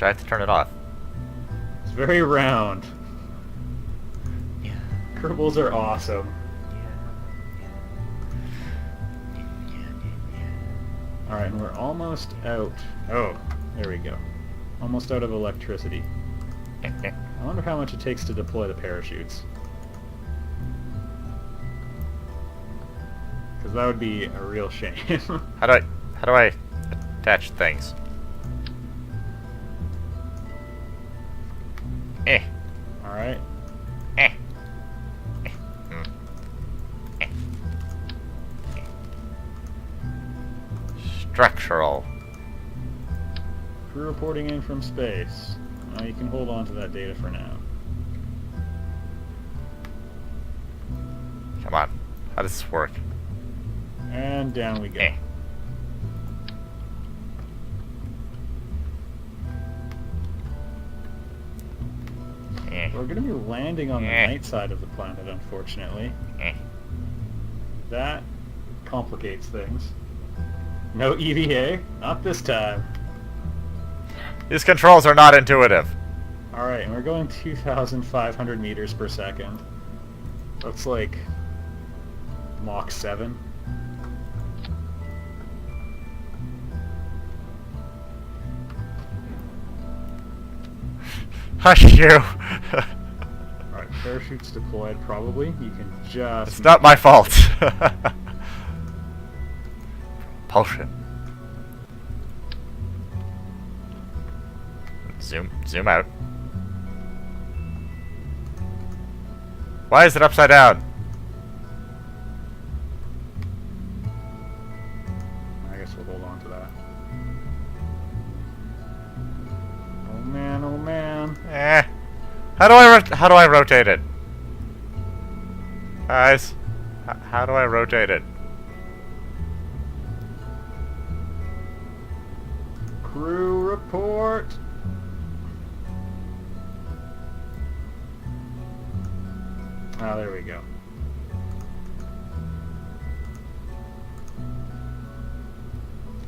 Actually, I have to turn it off. It's very round. Yeah. Kerbals are awesome. Alright, and we're almost out. Oh, there we go. Almost out of electricity. I wonder how much it takes to deploy the parachutes. Because that would be a real shame. How do I attach things? Alright. Structural. Crew reporting in from space. You can hold on to that data for now. Come on. How does this work? And down we go. We're going to be landing on the night side of the planet, unfortunately. That complicates things. No EVA? Not this time. These controls are not intuitive. Alright, and we're going 2,500 meters per second. That's like Mach 7. Hush you. Alright, parachutes deployed probably. You can just... It's not my fault. Propulsion. Zoom out. Why is it upside down? I guess we'll hold on to that. Oh man, oh man. How do I rotate it? Guys, how do I rotate it? Crew report. Ah, there we go.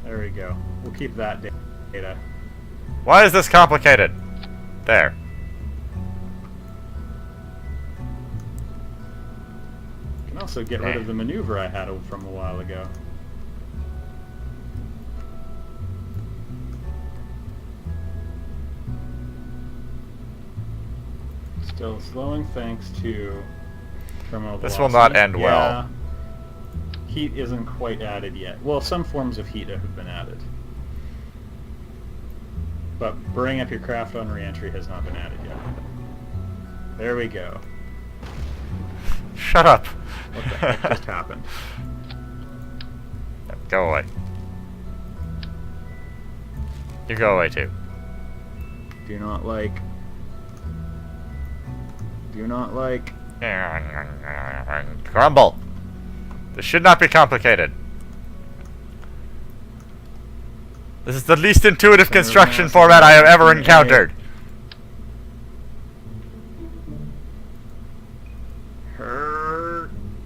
There we go. We'll keep that data. Why is this complicated? There. You can also get rid of the maneuver I had from a while ago. Still slowing thanks to terminal velocity. This will not end well. Heat isn't quite added yet. Well, some forms of heat have been added. But bring up your craft on re-entry has not been added yet. There we go. Shut up. What the heck just happened? Go away. You go away too. Do not like... Grumble. This should not be complicated. This is the least intuitive construction format I have ever encountered.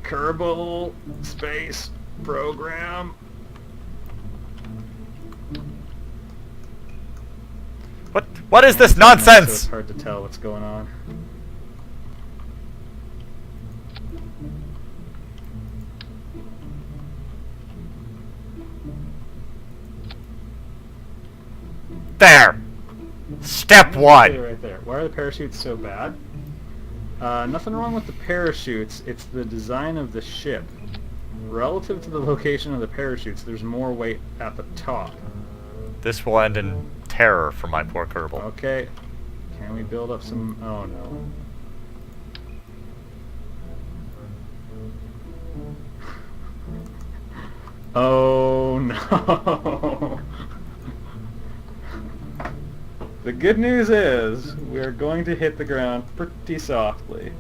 Kerbal space program. What is this nonsense? So it's hard to tell what's going on. There. Step one. Right there. Why are the parachutes so bad? Nothing wrong with the parachutes. It's the design of the ship. Relative to the location of the parachutes, there's more weight at the top. This will end in terror for my poor Kerbal. Okay. Can we build up some... Oh, no. Oh, no. The good news is, we're going to hit the ground pretty softly.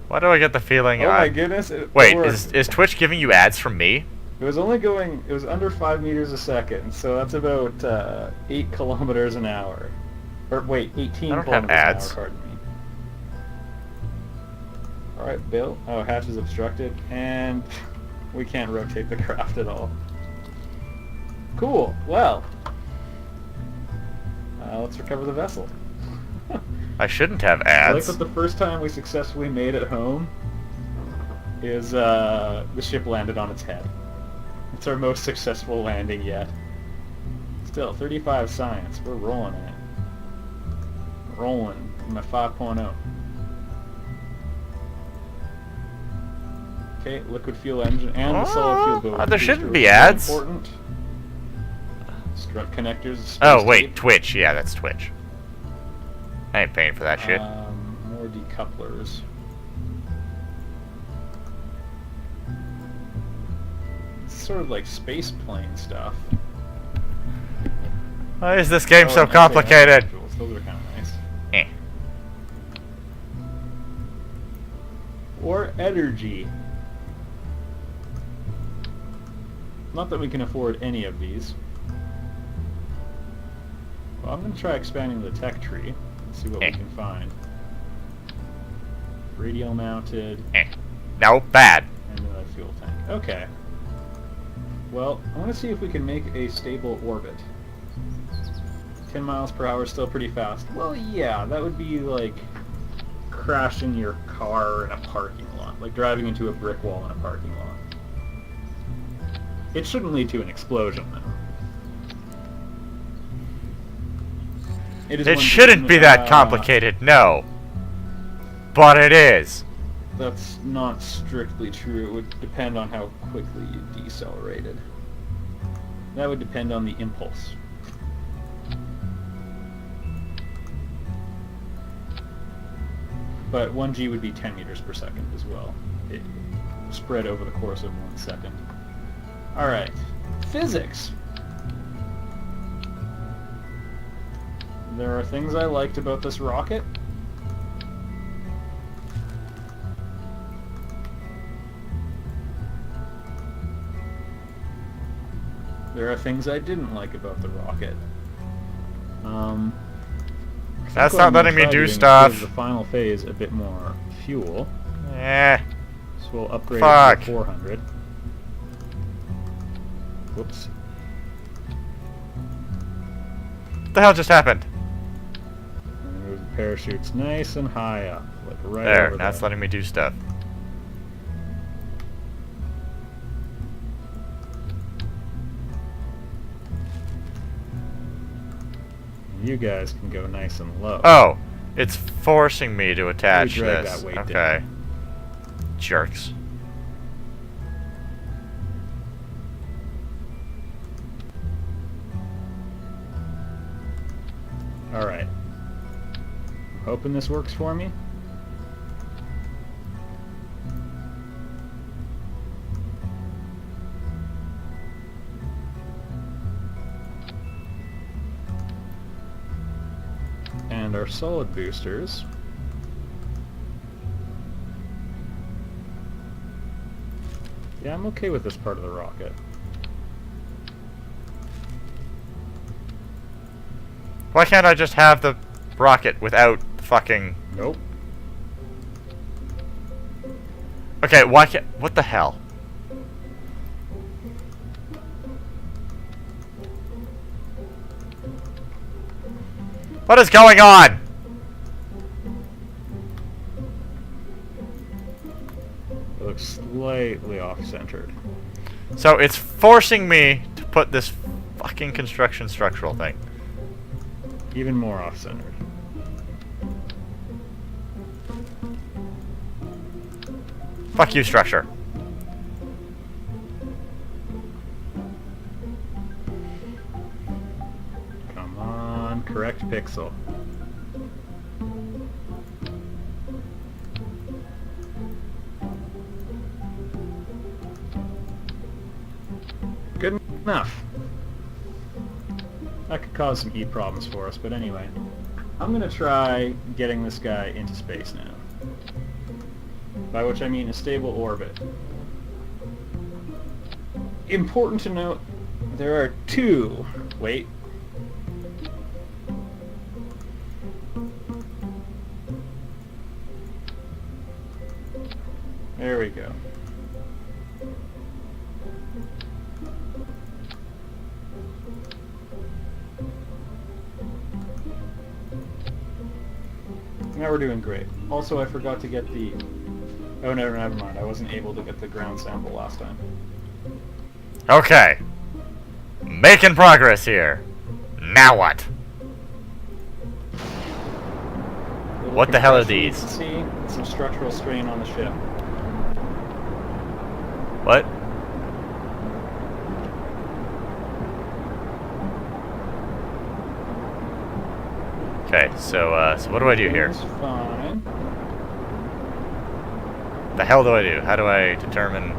Why do I get the feeling... Oh my goodness. Wait, is Twitch giving you ads from me? It was only going... It was under 5 meters a second, so that's about 8 kilometers an hour. Or wait, 18 kilometers an hour, pardon me. Alright, Bill. Oh, hatch is obstructed, and... We can't rotate the craft at all. Cool. Well, let's recover the vessel. I shouldn't have I like ads. that the first time we successfully made it home is the ship landed on its head. It's our most successful landing yet. Still, 35 science. We're rolling in it. Rolling in my 5.0. Okay, liquid fuel engine and the solid fuel boat. There shouldn't be Really ads. Important. Strut connectors. Space Oh, wait, tape. Twitch. Yeah, that's Twitch. I ain't paying for that shit. More decouplers. It's sort of like space plane stuff. Why is this game Oh, so and complicated? modules. Those are kind of nice. Eh. Or energy. Not that we can afford any of these. Well, I'm going to try expanding the tech tree and see what we can find. Radial mounted. No, bad. And another fuel tank. Okay. Well, I want to see if we can make a stable orbit. 10 miles per hour is still pretty fast. Well, yeah, that would be like crashing your car in a parking lot. Like driving into a brick wall in a parking lot. It shouldn't lead to an explosion, though. It shouldn't be that complicated, no. But it is. That's not strictly true. It would depend on how quickly you decelerated. That would depend on the impulse. But 1G would be 10 meters per second as well. It spread over the course of 1 second. Alright. Physics! There are things I liked about this rocket. There are things I didn't like about the rocket. That's not letting me do stuff. The final phase a bit more fuel. Eh. So we'll upgrade Fuck. it to 400. Whoops. What the hell just happened? And move the parachutes nice and high up, like right There, over now it's there. letting me do stuff. You guys can go nice and low. Oh, it's forcing me to attach drag this. that weight Okay. down. Jerks. Alright. I'm hoping this works for me. And our solid boosters. Yeah, I'm okay with this part of the rocket. Why can't I just have the rocket without fucking... Nope. Okay, why can't... What the hell? What is going on? It looks slightly off-centered. So it's forcing me to put this fucking construction structural thing. Even more off-centered. Fuck you, structure. Come on, correct pixel. Good enough. That could cause some heat problems for us, but anyway. I'm gonna try getting this guy into space now. By which I mean a stable orbit. Important to note, there are two... Wait. There we go. now we're doing great. Also, I forgot to get the... Oh, no, never mind. I wasn't able to get the ground sample last time. Okay. Making progress here. Now what? What the hell are these? See, some structural strain on the ship. What? Okay, so what do I do here? It's fine. The hell do I do? How do I determine...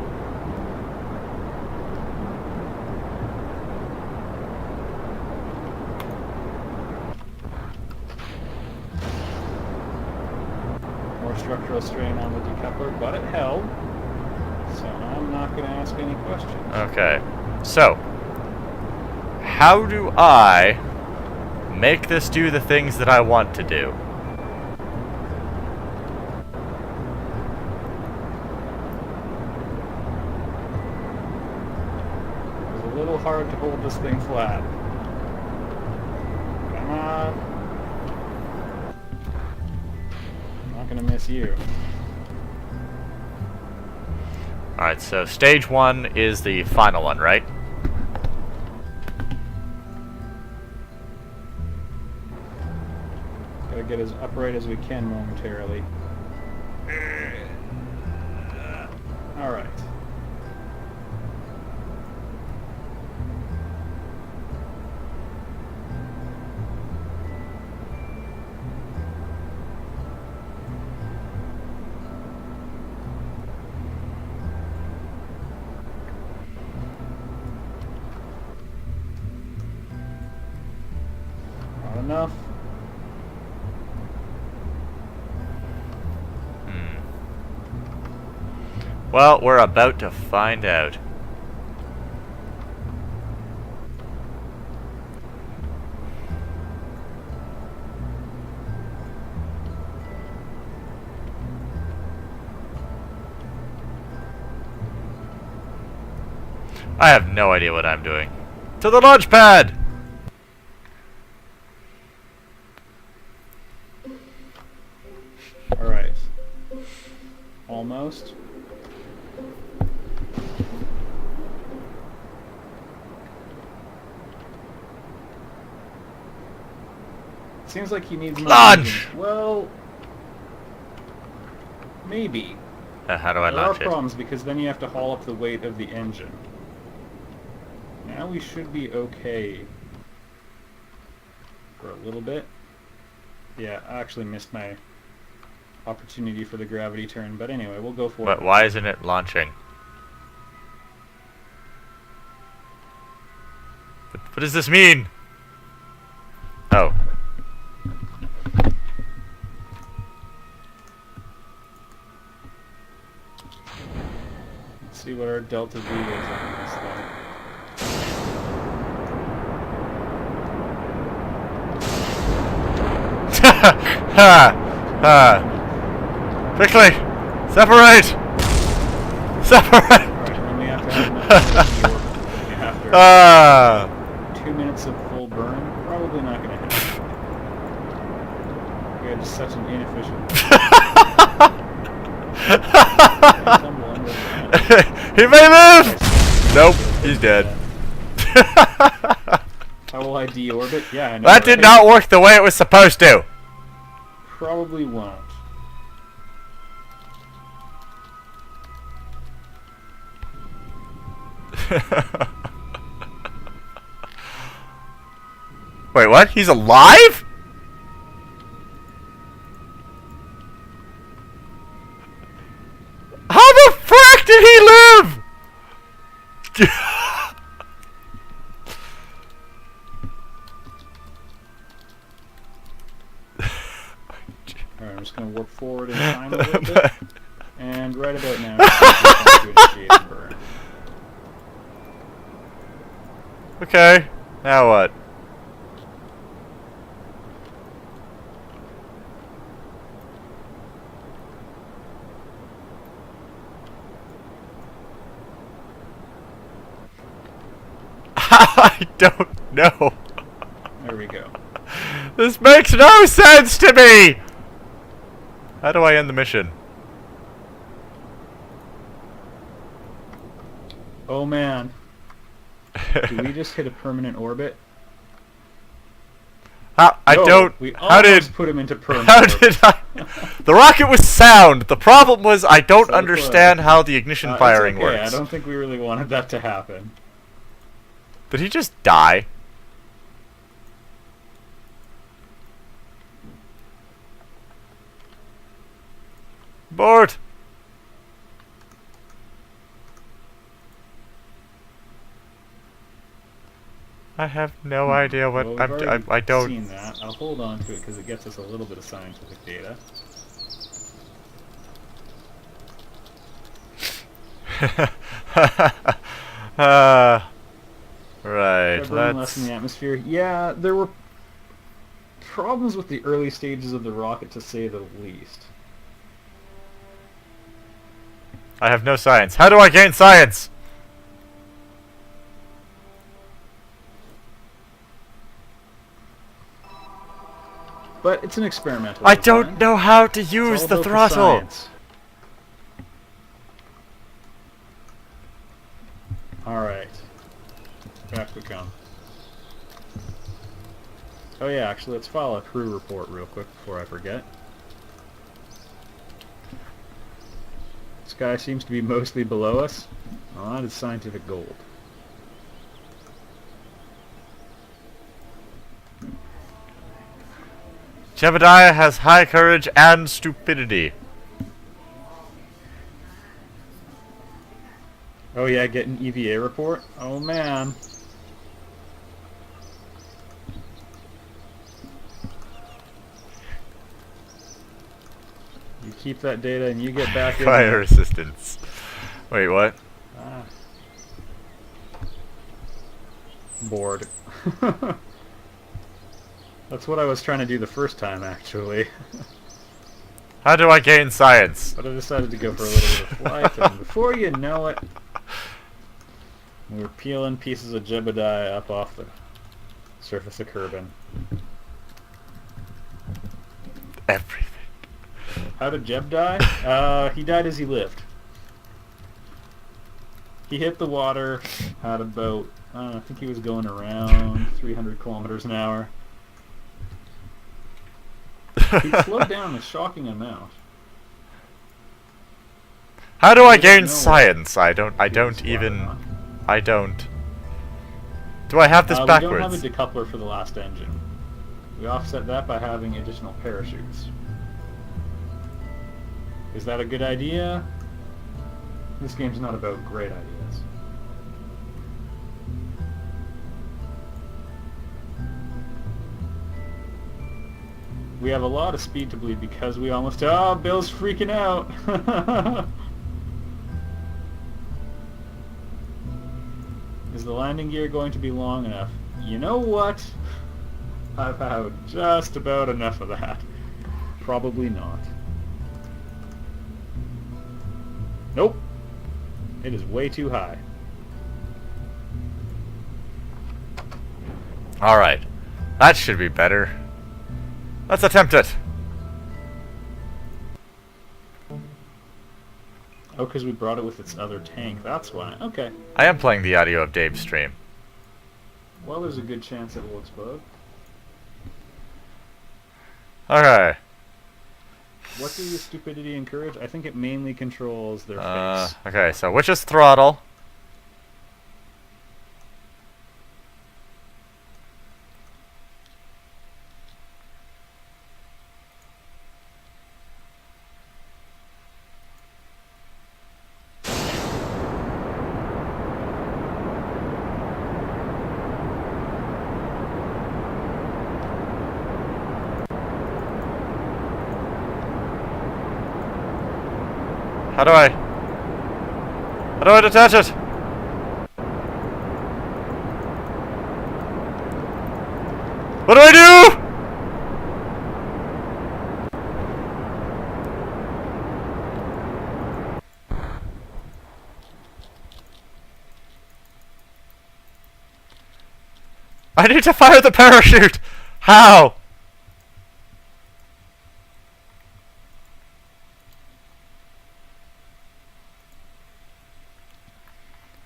More structural strain on the decoupler, but it held. So I'm not going to ask any questions. Okay, so how do I make this do the things that I want to do? It was a little hard to hold this thing flat. Come on. I'm not going to miss you. Alright, so stage 1 is the final one, right? Gotta get as upright as we can momentarily. Alright. Not enough. Well, we're about to find out. I have no idea what I'm doing. To the launch pad! Alright. Almost. Seems like he needs more Launch! engine. Well, maybe. How do I There are launch it? problems because then you have to haul up the weight of the engine. Now we should be okay. For a little bit. Yeah, I actually missed my opportunity for the gravity turn, but anyway, we'll go for But it. why isn't it launching? What does this mean? Oh. Let's see what our delta V is on this thing. Ha! Ha! Quickly! Separate! Separate! Alright, then we have to have enough after Ah! 2 minutes of full burn. Probably not going to happen. We are just such an inefficient. Tumble under the He may live! Nope, he's dead. How will I deorbit? Yeah, I know. That did right? not work the way it was supposed to. Probably won't. Wait, what? He's alive? How the frack did he live? Alright, I'm just going to warp forward in time a little bit. And right about now, I'm going to initiate the burn. Okay, now what? I don't know. There we go. This makes no sense to me! How do I end the mission? Oh man. Do we just hit a permanent orbit? How? I No, don't. We How did? almost put him into permanent How orbit. did I? The rocket was sound. The problem was I don't So understand close. how the ignition It's firing okay. works. I don't think we really wanted that to happen. Did he just die? Board. I have no idea what Well, we've already I don't. seen that. I'll hold on to it because it gets us a little bit of scientific data. Right. Burning less in Let's. the atmosphere. Yeah, there were problems with the early stages of the rocket, to say the least. I have no science. How do I gain science? But it's an experimental I design. don't know how to It's use all the about throttle. science. Alright. Back we come. Oh yeah, actually let's file a crew report real quick before I forget. This guy seems to be mostly below us. Well, that is scientific gold. Jebediah has high courage and stupidity. Oh yeah, get an EVA report? Oh man. You keep that data and you get back in Fire there. resistance. Wait, what? Ah. Bored. That's what I was trying to do the first time, actually. How do I gain science? But I decided to go for a little bit of flight, and before you know it, we were peeling pieces of Jebediah up off the surface of Kerbin. Everything. How did Jeb die? He died as he lived. He hit the water at about, I think he was going around 300 kilometers an hour. He slowed down a shocking amount. How do I I don't gain know science? I He was don't flying even. on. I don't. Do I have this We backwards? don't have a decoupler for the last engine. We offset that by having additional parachutes. Is that a good idea? This game's not about great ideas. We have a lot of speed to bleed because we almost... Oh, Bill's freaking out! Is the landing gear going to be long enough? You know what? I've had just about enough of that. Probably not. Nope. It is way too high. Alright. That should be better. Let's attempt it. Oh, because we brought it with its other tank. That's why. Okay. I am playing the audio of Dave's stream. Well, there's a good chance it will explode. Okay. What do stupidity encourage? I think it mainly controls their face. Okay, so which is throttle? How do I detach it? What do I do? I need to fire the parachute! How?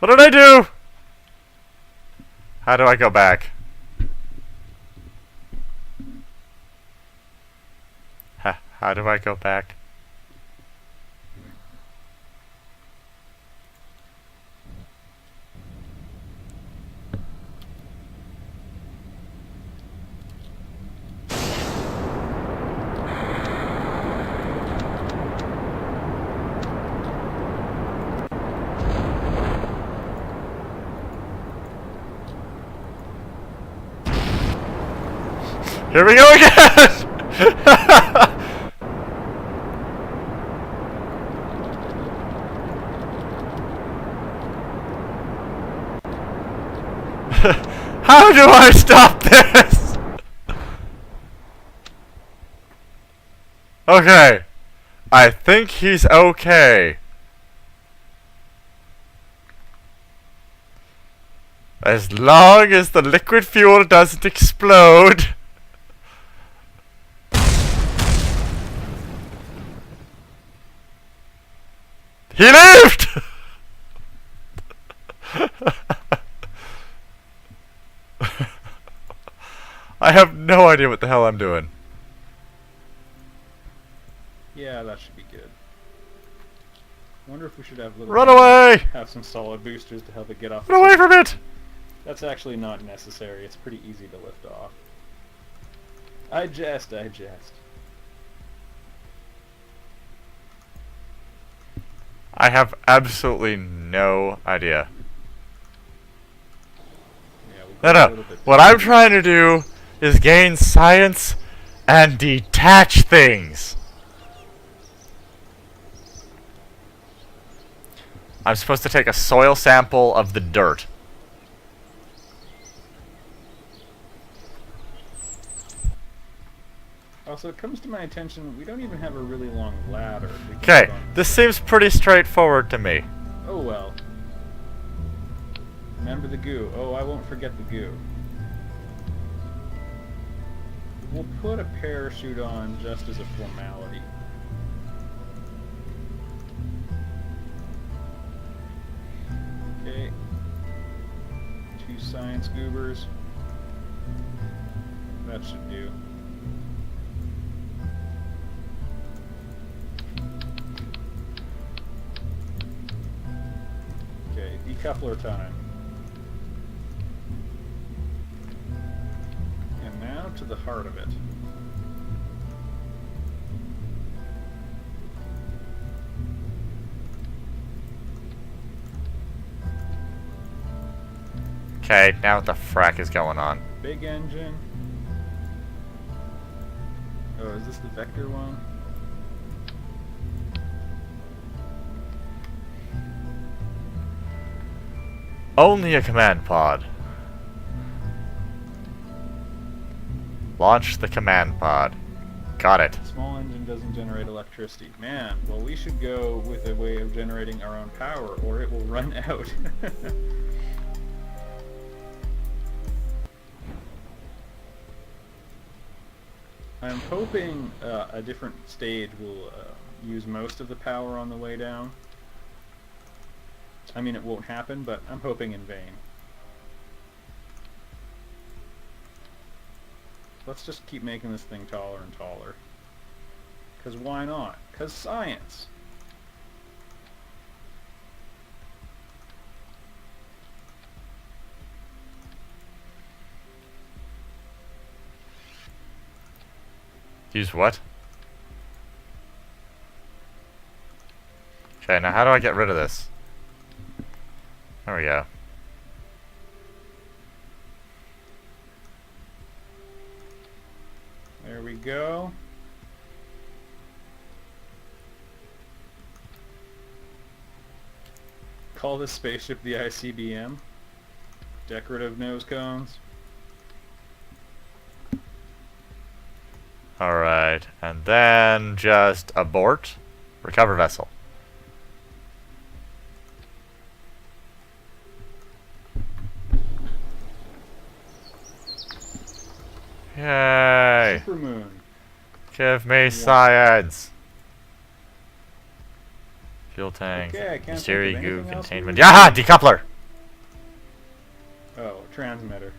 What did I do? How do I go back? How do I go back? Here we go again! How do I stop this? Okay. I think he's okay. As long as the liquid fuel doesn't explode. He lived! I have no idea what the hell I'm doing. Yeah, that should be good. Wonder if we should have little... Run away! Have some solid boosters to help it get off. Run away from it! That's actually not necessary. It's pretty easy to lift off. I jest. I have absolutely no idea. Yeah, No. What I'm trying to do is gain science and detach things. I'm supposed to take a soil sample of the dirt. Also, it comes to my attention, we don't even have a really long ladder. Okay, this seems pretty straightforward to me. Oh well. Remember the goo. Oh, I won't forget the goo. We'll put a parachute on just as a formality. Okay. 2 science goobers. That should do. Okay, decoupler time. And now to the heart of it. Okay, now what the frack is going on? Big engine. Oh, is this the vector one? Only a command pod. Launch the command pod. Got it. Small engine doesn't generate electricity. Man, well we should go with a way of generating our own power or it will run out. I'm hoping a different stage will use most of the power on the way down. I mean, it won't happen, but I'm hoping in vain. Let's just keep making this thing taller and taller. Because why not? Because science! Use what? Okay, now how do I get rid of this? There we go. There we go. Call this spaceship the ICBM. Decorative nose cones. Alright, and then just abort. Recover vessel. Yay! Supermoon. Give me science! Fuel tank. Okay, I can't Mystery think of goo anything else containment. we Yaha! Decoupler! Oh, transmitter.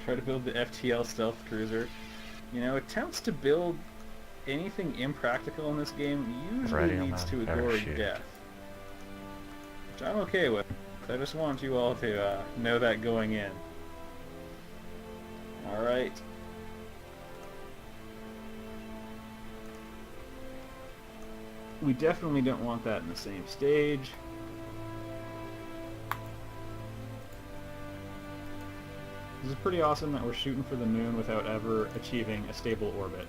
Try to build the FTL stealth cruiser. You know, attempts to build anything impractical in this game usually leads to a gory death. Which I'm okay with. I just want you all to know that going in. Alright. We definitely don't want that in the same stage. This is pretty awesome that we're shooting for the moon without ever achieving a stable orbit.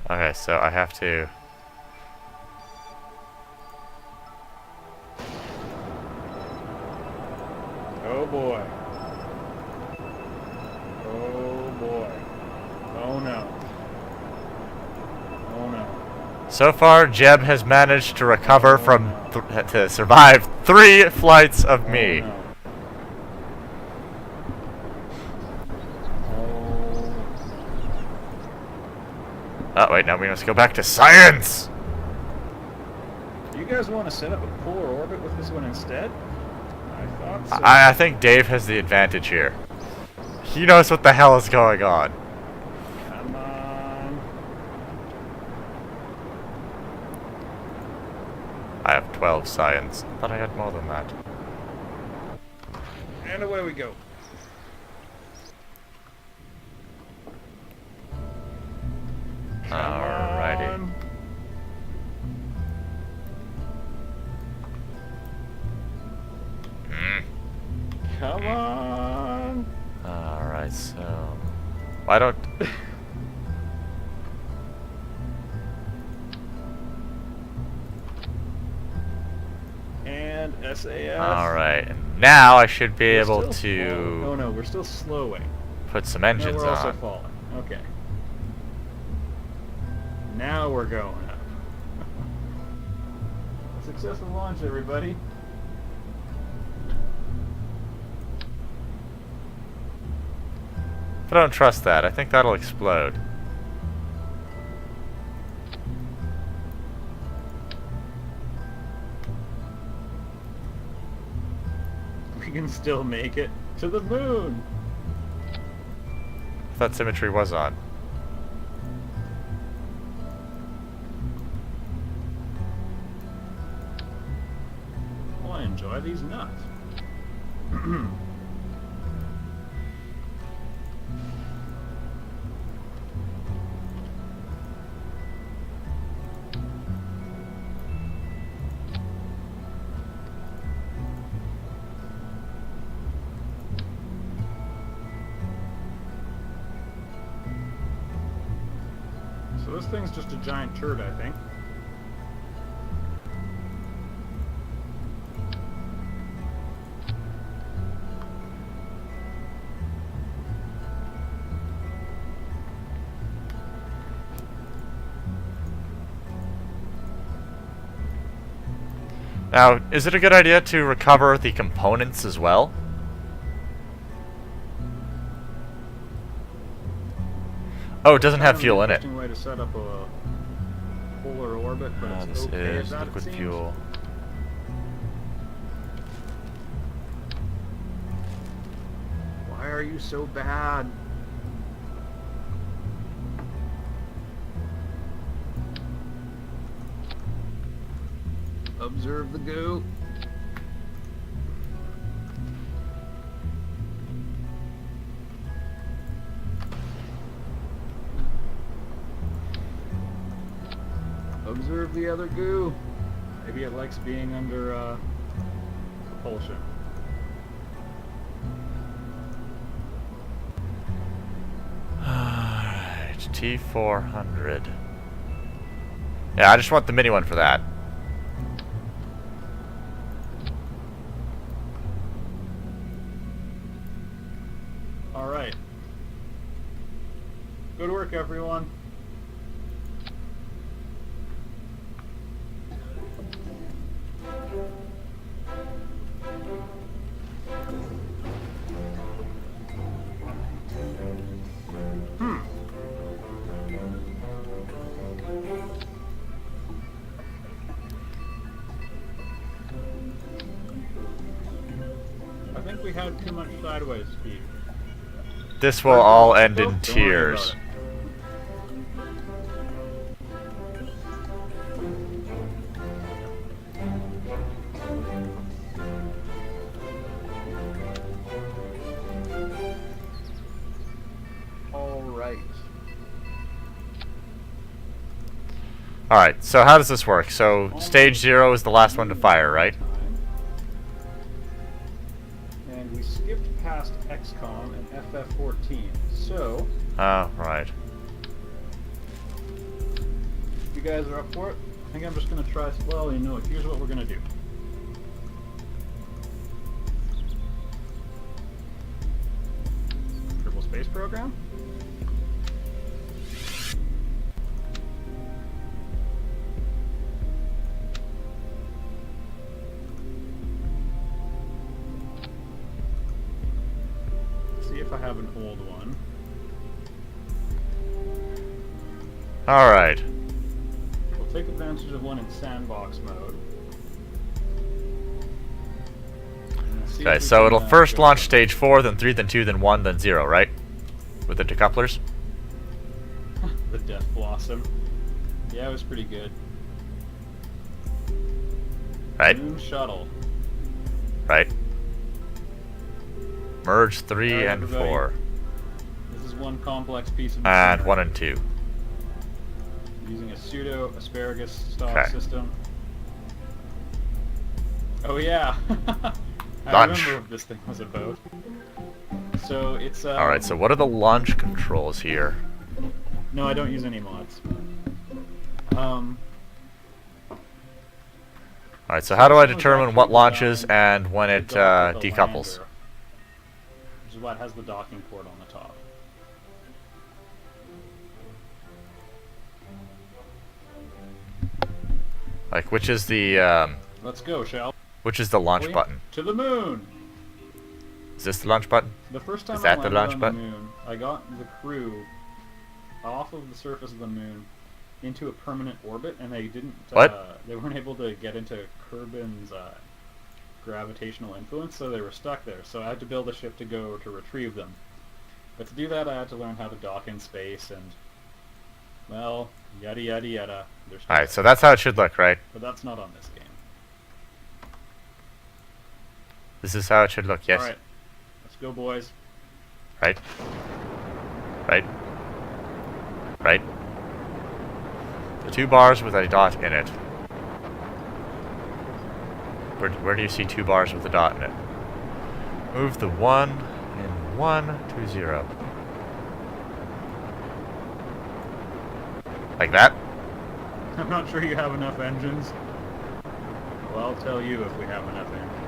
Okay, so I have to... Oh boy. Oh boy. Oh no. Oh no. So far, Jeb has managed to recover to survive 3 flights of me. No. Oh, wait, now we must go back to science! Do you guys want to set up a polar orbit with this one instead? I thought so. I think Dave has the advantage here. He knows what the hell is going on. Come on. I have 12 science. I thought I had more than that. And away we go. Alrighty. Come on. Alright, so... Why don't... And SAS. Alright, and now I should be able We're still to... falling. Oh no, we're still slowing. Put some No, engines we're also on. falling. Okay. Now we're going up. Successful launch, everybody. I don't trust that. I think that'll explode. We can still make it to the moon. I thought symmetry was on. Oh, I enjoy these nuts. So this thing's just a giant turd, I think. Now, is it a good idea to recover the components as well? Oh, it doesn't have fuel in it. Interesting way to set up a polar orbit, but it's This okay as is that, it liquid seems. fuel. Why are you so bad? Observe the goo. Observe the other goo. Maybe it likes being under propulsion. Alright, T400. Yeah, I just want the mini one for that. Alright. Go to work, everyone. we had too much sideways speed. This will all end in Don't worry tears. about it. Alright. Alright, so how does this work? So, stage 0 is the last one to fire, right? And we skipped past XCOM and FF14. So, Oh, right. you guys are up for it? I think I'm just going to try... Well, you know what? Here's what we're going to do. Triple space program. See if I have an old one. Alright. We'll take advantage of one in sandbox mode. Okay, so it'll first launch stage 4, then 3, then 2, then 1, then 0, right? With the decouplers? The Death Blossom. Yeah, it was pretty good. Right? Moon Shuttle. Right. Merge 3 Alright, and everybody. 4. This is one complex piece of And machinery. 1 and 2. Using a pseudo asparagus style Okay. system. Oh yeah. I Launch. remember what this thing was about. So it's Alright, so what are the launch controls here? No, I don't use any mods. Alright, so how do I this one's determine actually what launches designed and when to it dock with the decouples? lander, which is why it has the docking port on the top. Like, which is the Let's go, shall launch we? button? To the moon! Is this the launch button? The first time Is I that the landed launch on button? the moon, I got the crew off of the surface of the moon into a permanent orbit, and they didn't. What? They weren't able to get into Kerbin's gravitational influence, so they were stuck there. So I had to build a ship to go to retrieve them. But to do that, I had to learn how to dock in space, and well, yada yada yada. They're stuck Alright, so there. that's how it should look, right? But that's not on this game. This is how it should look, yes. All right, let's go, boys. Right? Right? Right? The 2 bars with a dot in it. Where do you see 2 bars with a dot in it? Move the 1 and 1 to 0. Like that? I'm not sure you have enough engines. Well, I'll tell you if we have enough engines.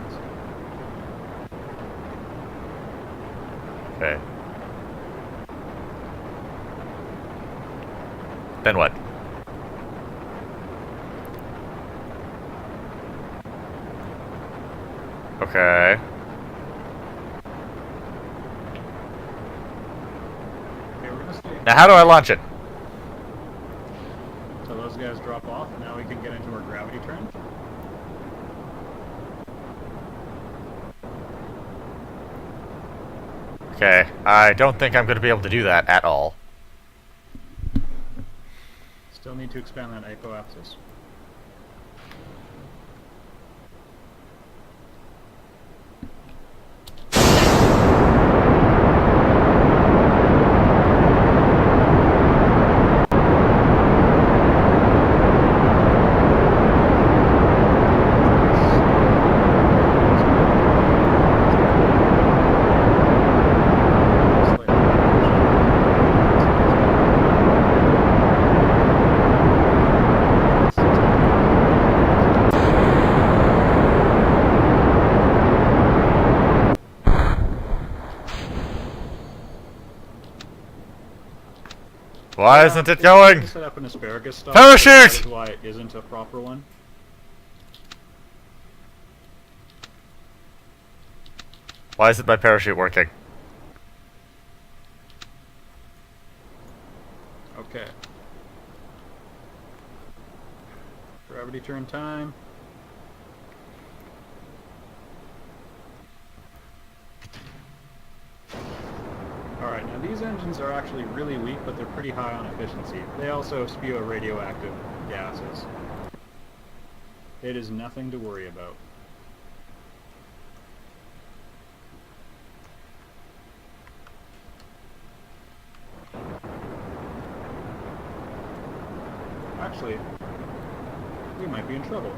Okay. Then what? Okay. Okay, we're gonna stay Now how do I launch it? until those guys drop off, and now we can get into our gravity trench. Okay, I don't think I'm going to be able to do that at all. Still need to expand that apoapsis. Why isn't it going? Set up an asparagus style. Parachute! That is why it isn't a proper one. Why isn't my parachute working? Okay. Gravity turn time. now these engines are actually really weak, but they're pretty high on efficiency. They also spew out radioactive gases. It is nothing to worry about. Actually, we might be in trouble.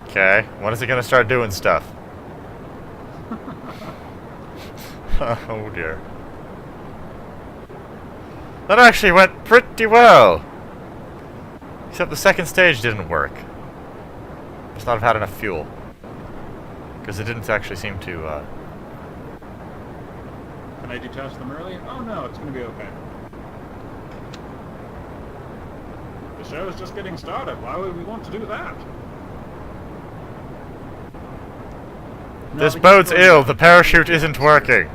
Okay, when is it gonna start doing stuff? Oh dear. That actually went pretty well. Except the second stage didn't work. Must not have had enough fuel. Because it didn't actually seem to, Can I detach them early? Oh no, it's gonna be okay. The show is just getting started. Why would we want to do that? This boat's ill. The parachute isn't working.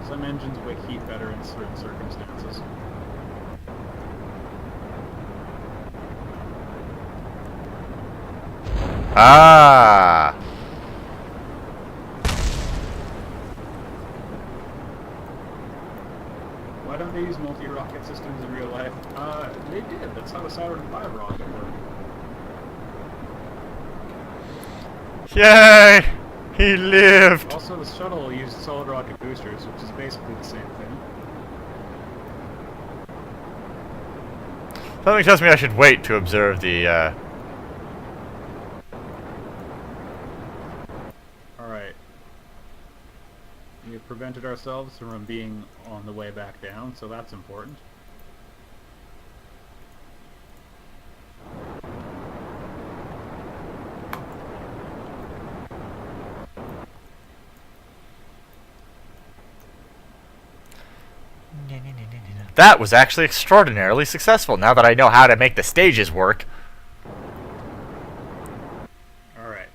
Some engines wick heat better in certain circumstances. Ah! Why don't they use multi-rocket systems in real life? They did. That's how the Saturn V rocket worked. Yay! He lived! Also, the shuttle used solid rocket boosters, which is basically the same thing. Something tells me I should wait to observe the, Alright. We have prevented ourselves from being on the way back down, so that's important. That was actually extraordinarily successful, now that I know how to make the stages work. Alright.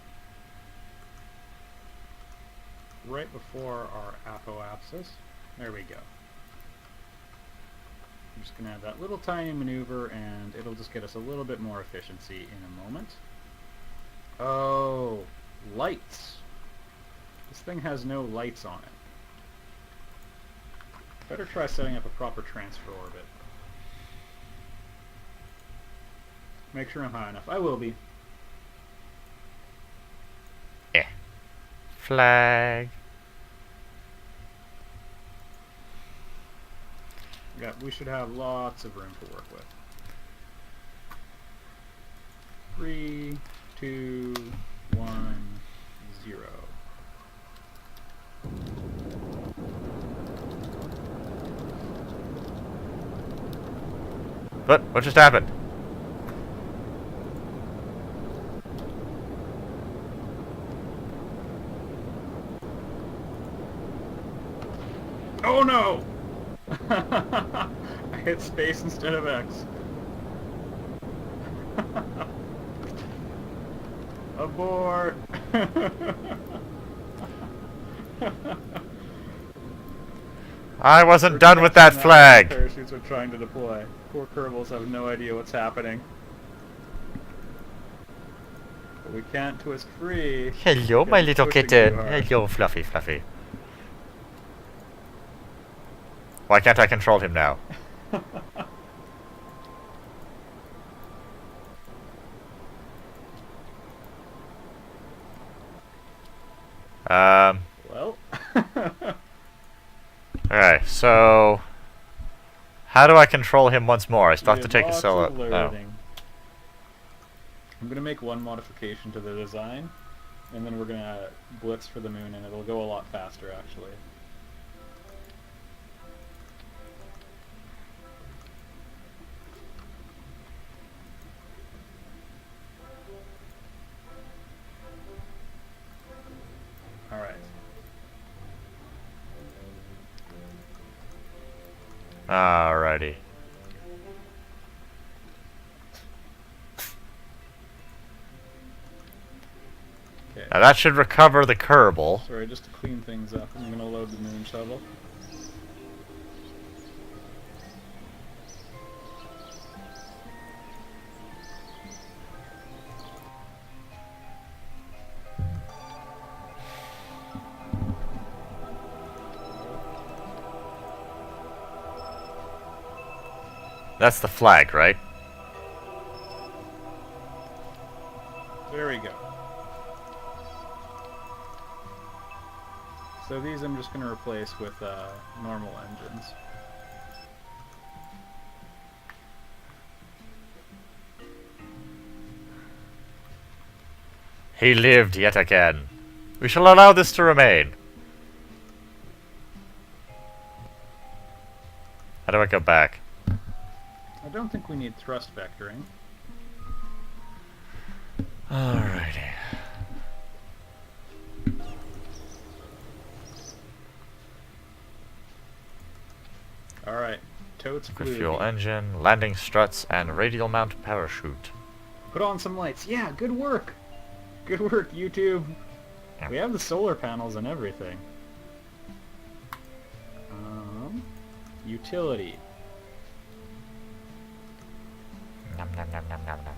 Right before our apoapsis. There we go. I'm just going to have that little tiny maneuver, and it'll just get us a little bit more efficiency in a moment. Oh, lights. This thing has no lights on it. Better try setting up a proper transfer orbit. Make sure I'm high enough. I will be. Yeah. Flag. Yeah, we should have lots of room to work with. 3, 2, 1, 0. What just happened? Oh no! I hit space instead of X. Abort! I wasn't done with that flag. Parachutes are trying to deploy. Poor Kerbals have no idea what's happening. But we can't twist free. Hello, my little Pushing kitten. too hard. Hello, Fluffy, Fluffy. Why can't I control him now? Well. Alright, so... How do I control him once more? I still have to take a solo. Oh. I'm going to make one modification to the design, and then we're going to blitz for the moon, and it'll go a lot faster, actually. Alright. Alrighty. Okay. Now that should recover the Kerbal. Sorry, just to clean things up, I'm gonna load the moon shuttle. That's the flag, right? There we go. So these I'm just going to replace with normal engines. He lived yet again. We shall allow this to remain. How do I go back? I don't think we need thrust vectoring. Alrighty. Alright, totes Liquid blue. fuel engine, landing struts, and radial mount parachute. Put on some lights. Yeah, good work. Good work, YouTube. Yeah. We have the solar panels and everything. Utility. Nom nom nom nom nom nom.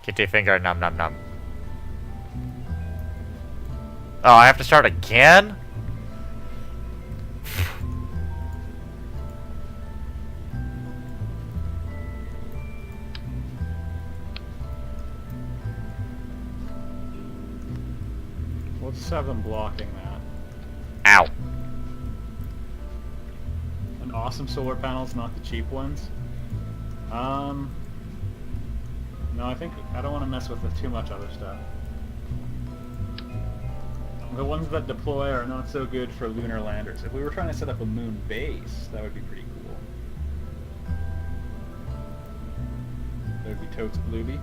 Kitty finger nom nom nom. Oh, I have to start again? Let's just have them blocking that. Ow. And awesome solar panels, not the cheap ones. No, I don't want to mess with too much other stuff. The ones that deploy are not so good for lunar landers. If we were trying to set up a moon base, that would be pretty cool. That would be totes blueby.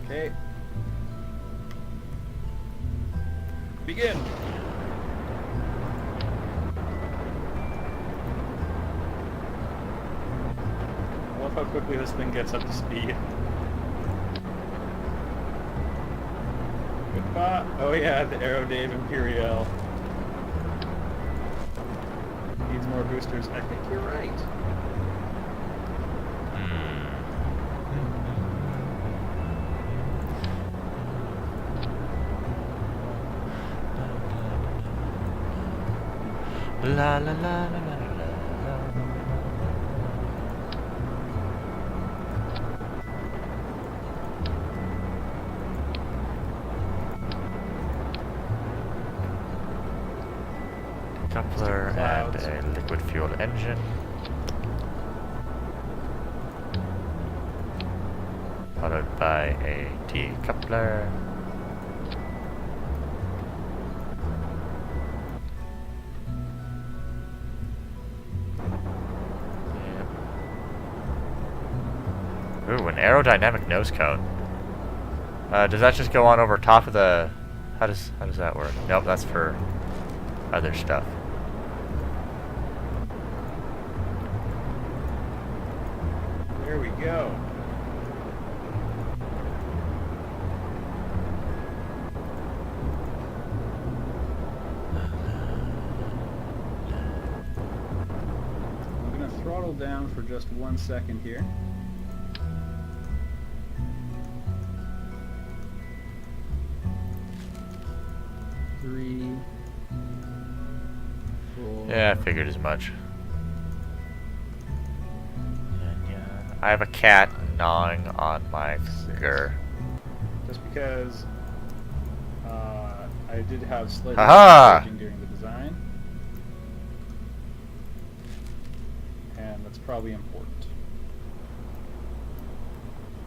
Okay. Begin! I love how quickly this thing gets up to speed. Goodbye. Oh yeah, the Aerodave Imperial. Needs more boosters. I think you're right. La la la la la la. Coupler and a liquid fuel engine. Followed by a decoupler. Ooh, an aerodynamic nose cone. Does that just go on over top of the... How does that work? Nope, that's for other stuff. There we go. I'm going to throttle down for just 1 second here. Three, four. Yeah, I figured as much. I have a cat gnawing on my finger. Just because I did have slightly Aha! during the design, and that's probably important.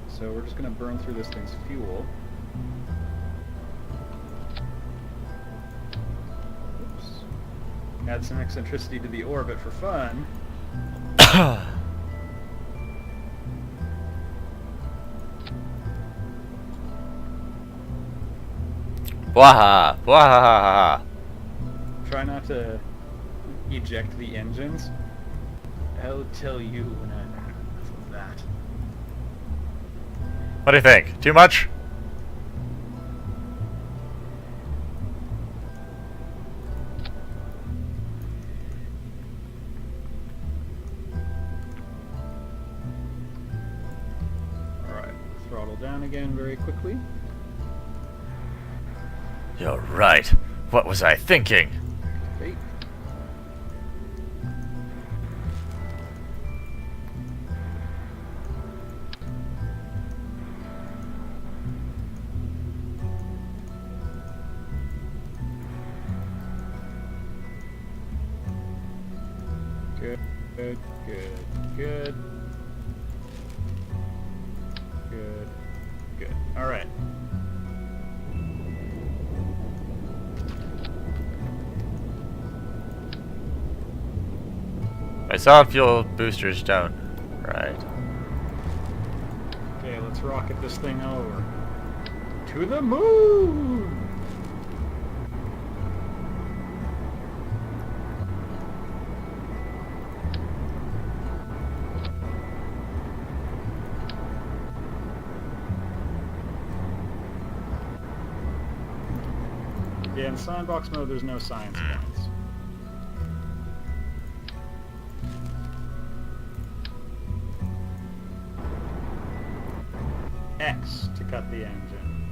So we're just going to burn through this thing's fuel. Oops. Add some eccentricity to the orbit for fun. Waha! Waha! Try not to eject the engines. I'll tell you when I'm happy with that. What do you think? Too much? Alright, throttle down again very quickly. You're right. What was I thinking? Okay. Good, good, good, good. Good, good. Alright. My solid fuel boosters don't. Right. Okay, let's rocket this thing over. To the moon! Yeah, in sandbox mode, there's no science points. X to cut the engine.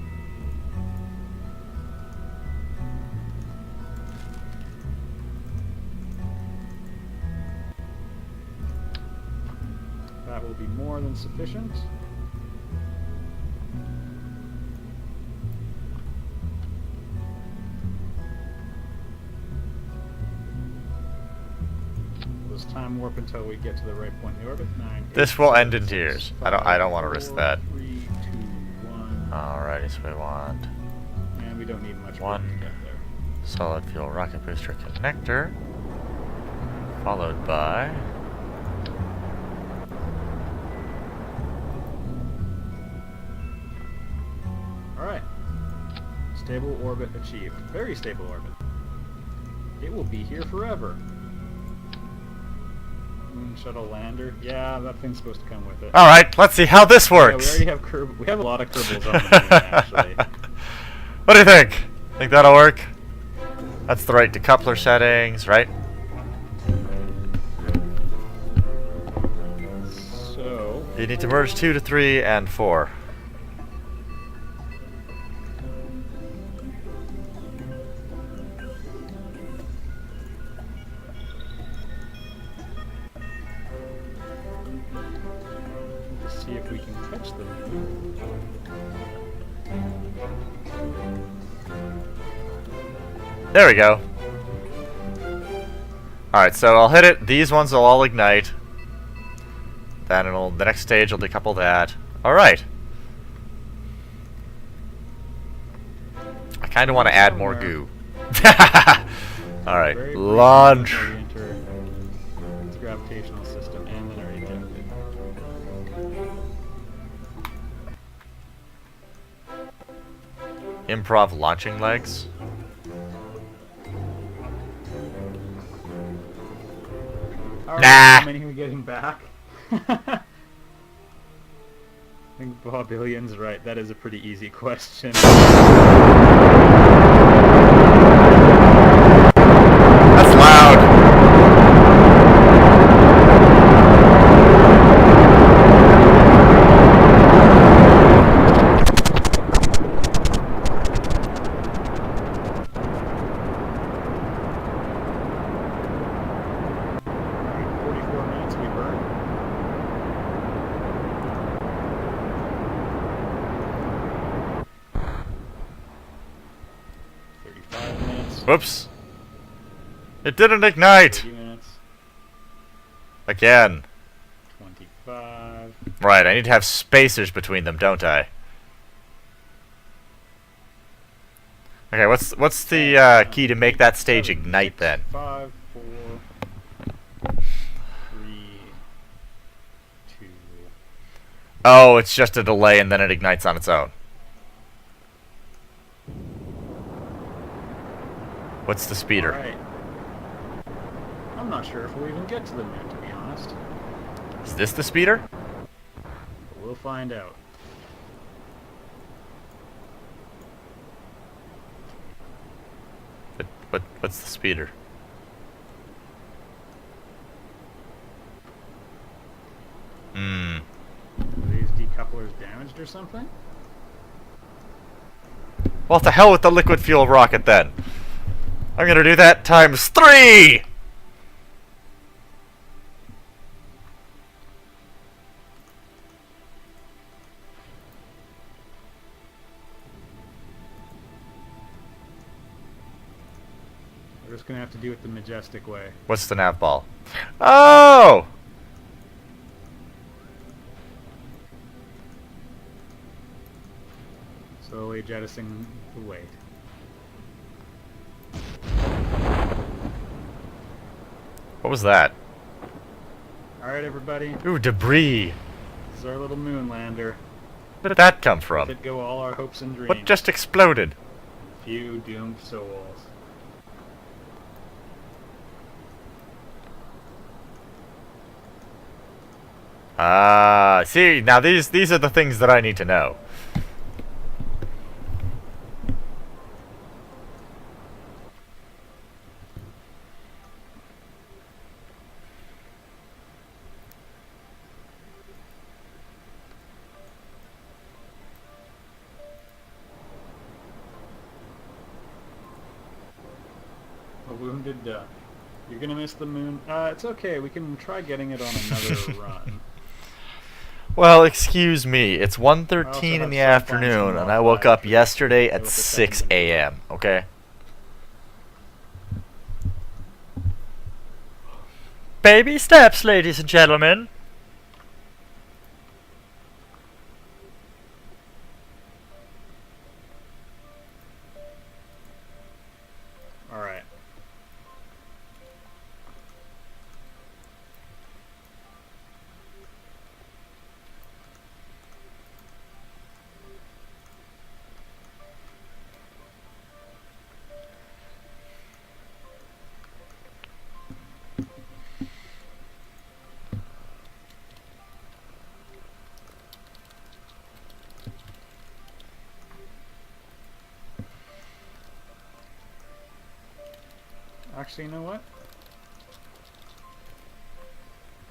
That will be more than sufficient. Let's time warp until we get to the right point in the orbit. 9, 8, This will end in 6, tears. 5, I don't want to risk 4, that. 3, 2, 1. Alrighty, so we want And we don't need much one room to get there. solid fuel rocket booster connector, followed by Alright. Stable orbit achieved. Very stable orbit. It will be here forever. Moon shuttle lander. Yeah, that thing's supposed to come with it. Alright, let's see how this Yeah, we works. already have we have a lot of Kerbals on the moon, actually. What do you think? Think that'll work? That's the right decoupler settings, right? So, You need to merge 2 to 3 and 4. let's see if we can catch them. There we go. Alright, so I'll hit it. These ones will all ignite. Then the next stage will decouple that. Alright. I kind of want to add more goo. Alright, Very launch. briefly, we enter its gravitational system and then are ejected. Improv launching legs. Alright, Nah. how many are we getting back? I think Bob Illion's right. That is a pretty easy question. That's loud. Alright, 44 minutes we burn. Whoops. It didn't ignite. 30 minutes. Again. 25. Right, I need to have spacers between them, don't I? Okay, what's the key to make that stage 7, ignite 6, then? 5, 4, 3, 2. Oh, it's just a delay and then it ignites on its own. What's the speeder? Alright. I'm not sure if we'll even get to the moon, to be honest. Is this the speeder? But we'll find out. What's the speeder? Hmm. Are these decouplers damaged or something? What the hell with the liquid fuel rocket then? I'm gonna do that times 3! We're just gonna have to do it the majestic way. What's the nav ball? Oh! Slowly jettisoning the weight. What was that? Alright, everybody. Ooh, debris. This is our little moon lander. Where did that come Let from? it go all our hopes and dreams. What just exploded? Few doomed souls. Ah, see, now these are the things that I need to know. A wounded duck. You're gonna miss the moon. It's okay. We can try getting it on another run. Well, excuse me. It's I also 1:13 in the have some plans afternoon, to and I woke up modify yesterday at with the 6 second one. a.m., okay? Baby steps, ladies and gentlemen. Alright. Actually, you know what?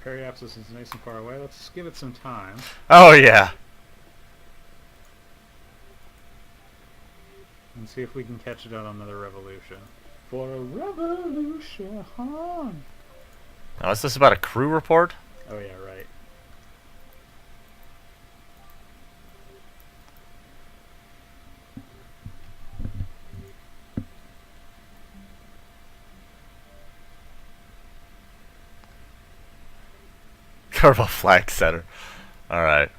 Periapsis is nice and far away. Let's just give it some time. Oh, yeah. And see if we can catch it on another revolution. For a revolution! Now, is this about a crew report? Oh yeah, right. Kerbal Flag Center. Alright.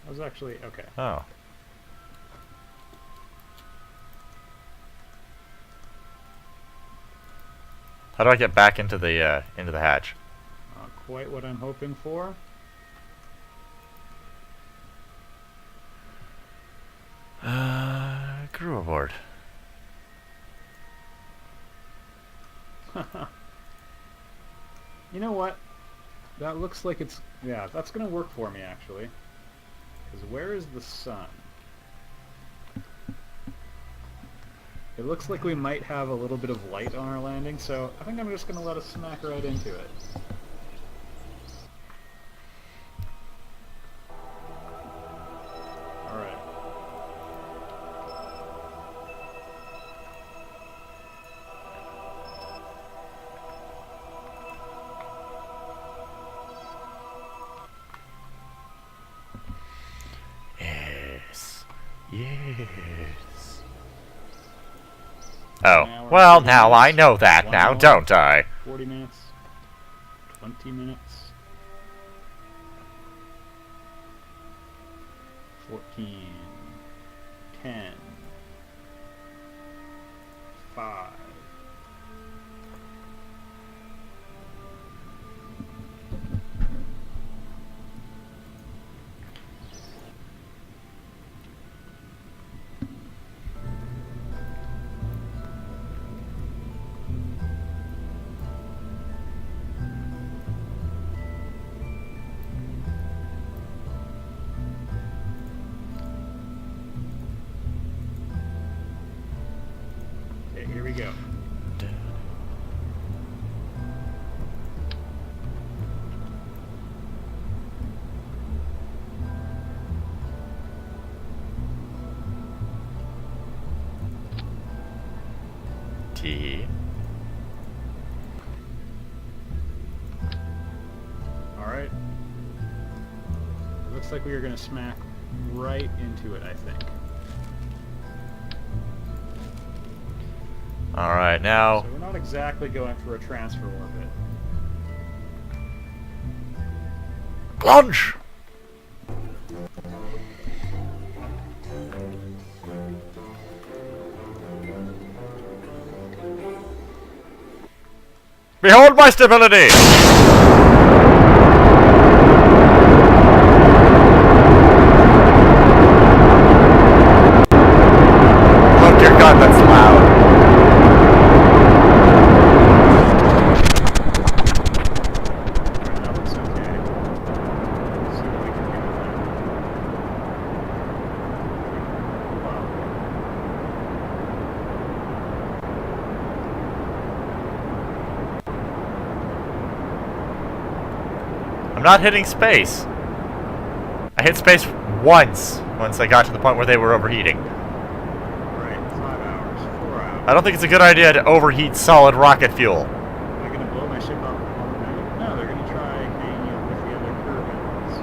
That was actually okay. Oh. How do I get back into the hatch? Not quite what I'm hoping for. Crew aboard. You know what? That looks like it's... Yeah, that's gonna work for me, actually. Because where is the sun? It looks like we might have a little bit of light on our landing, so I think I'm just gonna let us smack right into it. Alright. Yes. Yes. Now Oh. we're Well, 30 now I minutes, know that 1 now, hour, don't I? 40 minutes. 20 minutes. 14. 10. 5. Tee. Alright. It looks like we are going to smack right into it, I think. Alright, now... So we're not exactly going for a transfer orbit. Plunge! Behold my stability! Oh dear God, that's loud. Alright, that looks okay. Let's see what we can do with that. Wow. I'm not hitting space. I hit space once I got to the point where they were overheating. Right, 5 hours, 4 hours. I don't think it's a good idea to overheat solid rocket fuel. Am I going to blow my ship up on the moon? No, they're going to try hanging it with the other curve engines.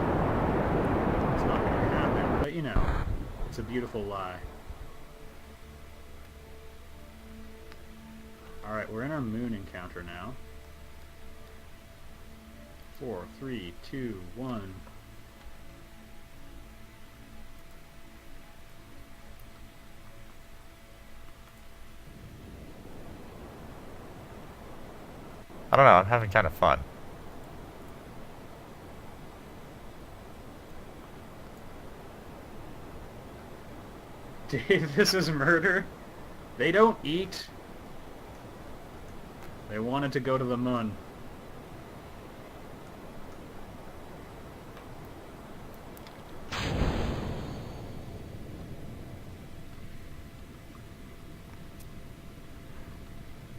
It's not going to happen, but you know, it's a beautiful lie. Alright, we're in our moon encounter now. 4, 3, 2, 1. I don't know, I'm having kind of fun. Dave, this is murder. They don't eat. They wanted to go to the moon.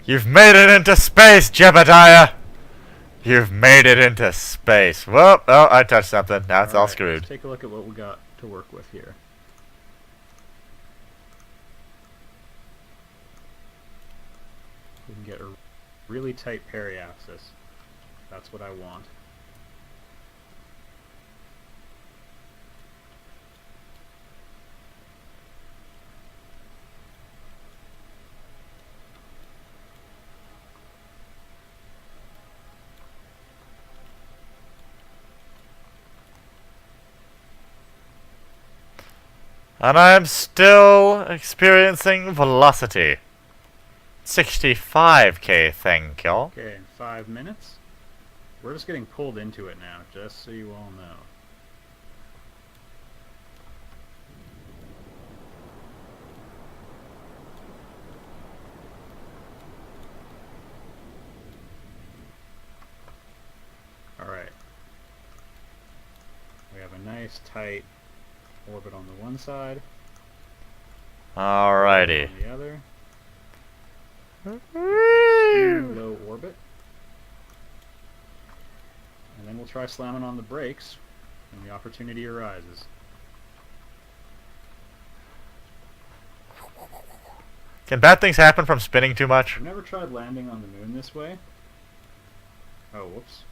You've made it into space, Jebediah! You've made it into space. Whoop! Oh, I touched something. Now it's all screwed. Let's take a look at what we got to work with here. We can get a really tight periapsis. That's what I want. And I'm still experiencing velocity. 65k, thank y'all. Okay, in 5 minutes. We're just getting pulled into it now, just so you all know. Alright. We have a nice tight orbit on the one side, Alrighty. on the other. Low orbit. And then we'll try slamming on the brakes when the opportunity arises. Can bad things happen from spinning too much? I've never tried landing on the moon this way. Oh, whoops.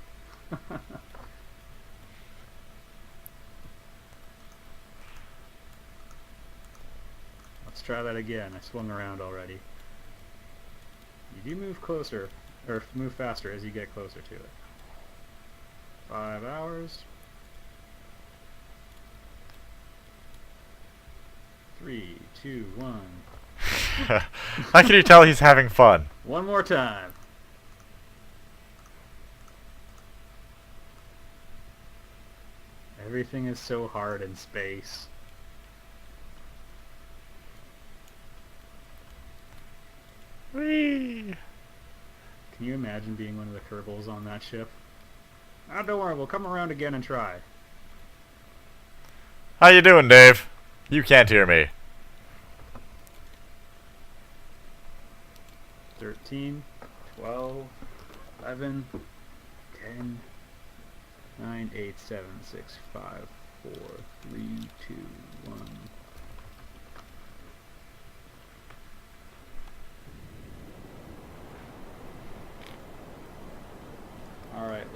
Let's try that again. I swung around already. You do move closer, or move faster as you get closer to it. 5 hours. 3, 2, 1. How can you tell he's having fun? One more time. Everything is so hard in space. Whee! Can you imagine being one of the Kerbals on that ship? Ah, don't worry, we'll come around again and try. How you doing, Dave? You can't hear me. 13, 12, 11, 10, 9, 8, 7, 6, 5, 4, 3, 2, 1.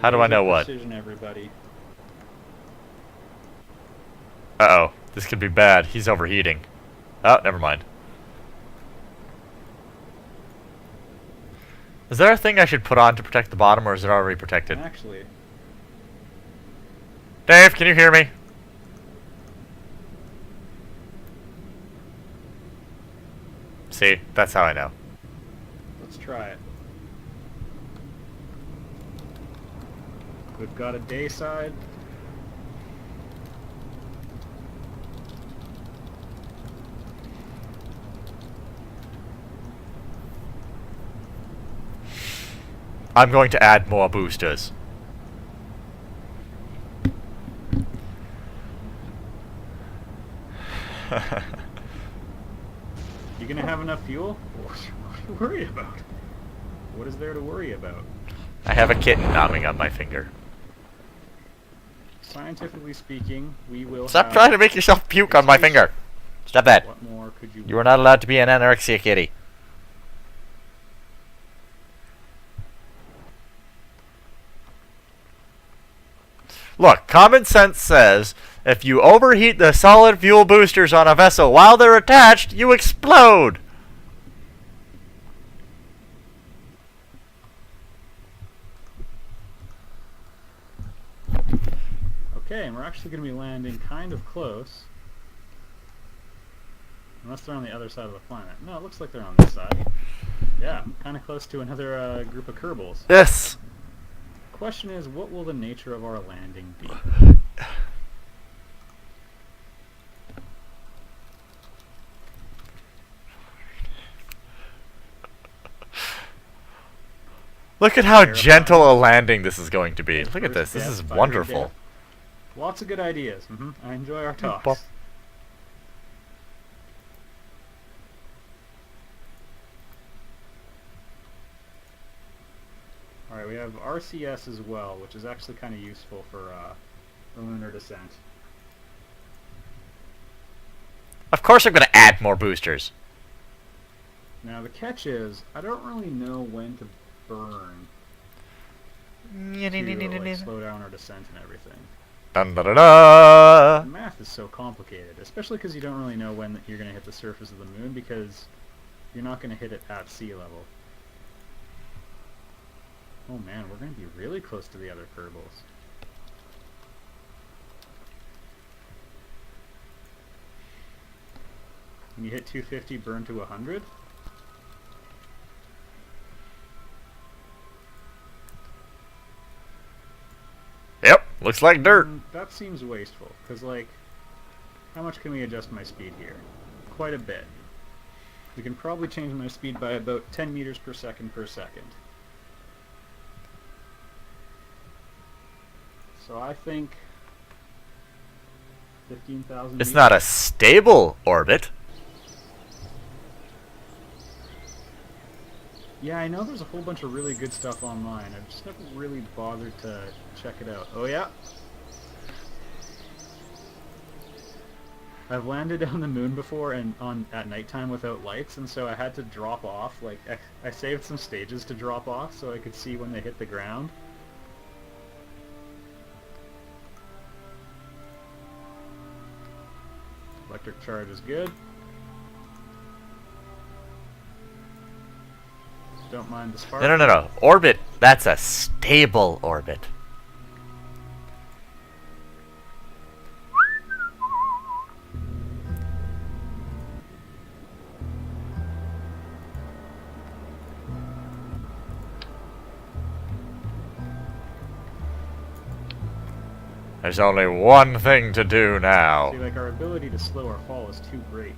How do I know what? Precision, everybody. Uh-oh. This could be bad. He's overheating. Oh, never mind. Is there a thing I should put on to protect the bottom, or is it already protected? Actually... Dave, can you hear me? See? That's how I know. Let's try it. We've got a day side. I'm going to add more boosters. You gonna have enough fuel? What are you worried about? What is there to worry about? I have a kitten gnawing on my finger. Scientifically speaking, we will Stop have... trying to make yourself puke on my finger. Stop that. What more could you... You are not allowed to be an anorexia kitty. Look, common sense says if you overheat the solid fuel boosters on a vessel while they're attached, you explode. Okay, and we're actually going to be landing kind of close. Unless they're on the other side of the planet. No, it looks like they're on this side. Yeah, kind of close to another group of Kerbals. Yes. Question is, what will the nature of our landing be? Look at how gentle a landing this is going to be. Look at this. This is wonderful. Lots of good ideas. I enjoy our talks. Alright, we have RCS as well, which is actually kind of useful for lunar descent. Of course I'm going to add more boosters. Now the catch is, I don't really know when to burn to like, slow down our descent and everything. Dun, da, da, da. The math is so complicated, especially because you don't really know when you're going to hit the surface of the moon, because you're not going to hit it at sea level. Oh man, we're going to be really close to the other Kerbals. When you hit 250, burn to 100? Yep, looks like dirt. That seems wasteful, because like, how much can we adjust my speed here? Quite a bit. We can probably change my speed by about 10 meters per second per second. So I think 15,000 It's not a stable orbit. Yeah, I know there's a whole bunch of really good stuff online. I've just never really bothered to check it out. Oh yeah? I've landed on the moon before and at nighttime without lights, and so I had to drop off. Like, I saved some stages to drop off so I could see when they hit the ground. Electric charge is good. Don't mind the spark. No. Orbit. That's a stable orbit. There's only one thing to do now. See, like, our ability to slow our fall is too great.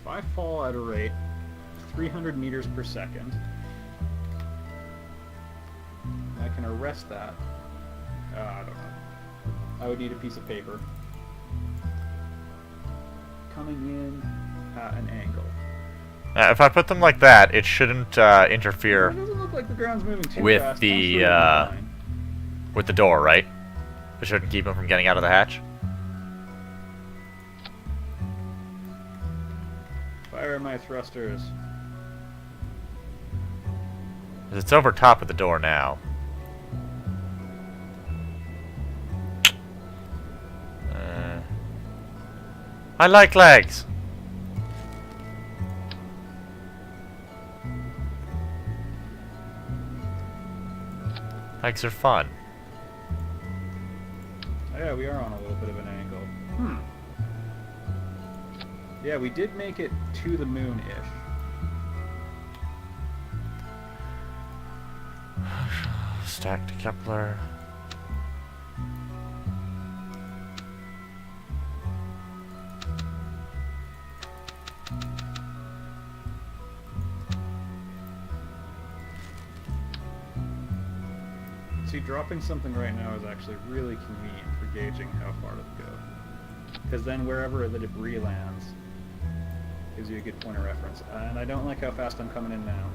If I fall at a rate 300 meters per second, I can arrest that. I don't know. I would need a piece of paper. Coming in at an angle. If I put them like that, it shouldn't interfere It doesn't look like the ground's moving too with fast. with the door, right? It shouldn't keep them from getting out of the hatch. If I Fire my thrusters. It's over top of the door now. I like legs. Legs are fun. Oh, yeah, we are on a little bit of an angle. Yeah, we did make it to the moon-ish. Stacked Kepler. See, dropping something right now is actually really convenient for gauging how far to go. Because then wherever the debris lands gives you a good point of reference. And I don't like how fast I'm coming in now.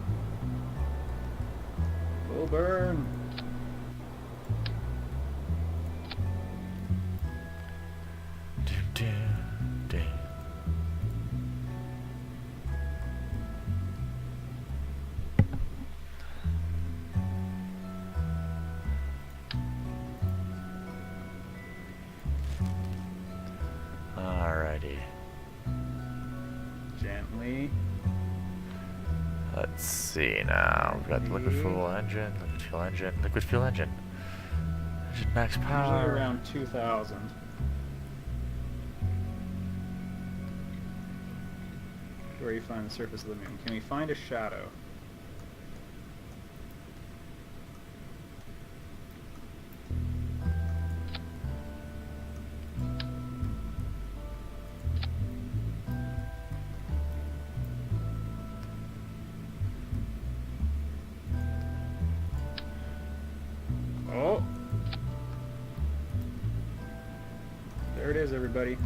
Full burn! Alrighty. Gently. Let's see now. We've got the liquid fuel engine, liquid fuel engine, liquid fuel engine. Engine max power. Usually around 2,000. Where you find the surface of the moon. Can we find a shadow? Oh! There it is, everybody.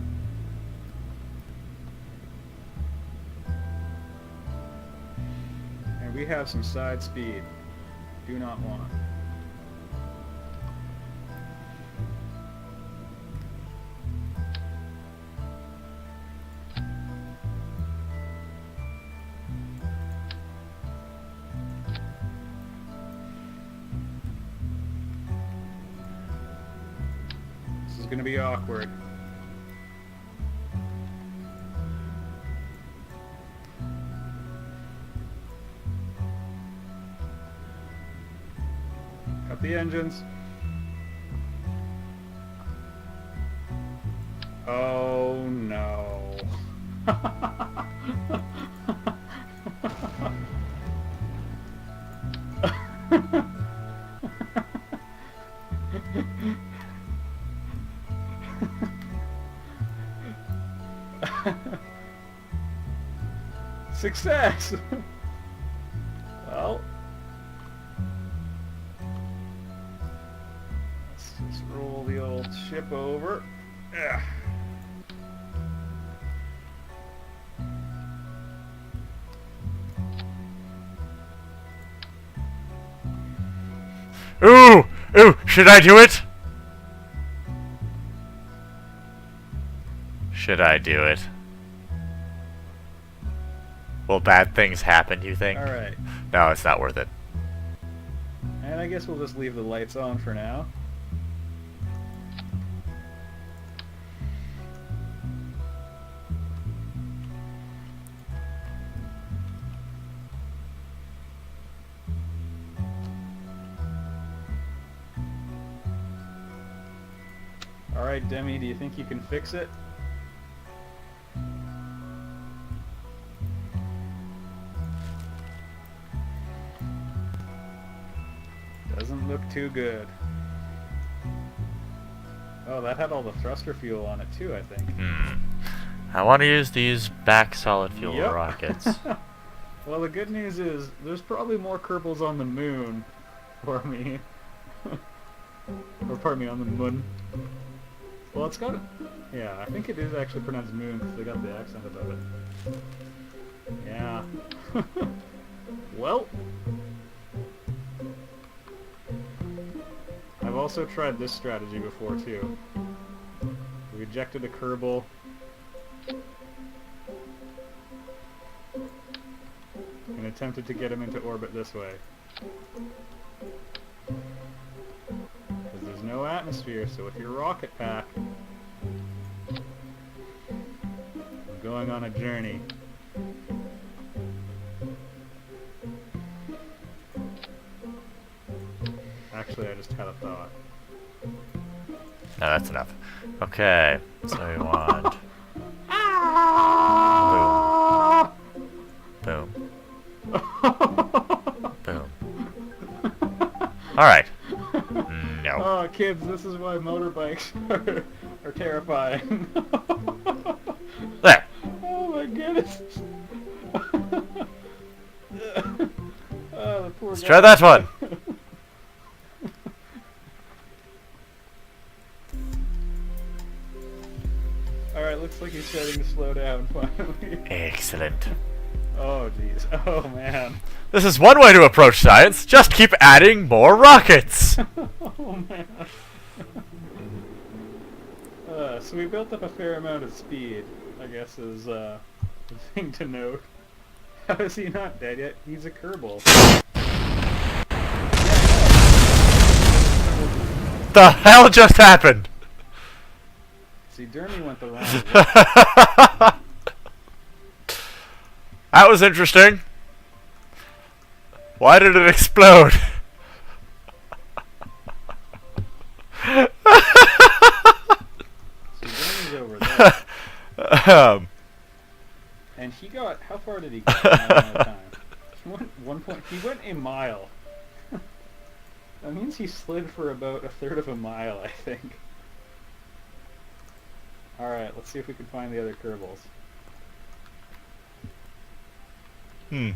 And we have some side speed. Do not want. This is gonna be awkward. Cut the engines. Oh no. Success! Well, let's just roll the old ship over. Ugh. Ooh! Ooh! Should I do it? Should I do it? Will bad things happen, you think? Alright. No, it's not worth it. And I guess we'll just leave the lights on for now. Alright, Demi, do you think you can fix it? Doesn't look too good. Oh, that had all the thruster fuel on it too, I think. I want to use these back solid fuel Yep. rockets. Well, the good news is there's probably more Kerbals on the moon for me. Or pardon me, on the moon. Well, it's got... Yeah, I think it is actually pronounced moon because they got the accent above it. Yeah. Well... I've also tried this strategy before, too. We ejected a Kerbal. attempted to get him into orbit this way. Because there's no atmosphere, so with your rocket pack, I'm going on a journey. Actually, I just had a thought. No, that's enough. Okay, so we want... Boom. Boom. Alright. No. Oh, kids, this is why motorbikes are terrifying. There. Oh my goodness. Oh, the poor Let's guy. try that one. Alright, looks like he's starting to slow down finally. Excellent. Oh jeez. Oh man. This is one way to approach science. Just keep adding more rockets. Oh man. So we built up a fair amount of speed, I guess is the thing to note. How is he not dead yet? He's a Kerbal. The hell just happened? See, Dermy went the wrong way. That was interesting. Why did it explode? See, Dermy's over there. And he got, how far did he go in that amount of time? He went he went a mile. That means he slid for about a third of a mile, I think. Alright, let's see if we can find the other Kerbals. Make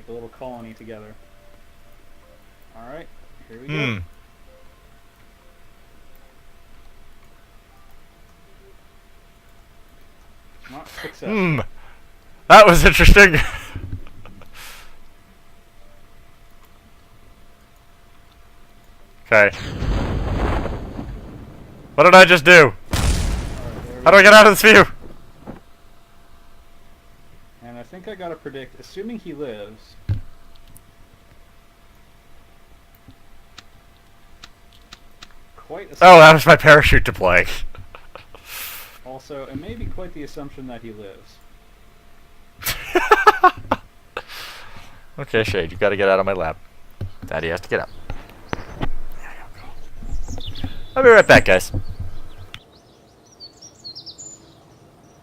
a little colony together. Alright, here we go. Not successful. That was interesting. Okay. What did I just do? How do I get out of this view? And I think I gotta predict, assuming he lives... Quite a... Oh, that was my parachute deploying. Also, it may be quite the assumption that he lives. Okay, Shade, you gotta get out of my lab. Daddy has to get out. There you go. I'll be right back, guys.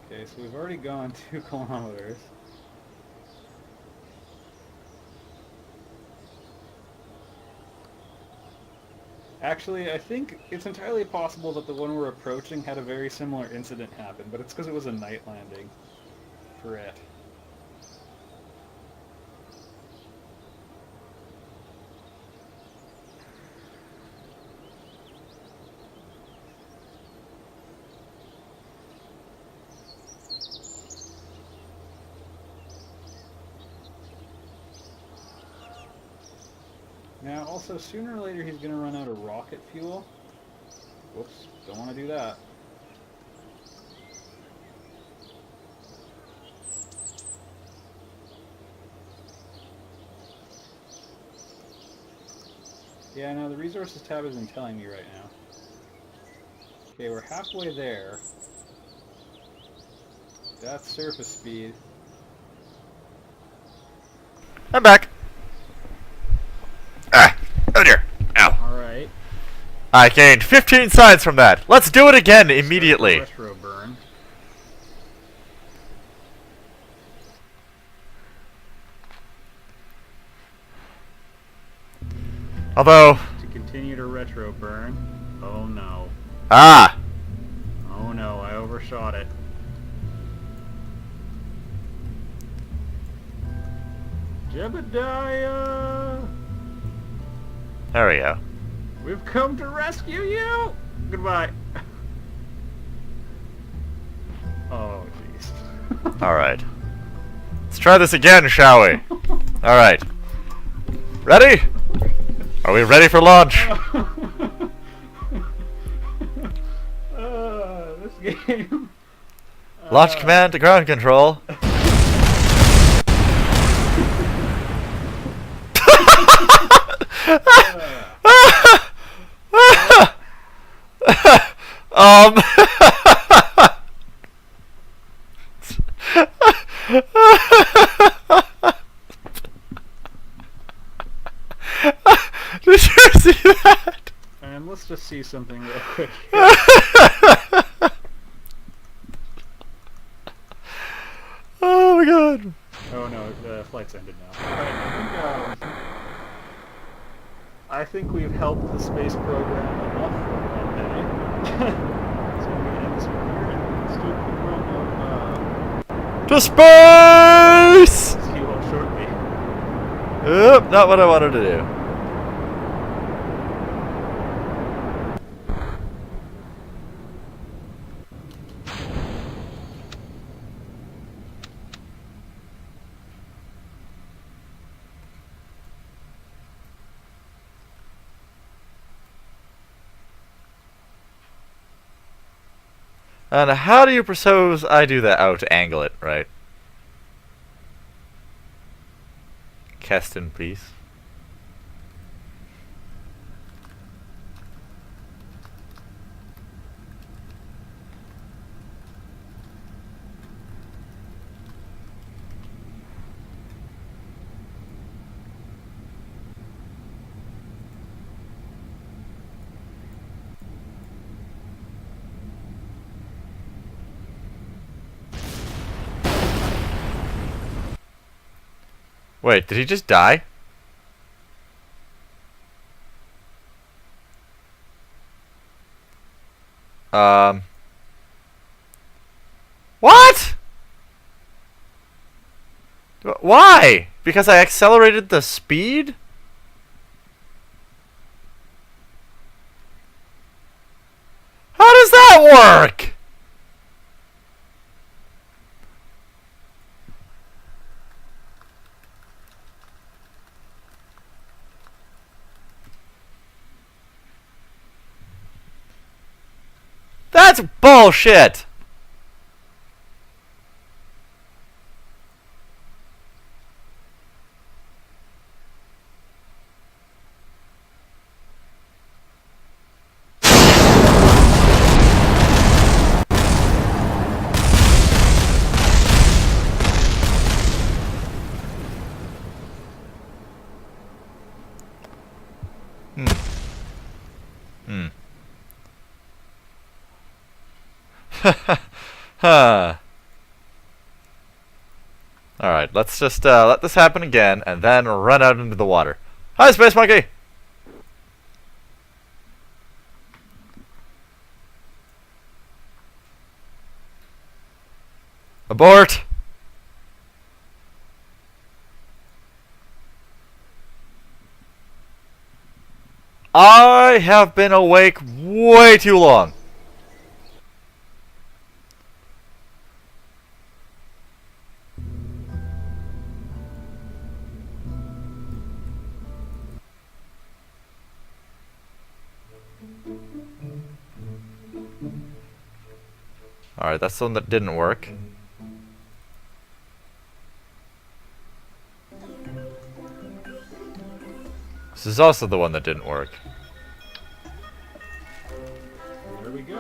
Okay, so we've already gone 2 kilometers. Actually, I think it's entirely possible that the one we're approaching had a very similar incident happen, but it's because it was a night landing for it. Now, also, sooner or later he's going to run out of rocket fuel. Whoops, don't want to do that. Yeah, no, the resources tab isn't telling me right now. Okay, we're halfway there. That's surface speed. I'm back. Ah! Oh dear. Ow. Alright. I gained 15 science from that. Let's do it again immediately. Retro burn. Although... To continue to retro burn. Oh no. Ah! Oh no, I overshot it. Jebediah! There we go. We've come to rescue you! Goodbye. Oh, jeez. Alright. Let's try this again, shall we? Alright. Ready? Are we ready for launch? This game. Launch command to ground control. um. Did you see that? And let's just see something real quick. Oh my god. Oh no, the flight's ended now. Alright, I think we've helped the space program enough for one day. So I'm going to end this one here, and let's do a quick run of, To space! see you all shortly. Oop, not what I wanted to do. And how do you suppose I do that? Oh, to angle it, right. Keston, please. Wait, did he just die? What? Why? Because I accelerated the speed? How does that work? That's bullshit! Huh. Alright, let's just let this happen again and then run out into the water. Hi, Space Monkey! Abort! I have been awake way too long. Alright, that's the one that didn't work. This is also the one that didn't work. There we go.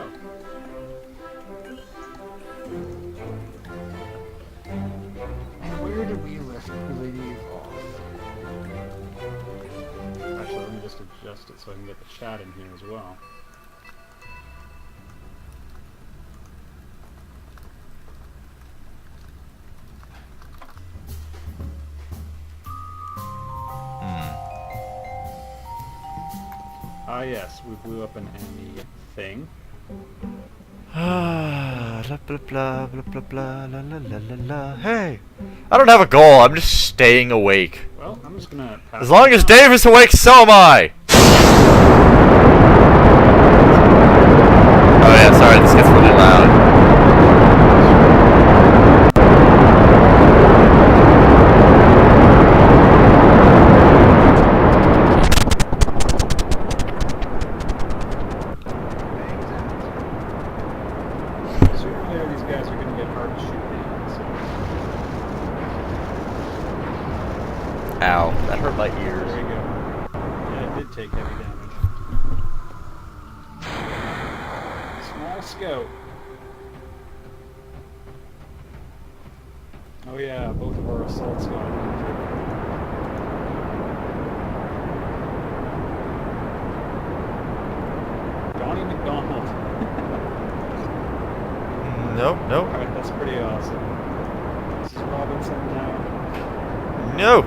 Where did we leave off? Actually, let me just adjust it so I can get the chat in here as well. Ah yes, we blew up an enemy thing. Blah, blah, blah, blah, blah, blah, la, la, la, la, la. Hey! I don't have a goal, I'm just staying awake. Well, I'm just gonna pass As long as Dave is awake, so am I! Oh yeah, sorry, this gets really loud. Sooner or later, these guys are gonna get hard to shoot down, so... Ow, that hurt my ears. There you go. to take heavy damage. Small scout. Oh yeah, both of our assaults got injured. Johnny McDonald. Nope, nope. Alright, that's pretty awesome. This is Robinson now. No!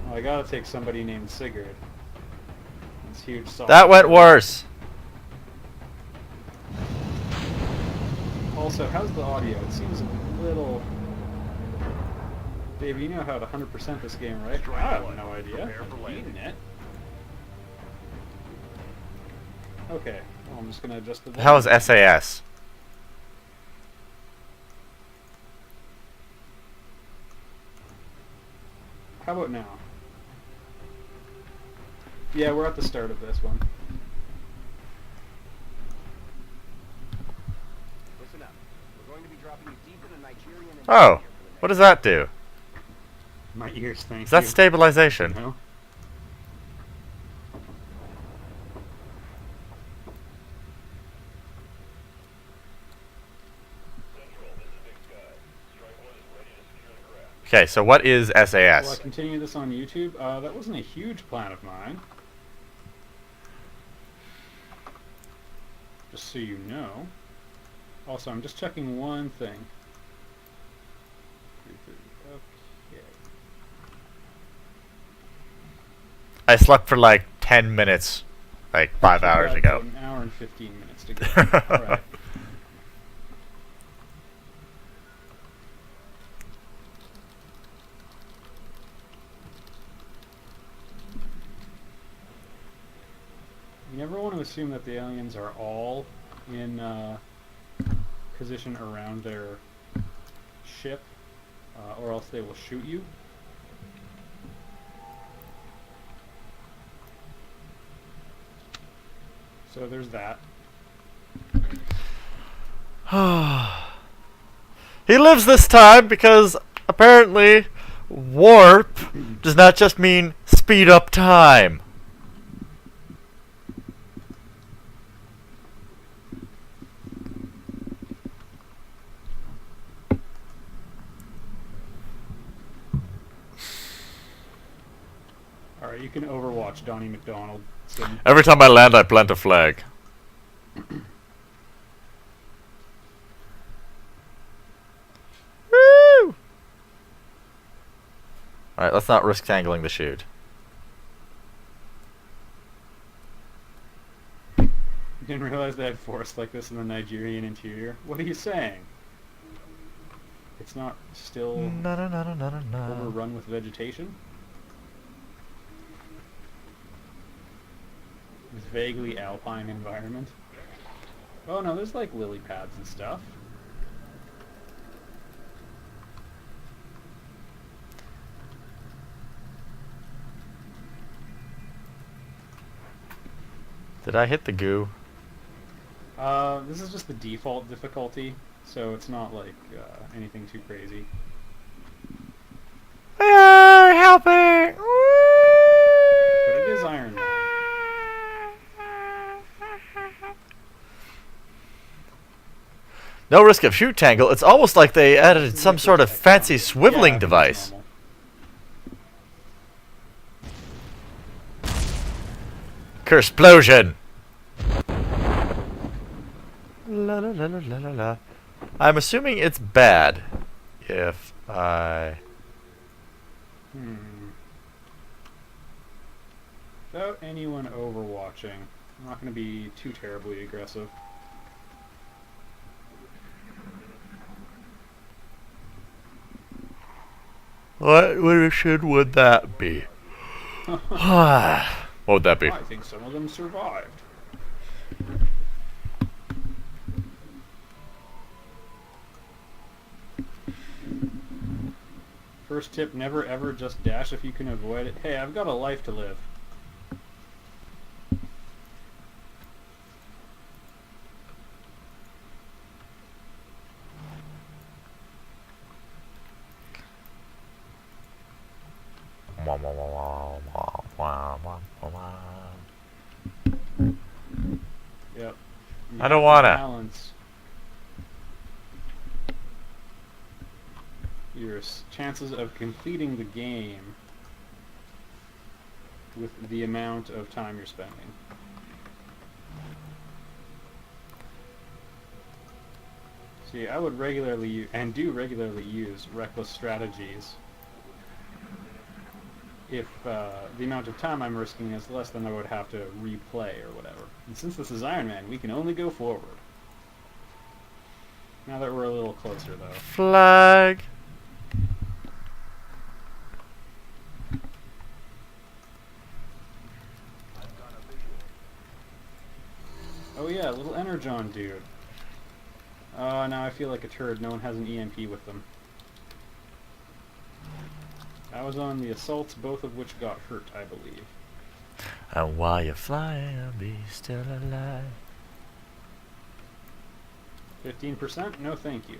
Well, I gotta take somebody named Sigurd. It's huge song. That went worse! Also, how's the audio? It seems a little... Dave, you know how to 100% this game, right? I have no idea. Eating it. Okay, well, I'm just gonna adjust the volume. How is SAS? How about now? Yeah, we're at the start of this one. Listen up. We're going to be dropping you deep into Nigerian and Oh, what does that do? My ears, thank Is that you. stabilization? No? Okay, so what is Will I SAS? continue this on YouTube? That wasn't a huge plan of mine. Just so you know. Also, I'm just checking one thing. 3:30. Okay. I slept for like 10 minutes, like 5 We've hours got ago. about an hour and 15 minutes to go. Alright. You never want to assume that the aliens are all in position around their ship, or else they will shoot you. So there's that. He lives this time because apparently warp does not just mean speed up time. Alright, you can overwatch Donnie McDonald. So Every time I land, I plant a flag. Woo! Alright, let's not risk tangling the chute. you didn't realize they had forests like this in the Nigerian interior? What are you saying? It's not still overrun with vegetation? This vaguely alpine environment. Oh no, there's like lily pads and stuff. Did I hit the goo? This is just the default difficulty, so it's not like anything too crazy. Helping! But it is Iron Man. No risk of chute tangle. It's almost like they added some sort of fancy swiveling Yeah, device. Cursplosion! La la la la la la la. I'm assuming it's bad if I... Without anyone overwatching, I'm not going to be too terribly aggressive. What would that be? What would that be? I think some of them survived. First tip, never ever just dash if you can avoid it. Hey, I've got a life to live. Wow, wow, wow, wow, wow. Wah, wah, wah, wah. Yep. You I have don't to wanna. balance your chances of completing the game with the amount of time you're spending. See, I would regularly and do regularly use reckless strategies if the amount of time I'm risking is less than I would have to replay or whatever. And since this is Iron Man, we can only go forward. Now that we're a little closer, though. Flag. Oh yeah, little Energon dude. Oh, now I feel like a turd. No one has an EMP with them. I was on the assaults, both of which got hurt, I believe. And while you're flying, I'll be still alive. 15%? No thank you.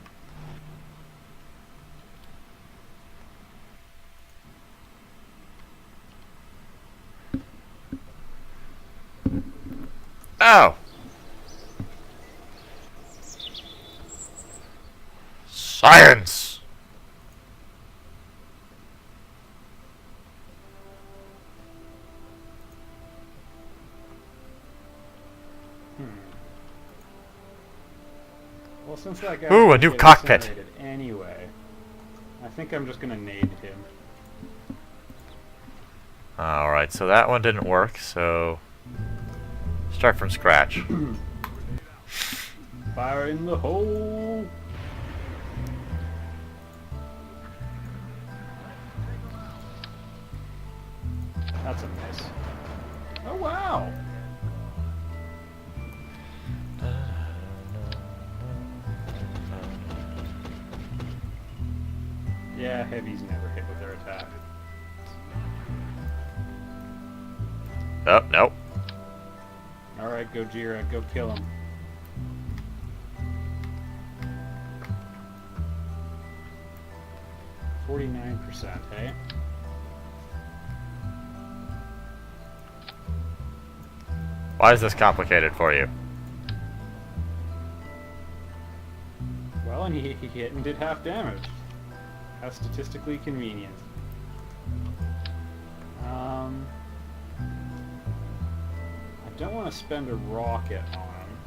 Oh! Science! Well, since that guy Ooh, a new cockpit. Anyway, I think I'm just gonna nade him. Alright, so that one didn't work, so... Start from scratch. Fire in the hole! That's a miss. Oh wow! Yeah, heavies never hit with their attack. Oh, nope. Alright, Gojira, go kill him. %, hey? Why is this complicated for you? Well, and he hit and did half damage. How statistically convenient. I don't want to spend a rocket on him.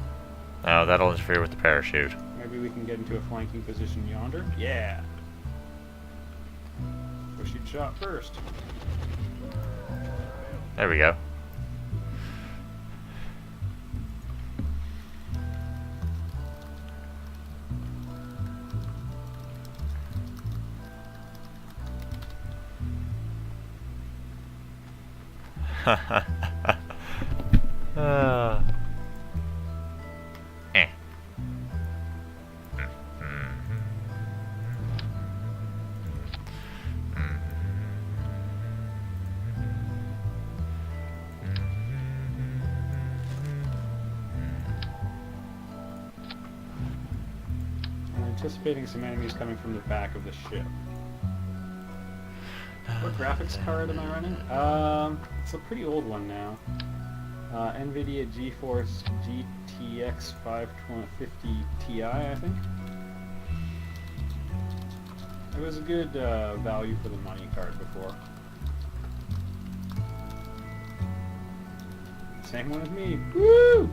No, that'll interfere with the parachute. Maybe we can get into a flanking position yonder? Yeah! Wish you'd shot first. There we go. Eh. I'm anticipating some enemies coming from the back of the ship. What graphics card am I running? It's a pretty old one now. NVIDIA GeForce GTX 550 Ti, I think. It was a good value for the money card before. Same one as me. Woo!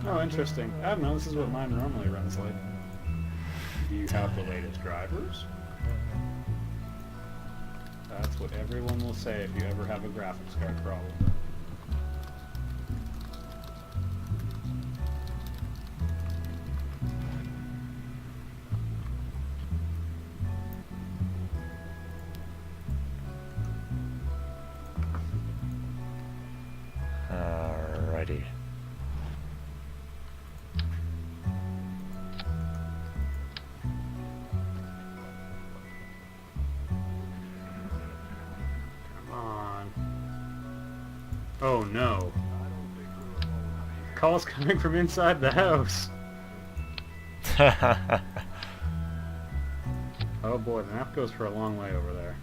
Oh, interesting. I don't know, this is what mine normally runs like. Do you have the latest drivers? That's what everyone will say if you ever have a graphics card problem. Oh no. Calls coming from inside the house. Oh boy, the map goes for a long way over there.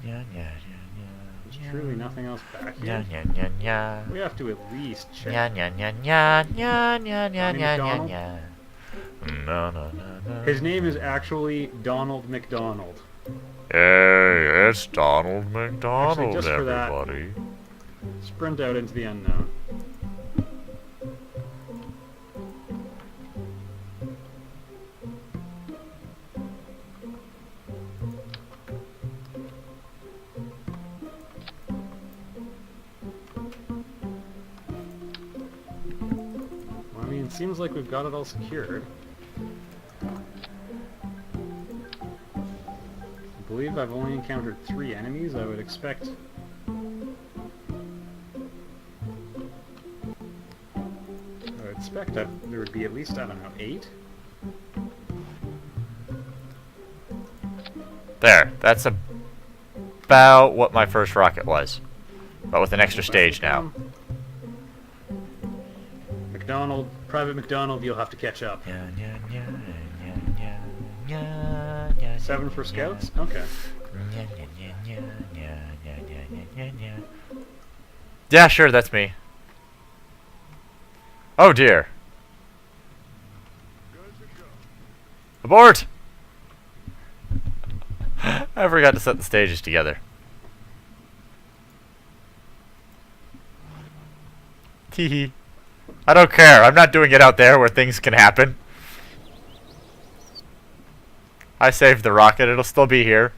Yeah. There's truly nothing else back Yeah. here. We have to at least check. No. His name is actually Donald McDonald. Hey, it's Donald McDonald, Actually, just for that- everybody. Sprint out into the unknown. Well, I mean, it seems like we've got it all secured. I believe I've only encountered 3 enemies. I would expect... there would be at least, I don't know, 8? There, that's about what my first rocket was. But with an extra stage now. McDonald, Private McDonald, you'll have to catch up. 7 for scouts? Okay. Yeah, sure, that's me. Oh dear. Abort! I forgot to set the stages together. Teehee. I don't care. I'm not doing it out there where things can happen. I saved the rocket. It'll still be here.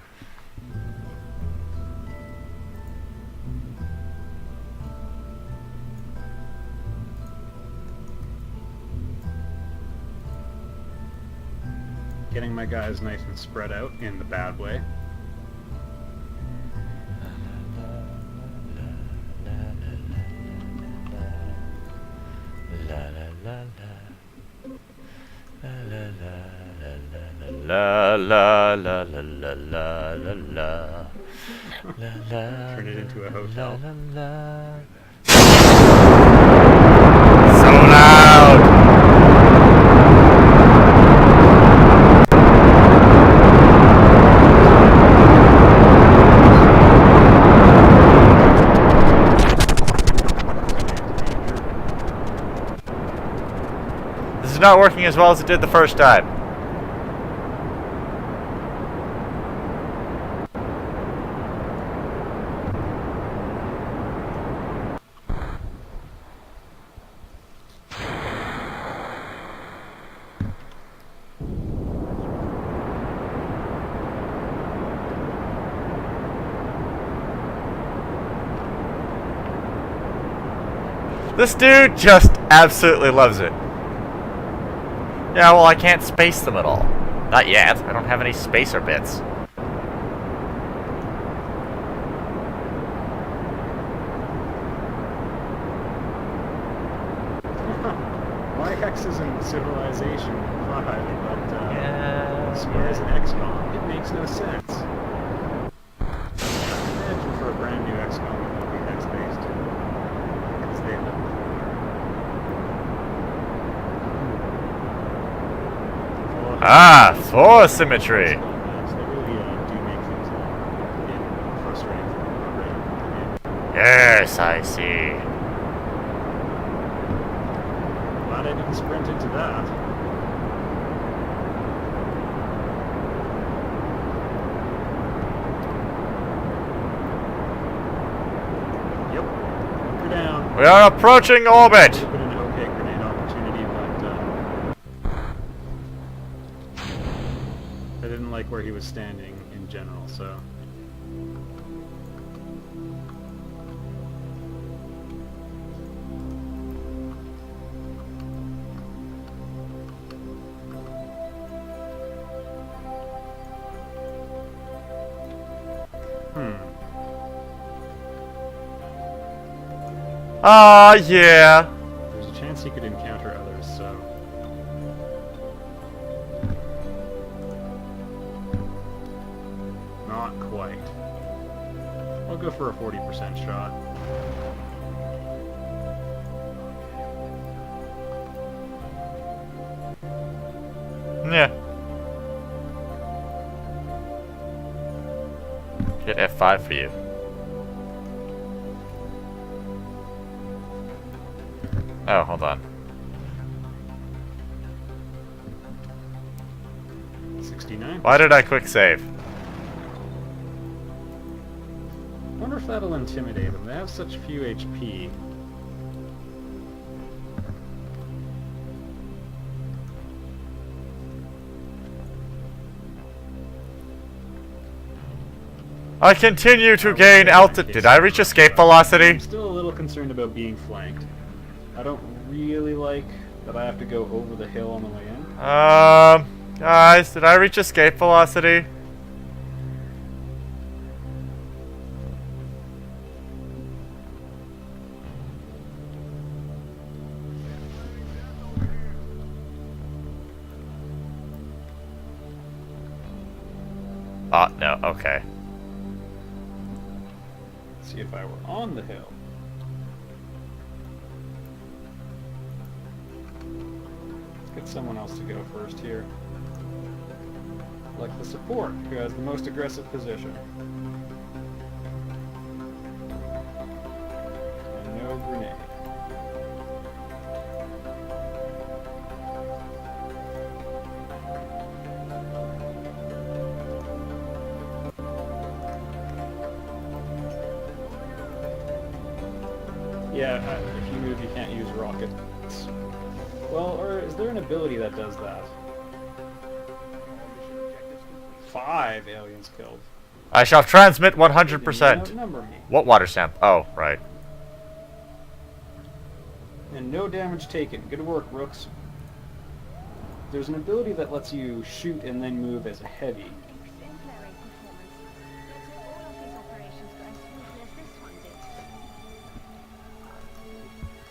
Getting my guys nice and spread out in the bad way. Turn it into a hotel. So loud! This is not working as well as it did the first time. This dude just absolutely loves it. Yeah, well, I can't space them at all. Not yet. I don't have any spacer bits. My hex is in Civilization 5, but Yeah. Square's an XCOM. It makes no sense. Imagine for a brand new XCOM it would be hex-based. Because they look cooler. Ah, floor symmetry. They really do make things a lot frustrating for the operator. Yes, I see. Glad I didn't sprint into that. Yep. Bunker down. We are approaching orbit. Would have been an okay grenade opportunity, but I didn't like where he was standing in general, so... Yeah. There's a chance he could encounter others, so... go for a 40% shot. Yeah. Hit F5 for you. Oh, hold on. 69. Why did I quick save? I wonder if that'll intimidate them. They have such few HP. I continue to gain altitude. Did I reach escape velocity? I'm still a little concerned about being flanked. I don't really like that I have to go over the hill on the way in. Guys, did I reach escape velocity? Oh, no, okay. See if I were on the hill. Let's get someone else to go first here. Like the support, who has the most aggressive position. And no grenade. Yeah, if you move, you can't use rockets. Well, or is there an ability that does that? 5 aliens killed. I shall transmit 100%. Outnumber me. What water stamp? Oh, right. And no damage taken. Good work, Rooks. There's an ability that lets you shoot and then move as a heavy.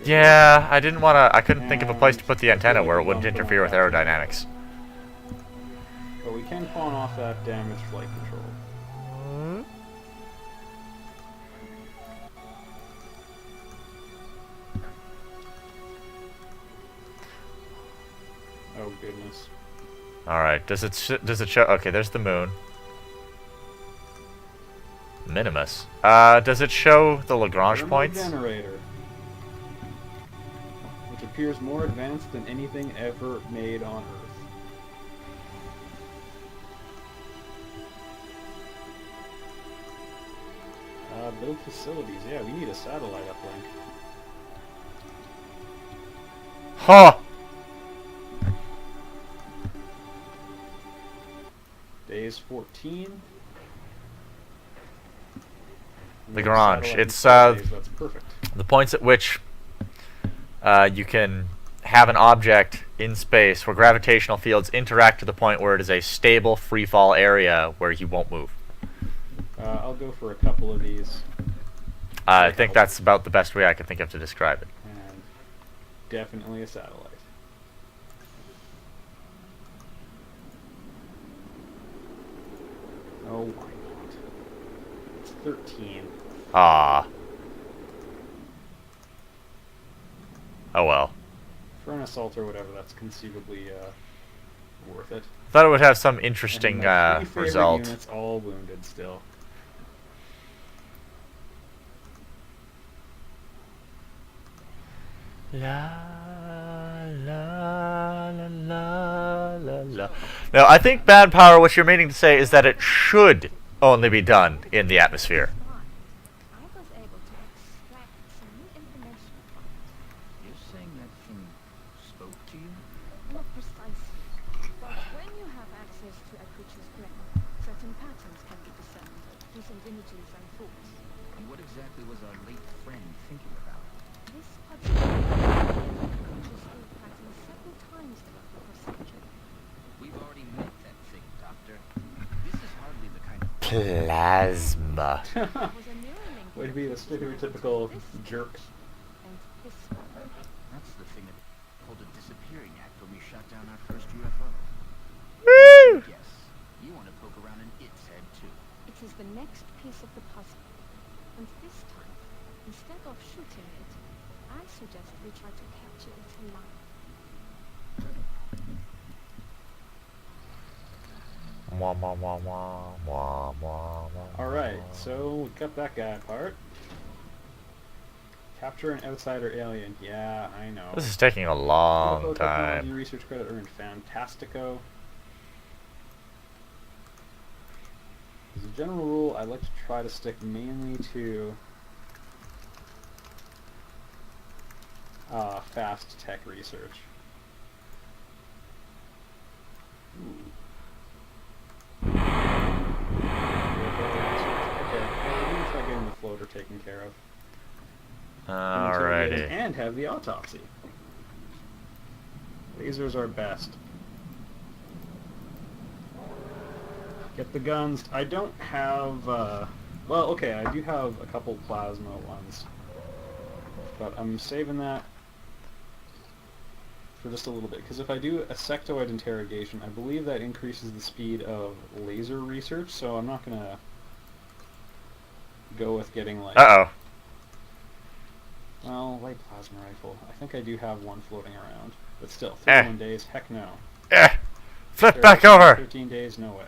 Yeah, I didn't want to... I couldn't think of a place to put the antenna where it wouldn't interfere with aerodynamics. But we can pawn off that damaged flight control. Oh goodness. Alright, does it show... Okay, there's the moon. Minimus. Does it show the Lagrange points? Generator, which appears more advanced than anything ever made on Earth. Build facilities. Yeah, we need a satellite uplink. Huh! Days 14. Lagrange. It's That's perfect. the points at which you can have an object in space where gravitational fields interact to the point where it is a stable free-fall area where he won't move. I'll go for a couple of these. I think that's about the best way I could think of to describe it. And definitely a satellite. Oh, why not? It's 13. Ah. Oh well. For an assault or whatever, that's conceivably worth it. Thought it would have some interesting And my 3 favorite result. units all wounded still. La la la la la la. Now, I think bad power, what you're meaning to say is that it should only be done in the atmosphere. I was able to extract some new information from it. You're saying that thing spoke to you? Not precisely, but when you have access to a creature's brain, certain patterns can be discerned using images and thoughts. And what exactly was our late friend thinking about? This particular creature's thought pattern several times throughout the procedure. We've already met that thing, Doctor. This is hardly the kind of... Plasma. There was a neural link Way to be the stereotypical jerk. and this one. That's the thing that pulled a disappearing act when we shot down our first UFO. Woo! Yes, you want to poke around in its head too. It is the next piece of the puzzle. And this time, instead of shooting it, I suggest we try to capture it alive. Mwah, mwah, mwah, mwah, mwah, mwah, mwah. Alright, so we got that guy apart. Capture an outsider alien. Yeah, I know. This is taking a long Critical technology time. research credit earned. Fantastico. As a general rule, I like to try to stick mainly to fast tech research. Ooh. Okay, well, we're gonna try getting the floater taken care of. Alrighty. And have the autopsy. Lasers are best. Get the guns. I don't have, well, okay, I do have a couple plasma ones. But I'm saving that for just a little bit, because if I do a sectoid interrogation, I believe that increases the speed of laser research, so I'm not going to go with getting, like... Uh-oh. Well, light plasma rifle. I think I do have one floating around. But still, 31 days, heck no. Flip back over! 13 days, no way.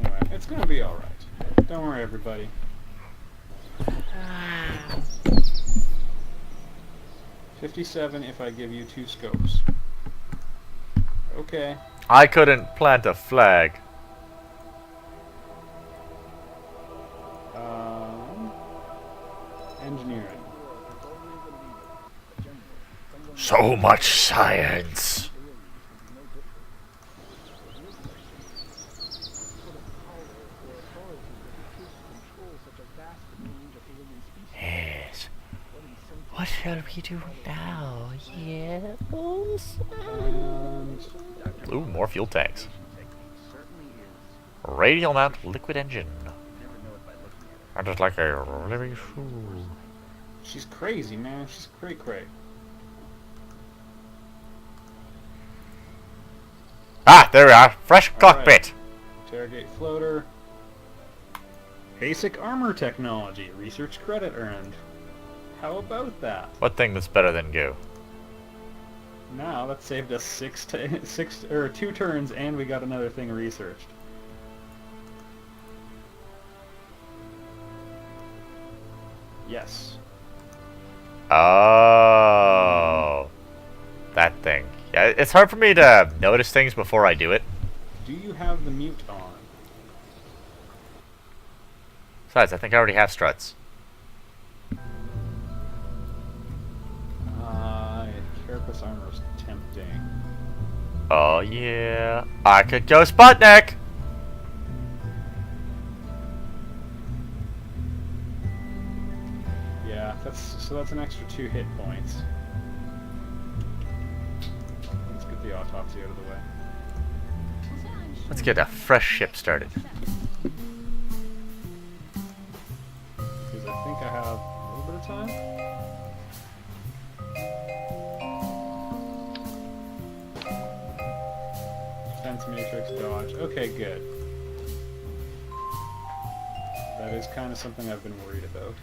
Anyway, it's gonna be alright. Don't worry, everybody. $57 if I give you 2 scopes. Okay. I couldn't plant a flag. Engineering. So much science. Yes. What shall we do now? Yes. And Ooh, more fuel tanks. Radial mount liquid engine. I just like a living fool. she's crazy, man. She's cray-cray. Ah, there we are. Fresh cockpit. Interrogate floater. Basic armor technology. Research credit earned. How about that? What thing that's better than goo? Now that saved us 2 turns, and we got another thing researched. Yes. Oh, that thing. Yeah, it's hard for me to notice things before I do it. Do you have the mute on? Besides, I think I already have struts. Carapace armor is tempting. Oh yeah, I could go Sputnik. Yeah, that's an extra 2 hit points. Let's get the autopsy out of the way. Let's get a fresh ship started. Because I think I have a little bit of time. Defense matrix, dodge. Okay, good. That is kind of something I've been worried about.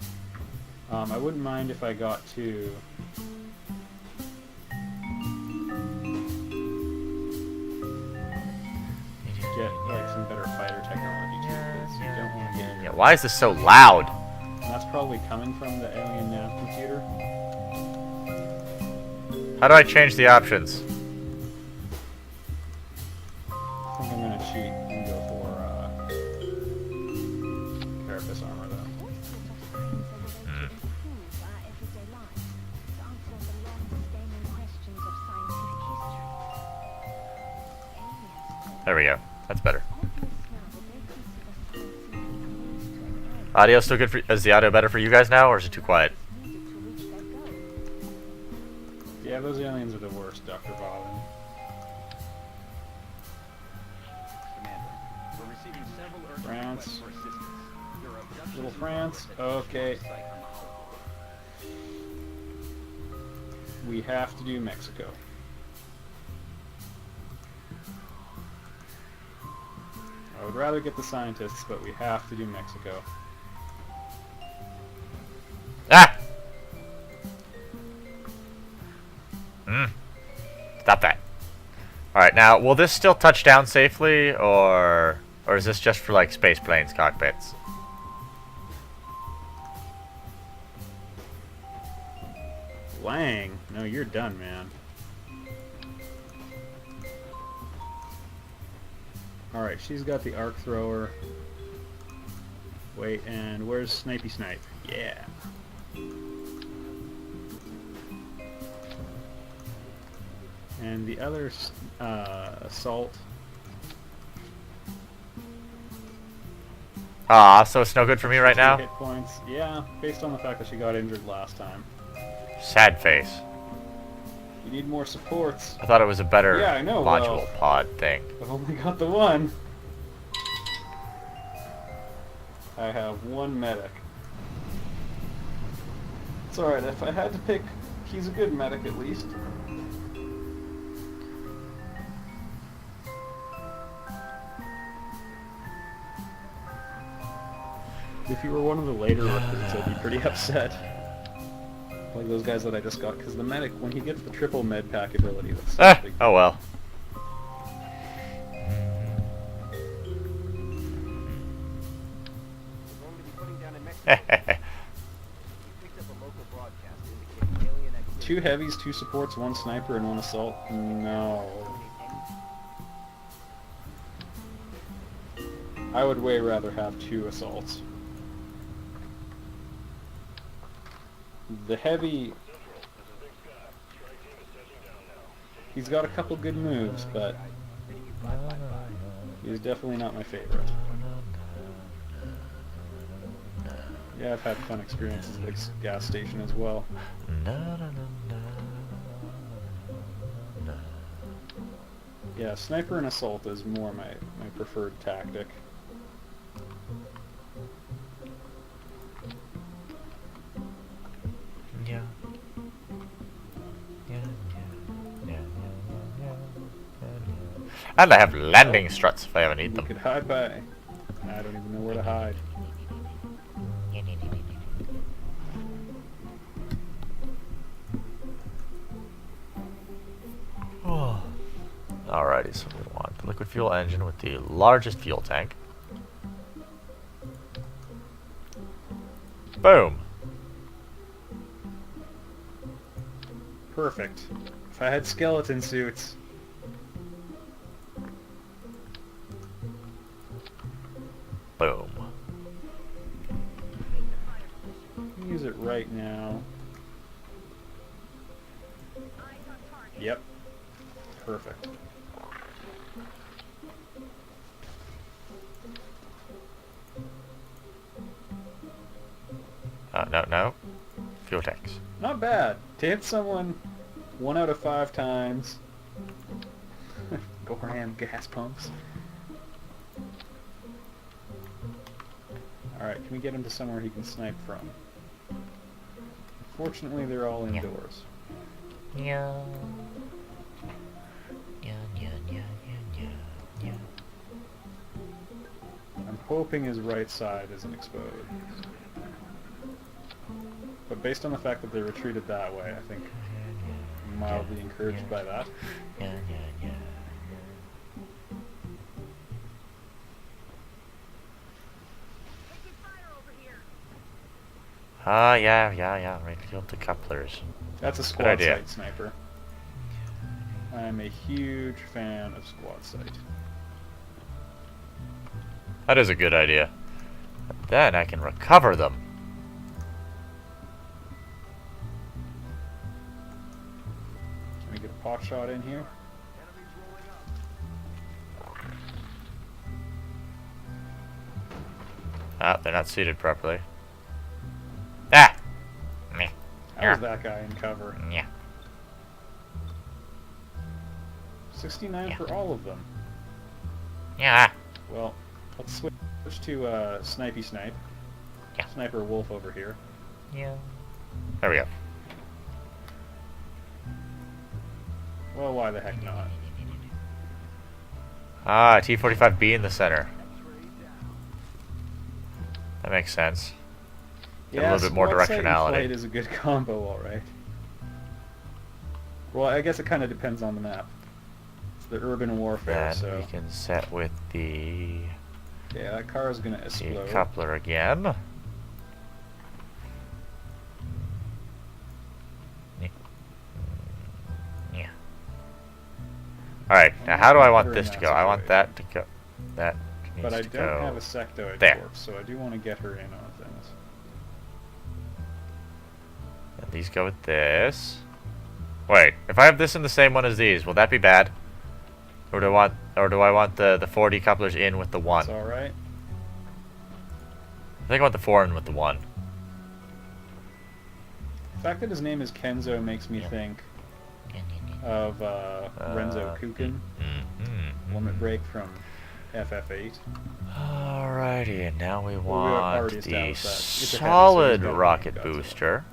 I wouldn't mind if I got to... get, like, some better fighter technology, too, because you don't want to get your... Yeah, why is this so loud? And that's probably coming from the alien nav computer. How do I change the options? I think I'm gonna cheat and go for carapace armor though. There we go. That's better. Audio still good for? Is the audio better for you guys now, or is it too quiet? Yeah, those aliens are the worst, Dr. Bobbin. France. Little France. Okay. We have to do Mexico. would rather get the scientists, but we have to do Mexico. Ah! Stop that. Alright, now, will this still touch down safely, or is this just for, like, space planes cockpits? Lang, no, you're done, man. Alright, she's got the arc thrower. Wait, and where's Snipey Snipe? Yeah. And the other assault. Ah, so it's no good for me right 2 now? hit points. Yeah, based on the fact that she got injured last time. Sad face. You need more supports. I thought it was a better Yeah, I know, module well- pod thing. I've only got the one. I have one medic. It's alright, if I had to pick, he's a good medic at least. If you were one of the later recruits, I'd be pretty upset. Like those guys that I just got, because the medic, when he gets the triple med pack ability, that's Ah, big. oh well. We're going to be putting down in Mexico. We picked up a local broadcast indicating alien activity. 2 heavies, 2 supports, 1 sniper, and 1 assault? No. I would way rather have 2 assaults. The heavy... He's got a couple good moves, but he's definitely not my favorite. Yeah, I've had fun experiences at this gas station as well. Yeah, sniper and assault is more my preferred tactic. Yeah. And I have landing struts if I ever need You them. could hide by... I don't even know where to hide. Alrighty, so we want the liquid fuel engine with the largest fuel tank. Boom. Perfect. If I had skeleton suits... Boom. Use it right now. Yep. Perfect. No. Fuel tanks. Not bad. To hit someone 1 out of 5 times. Goran gas pumps. Alright, can we get him to somewhere he can snipe from? Fortunately, they're all indoors. Yeah. I'm hoping his right side isn't exposed. But based on the fact that they retreated that way, I think I'm mildly encouraged by that. Yeah. Right field to couplers. That's a Good squad idea. sight sniper. I'm a huge fan of squad sight. That is a good idea. Then I can recover them. Can we get a pot shot in here? Ah, they're not seated properly. Ah! Meh. How is that guy in cover? Yeah. 69 Yeah. for all of them. Yeah. Well, let's switch to Snipey Snipe. Yeah. Sniper Wolf over here. Yeah. There we go. Well, why the heck not? Ah, T-45B in the center. That makes sense. Get a Yeah, little bit more squad sight and directionality. flight is a good combo, alright. Well, I guess it kind of depends on the map. It's the urban warfare, Then so... we can set with the Yeah, that car is going to explode. decoupler again. Yeah. Alright, now how do I want this to go? I want that to go. That needs But I to don't go. have a sectoid there. torque, so I do want to get her in on things. And these go with this. Wait, if I have this in the same one as these, will that be bad? Or do I want the 4 decouplers in with the 1? It's alright. I think I want the 4 in with the 1. The fact that his name is Kenzo makes me think of Renzo Kukin, Limit Break from FF8. Alrighty, and now we Well, we want already the established that. It's a heavy, so solid he's got a rocket handgun, so- booster.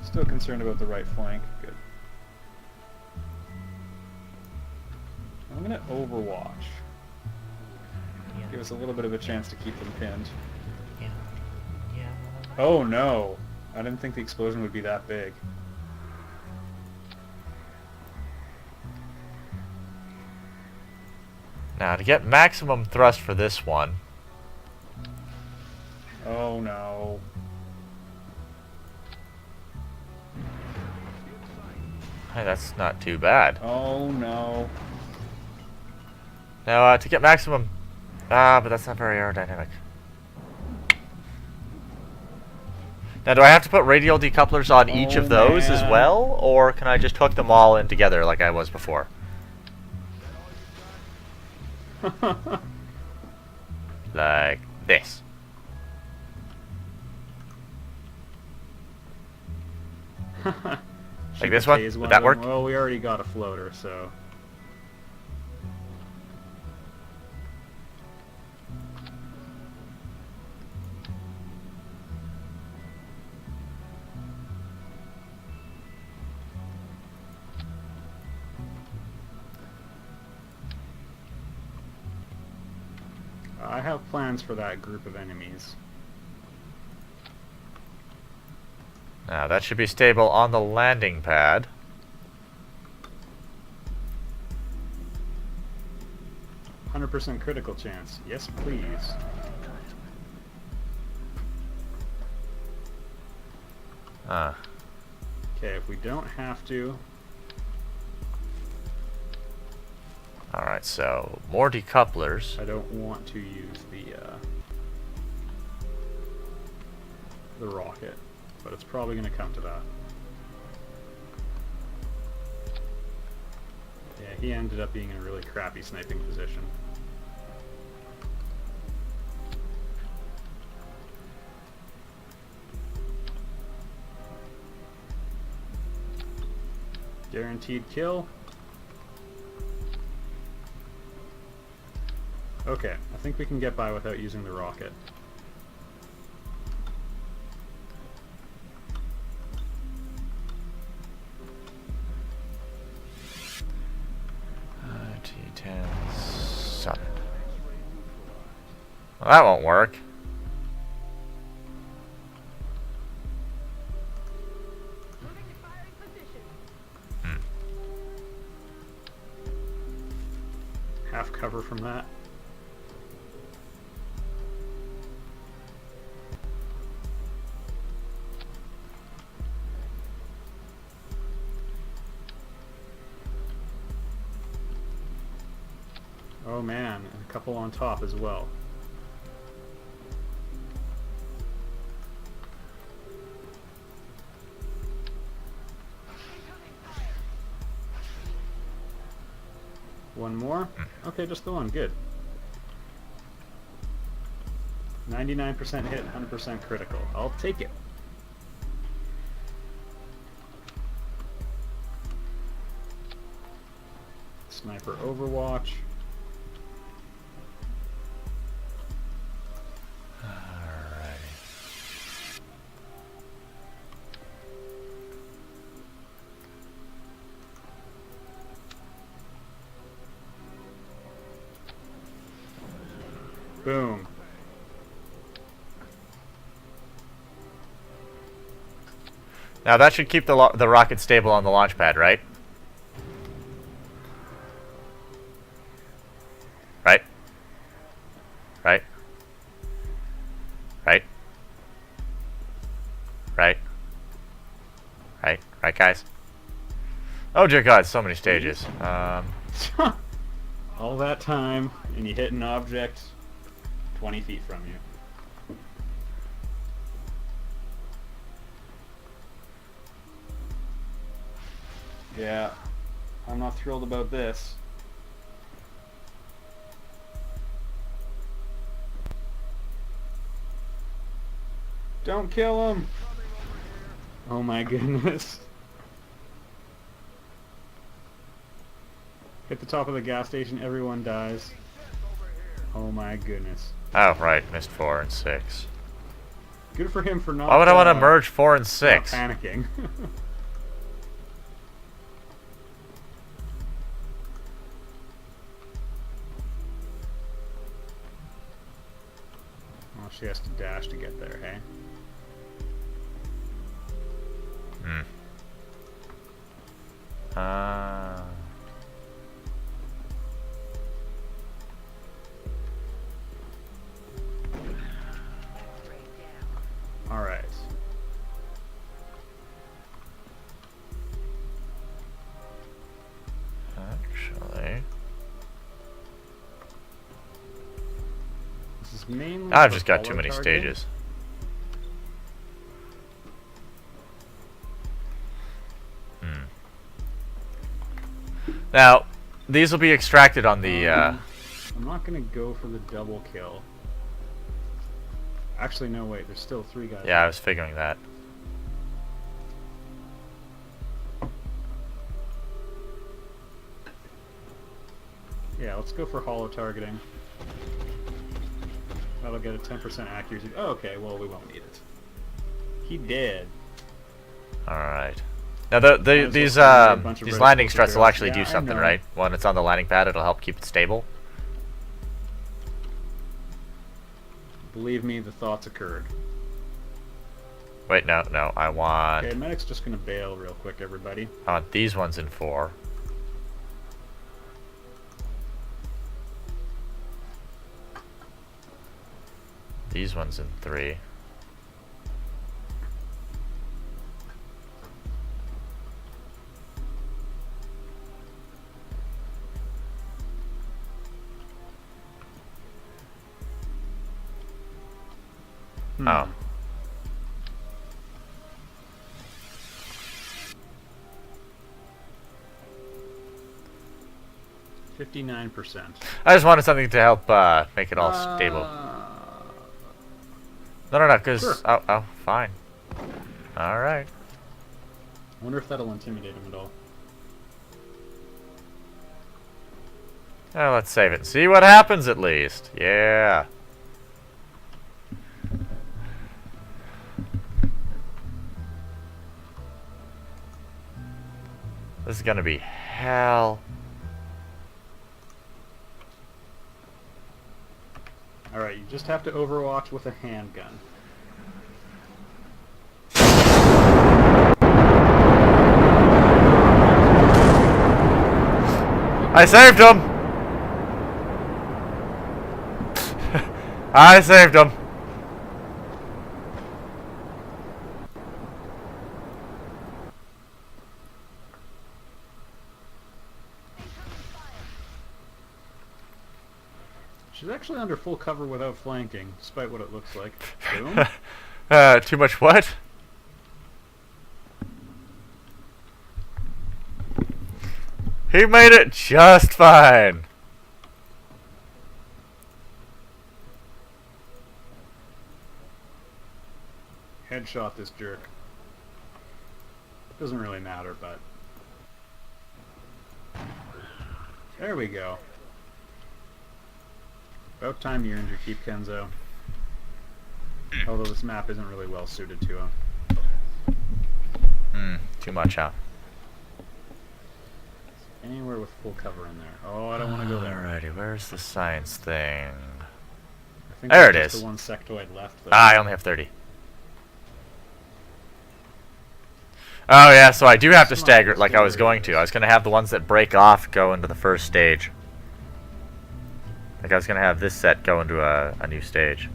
Still concerned about the right flank. Good. I'm gonna Overwatch. Give us a little bit of a chance to keep them pinned. Oh no! I didn't think the explosion would be that big. Now, to get maximum thrust for this one, Oh no. hey, that's not too bad. Oh no. Now, to get maximum... but that's not very aerodynamic. Now, do I have to put radial decouplers on each Oh, of those as man. well? Or can I just hook them all in together like I was before? Like this. Like this one? Would that work? Well, we already got a floater, so... I have plans for that group of enemies. Now, that should be stable on the landing pad. %100 critical chance. Yes, please. Ah. Okay, if we don't have to... Alright, so more decouplers. I don't want to use the rocket, but it's probably going to come to that. Yeah, he ended up being in a really crappy sniping position. Guaranteed kill. Okay, I think we can get by without using the rocket. T10 7. Well, that won't work. Half cover from that. Oh man, and a couple on top as well. One more? Okay, just the one. Good. 99% hit, 100% critical. I'll take it. Sniper Overwatch. Boom. Now that should keep the rocket stable on the launch pad, right? Right? Right? Right? Right? Right? Right, guys? Oh dear God, so many stages. All that time, and you hit an object 20 feet from you. Yeah, I'm not thrilled about this. Don't kill him! Oh my goodness. Hit the top of the gas station, everyone dies. Oh my goodness. Oh, right, missed 4 and 6. Good for him for not... Why would I want to merge 4 and 6? Not panicking. Oh, she has to dash to get there, hey? Hmm. Alright. Actually... This is mainly I've for just got too follow many targeting. stages. Now, these will be extracted on the, I'm not gonna go for the double kill. Actually, no, wait, there's still 3 guys. Yeah, I was figuring that. Yeah, let's go for hollow targeting. That'll get a 10% accuracy. Oh, okay, well, we won't need it. He did. Alright. Now, these red landing struts will girls. actually Yeah, do I something, know. right? When it's on the landing pad, it'll help keep it stable. Believe me, the thoughts occurred. Wait, no, I want... Okay, medic's just gonna bail real quick, everybody. I want these ones in 4. These ones in 3. Oh. $59%. I just wanted something to help make it all stable. No, because... Sure. Oh, fine. Alright. I wonder if that'll intimidate him at all. Let's save it and see what happens at least. Yeah. This is gonna be hell. Alright, you just have to overwatch with a handgun. I saved him! I saved him! She's actually under full cover without flanking, despite what it looks like. Boom. Too much what? He made it just fine. Headshot this jerk. Doesn't really matter, but... There we go. About time you earned your keep, Kenzo. Although this map isn't really well suited to him. Too much, huh? Anywhere with full cover in there. Oh, I don't want to go there. Alrighty, where's the science thing? think There it there's just is. the one sectoid left, though. Ah, I only have 30. Oh yeah, so I do have to Come on, stagger it let's like do I was where it going to. is. I was going to have the ones that break off go into the first stage. Like I was going to have this set go into a new stage.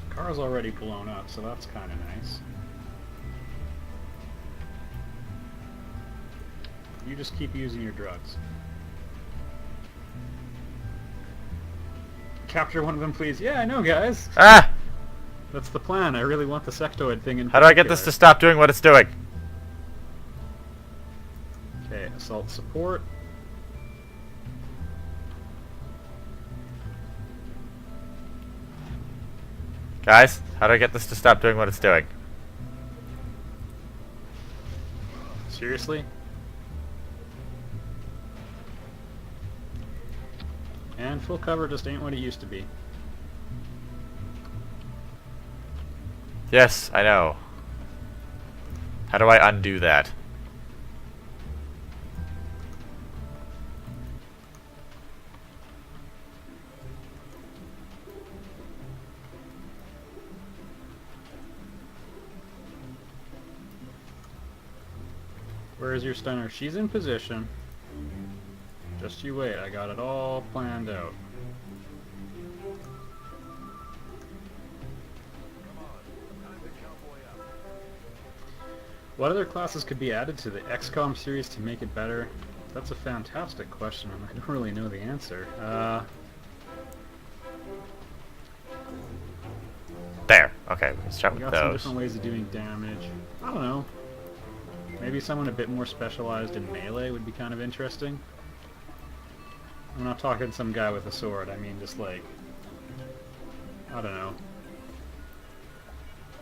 Car's already blown up, so that's kind of nice. You just keep using your drugs. Capture one of them, please. Yeah, I know, guys. Ah! That's the plan. I really want the sectoid thing in How do I get this to stop doing what it's doing? Okay, assault support. Guys, how do I get this to stop doing what it's doing? Seriously? And full cover just ain't what it used to be. Yes, I know. How do I undo that? Where is your stunner? She's in position. Just you wait, I got it all planned out. What other classes could be added to the XCOM series to make it better? That's a fantastic question, and I don't really know the answer. There. Okay, let's try We with got some those. different ways of doing damage. I don't know. Maybe someone a bit more specialized in melee would be kind of interesting. I'm not talking some guy with a sword, I mean just like, I don't know.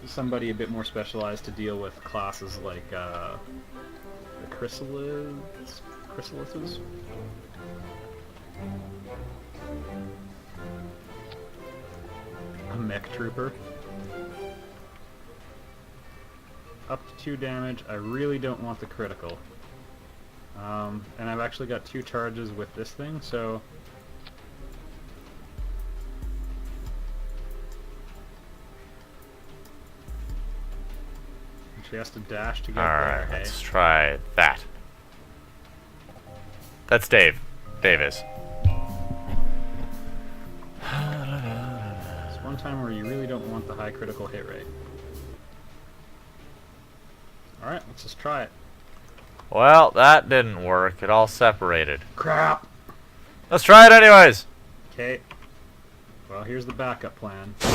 Somebody a bit more specialized to deal with classes like the chrysalises? A mech trooper. Up to 2 damage. I really don't want the critical. And I've actually got 2 charges with this thing, so... She has to dash to get Alright, there, let's try that. That's Dave. Dave is. It's one time where you really don't want the high critical hit rate. Alright, let's just try it. Well, that didn't work. It all separated. Crap! Let's try it anyways! Okay. Well, here's the backup plan. 2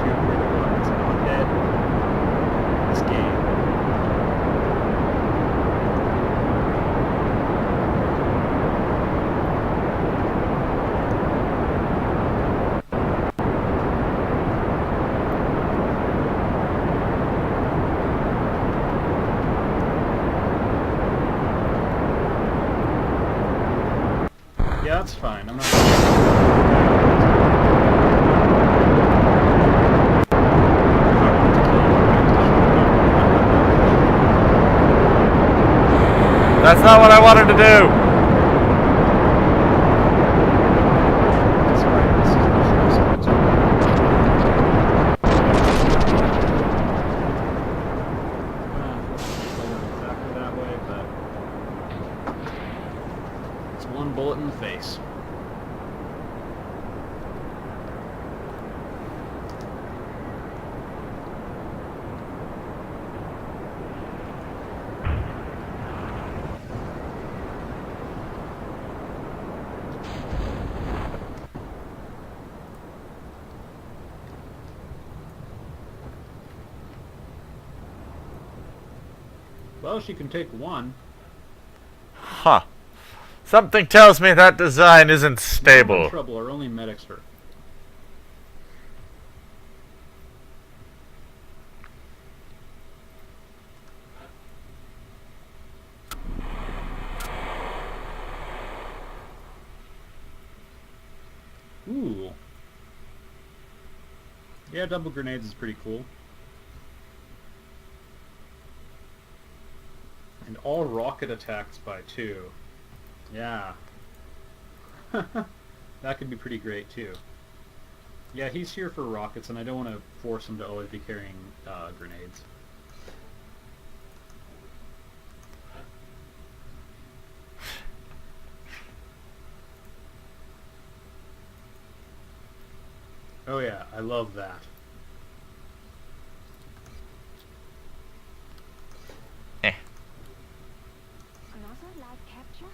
critical hits, 1 dead. This game. Yeah, that's fine. I'm not. That's not what I wanted to do! That's right. This is the show's supposed exactly that way, but it's 1 bullet in the face. Well, she can take 1. Huh. Something tells me that design isn't No one in stable. trouble, or only medics hurt. Yeah, double grenades is pretty cool. And all rocket attacks by 2. Yeah. That could be pretty great too. Yeah, he's here for rockets, and I don't want to force him to always be carrying grenades. Oh yeah, I love that. Another live capture?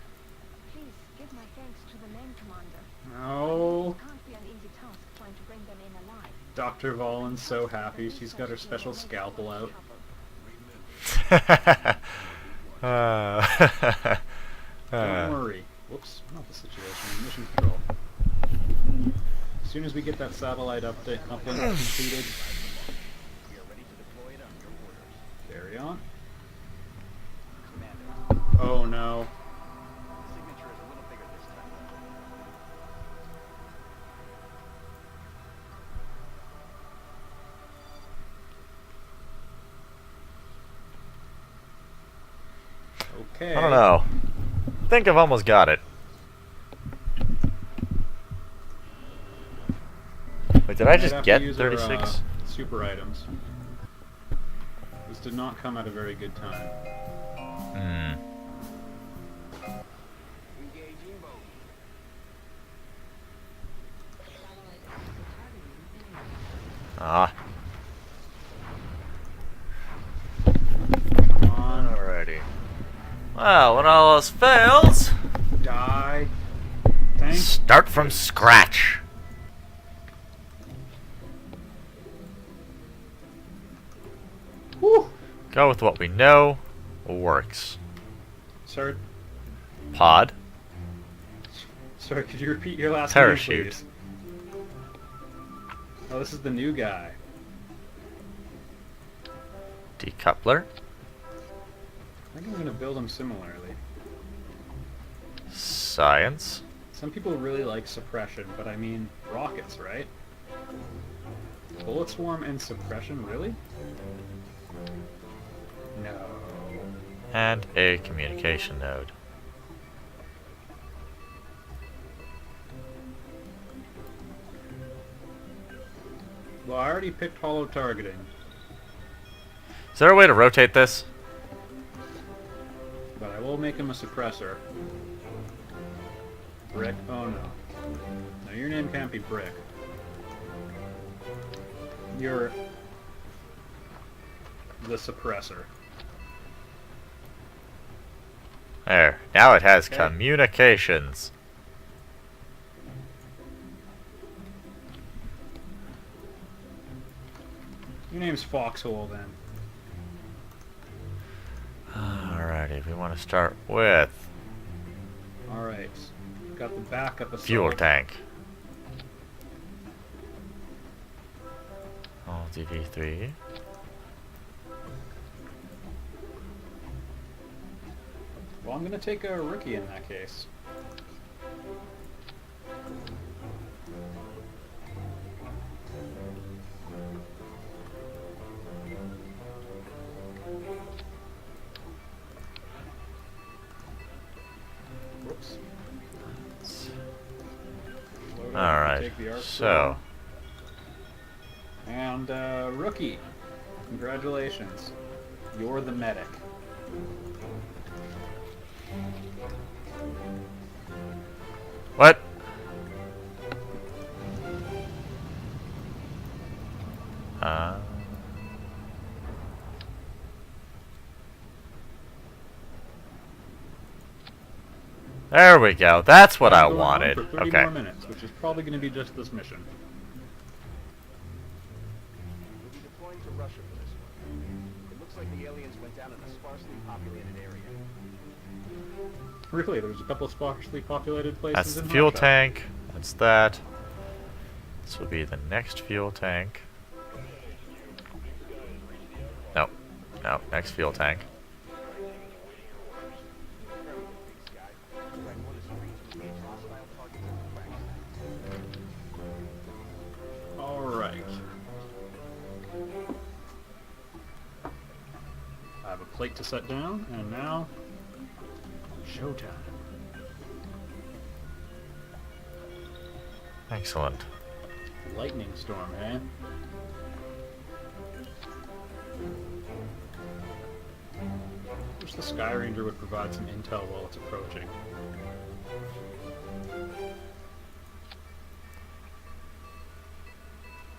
Please give my thanks to the main commander. Oh, It can't be an easy task trying to bring them in alive. Dr. Vollen's so happy. She's got her special scalpel out. Don't worry. Whoops, not the situation. Mission control. As soon as we get that satellite update uplink completed, We are ready to deploy it on your orders. carry on. Commander, Oh no. the signature is a little bigger this time. Okay. I don't know. I think I've almost got it. Wait, did I Might just have to get use our, 36? super items. This did not come at a very good time. Hmm. Engaging mode. Ah. Come on, Alrighty. Well, when all else fails, die. Thanks. start from scratch. Whew. Go with what we know works. Sorry, Pod. sorry, could you repeat your last Parachute. name, please? Oh, this is the new guy. Decoupler. I think I'm going to build him similarly. Science. Some people really like suppression, but I mean rockets, right? Bullet swarm and suppression, really? No. And a communication node. Well, I already picked hollow targeting. Is there a way to rotate this? But I will make him a suppressor. Brick? Oh no. No, your name can't be Brick. You're the suppressor. There. Now it has Okay. communications. Your name's Foxhole then. Alrighty, we want to start with Alright. Got the backup assault. fuel tank. All DV3. Well, I'm gonna take a rookie in that case. Whoops. Load up, Alright, take the arc so and rookie, congratulations. You're the medic. what? There we go. That's what I Going on wanted. For 30 Okay. more minutes, which is probably going to be just this mission. We'll be deploying to Russia for this one. It looks like the aliens went down in a sparsely populated area. Really, there's a couple of sparsely populated places That's the in fuel Russia. tank. That's that. This will be the next fuel tank. No. No, next fuel tank. Alright. plate to set down, and now showtime. Excellent. Lightning storm, eh? Wish the Sky Ranger would provide some intel while it's approaching.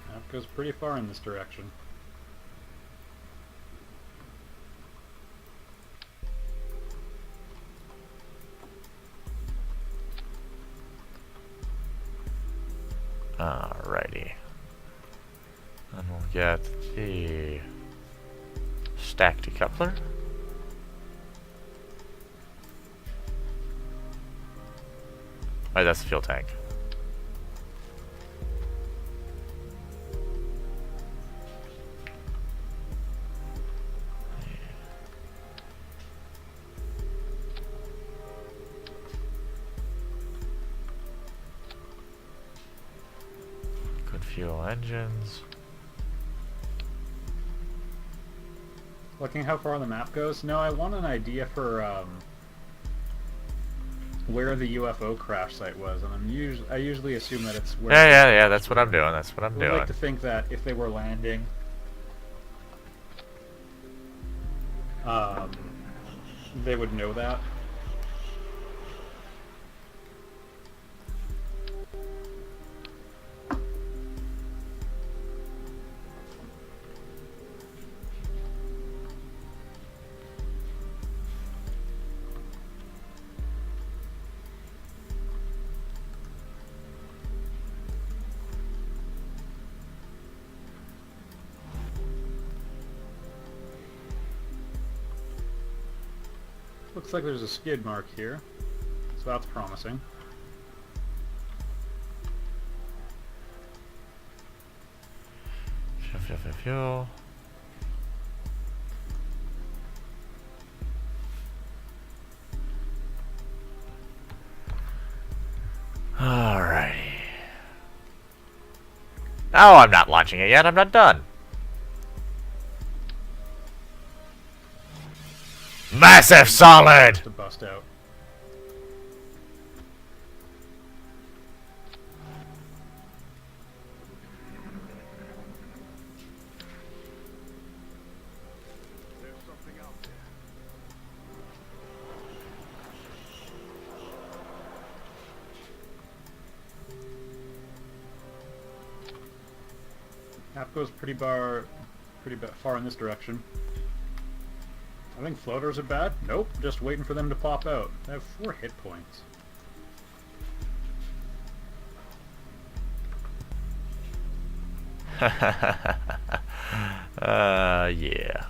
That goes pretty far in this direction. Alrighty. And we'll get the stack decoupler. Oh, that's the fuel tank. Good fuel engines. Looking how far the map goes? No, I want an idea for where the UFO crash site was, and I usually assume that it's where. Yeah. That's what I'm doing. That's what I'm I would doing. like to think that if they were landing, they would know that. Looks like there's a skid mark here, so that's promising. Fuel. Alrighty. Oh, I'm not launching it yet. I'm not done. Massive solid! To bust out. There's something out there. Map goes pretty far in this direction. I think floaters are bad. Nope, just waiting for them to pop out. I have 4 hit points. Yeah.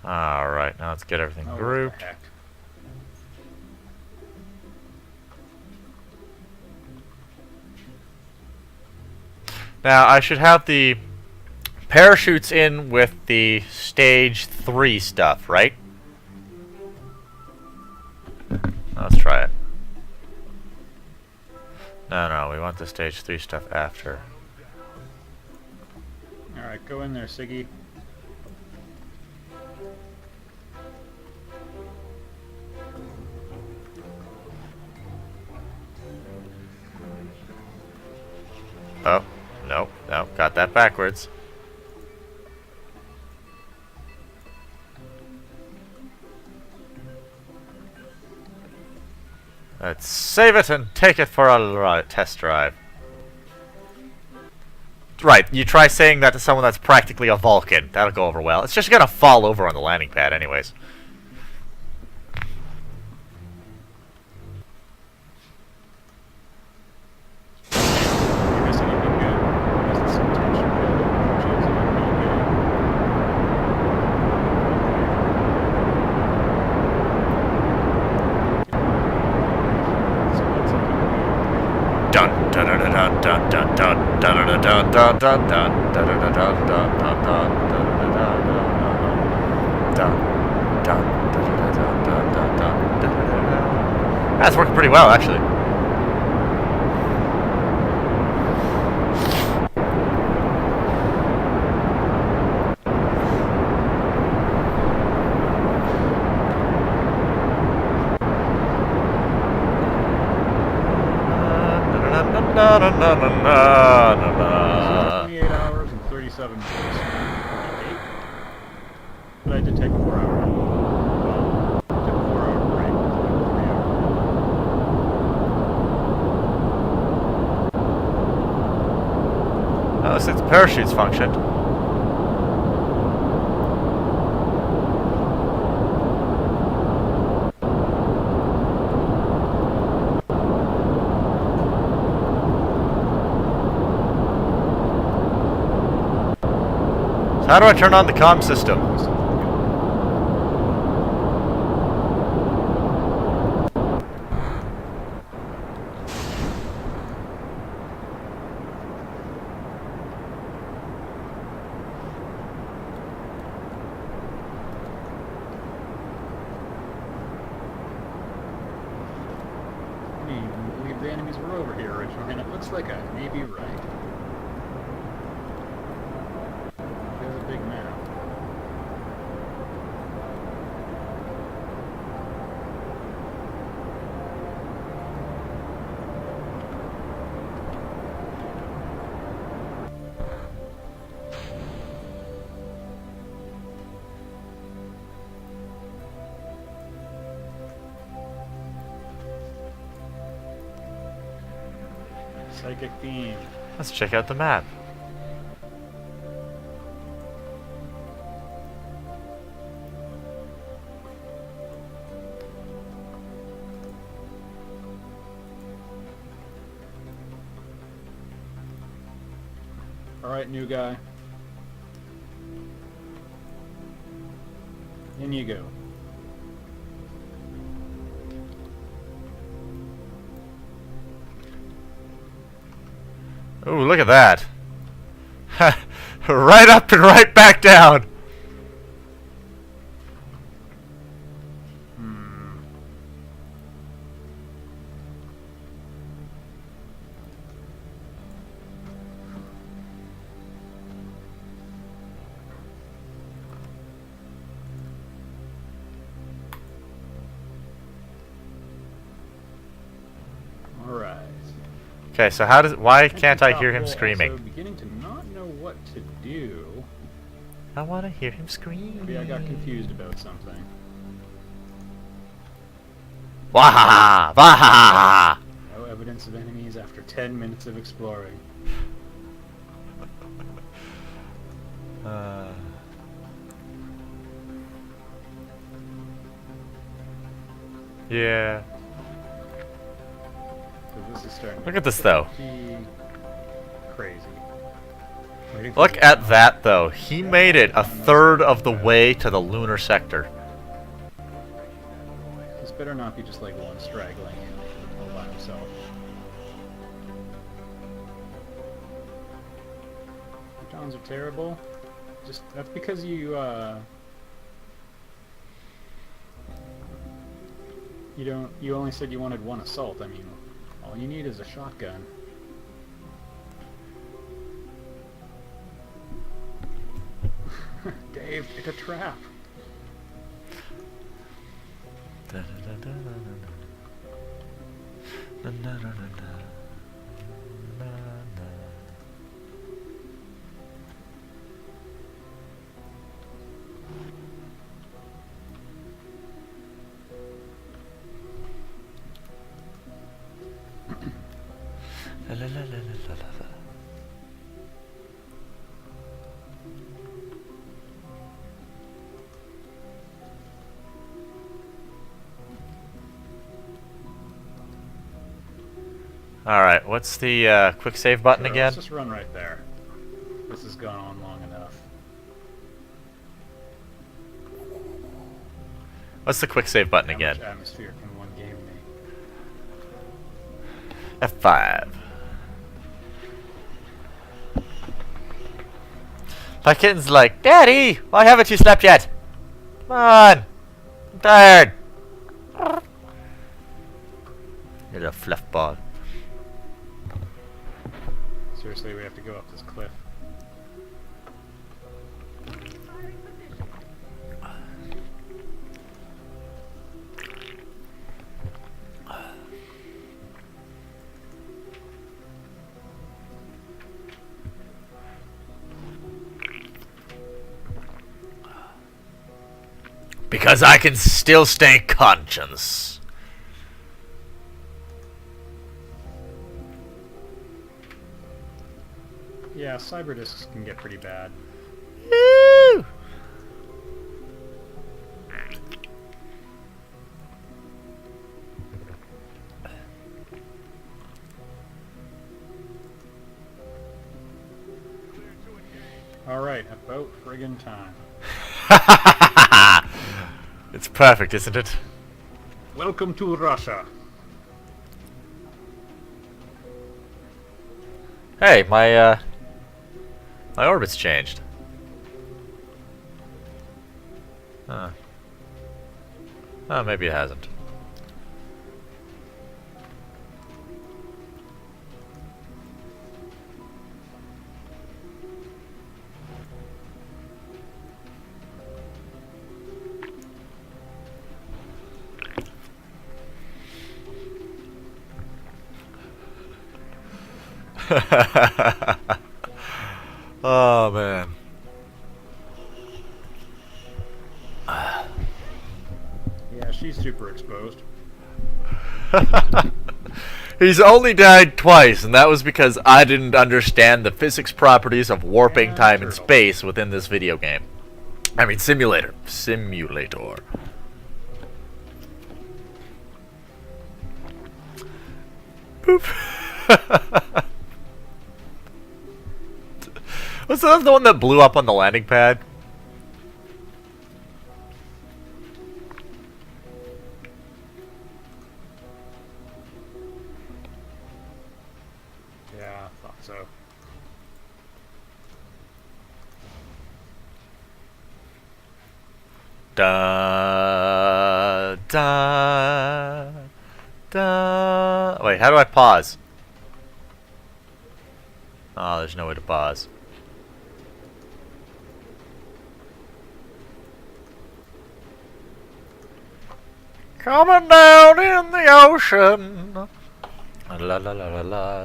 Alright, now let's get everything Oh, grouped. what the heck. Now, I should have the parachutes in with the stage 3 stuff, right? Let's try it. No, we want the stage 3 stuff after. Alright, go in there, Siggy. Oh, no, got that backwards. Let's save it and take it for a test drive. Right, you try saying that to someone that's practically a Vulcan. That'll go over well. It's just gonna fall over on the landing pad anyways. You missing anything good? There's some tension building. Choosing anything good. So that's looking good. Dun dun dun dun dun dun dun dun dun dun dun dun dun dun dun dun dun. That's working pretty well, actually. Na na na na na na na. 28 hours and 37 minutes. 48. But I did take a 4-hour. Well, took a 4-hour break. Oh, looks like the parachutes functioned. So how do I turn on the comm system? I mean, believe the enemies were over here originally, and it looks like I may be right. There's a big map. Psychic beam. Let's check out the map. Alright, new guy. In you go. Ooh, look at that. Right up and right back down. Alright. Okay, so why can't I hear him screaming? Also beginning to not know what to do. I want to hear him scream. Maybe I got confused about something. Wahaha! Wahaha! No evidence of enemies after 10 minutes of exploring. Yeah. This is starting Look at this, though. to be crazy. Look at that, though. He made it a third of the way to the lunar sector. This better not be just like one straggling all by himself. Photons are terrible. That's because you you only said you wanted one assault. I mean, all you need is a shotgun. Dave, it's a trap. Alright, what's the quick save button again? Let's just run right there. This has gone on long enough. What's the quick save button How again? much atmosphere can one game me? F5. My kitten's like, Daddy, why haven't you slept yet? Come on. I'm tired. You're a fluff ball. Seriously, we have to go up this cliff. Because I can still stay conscious. Yeah, cyber discs can get pretty bad. Woo! Alright, about friggin' time. It's perfect, isn't it? Welcome to Russia. Hey, my orbit's changed. Huh. Oh, maybe it hasn't. Oh man. Yeah, she's super exposed. He's only died twice, and that was because I didn't understand the physics properties of warping And time and turtle. space within this video game. I mean, simulator. Simulator. Boop. Was that the one that blew up on the landing pad? Yeah, I thought so. Da da da. Wait, how do I pause? Oh, there's no way to pause. Coming down in the ocean. La la la la la la.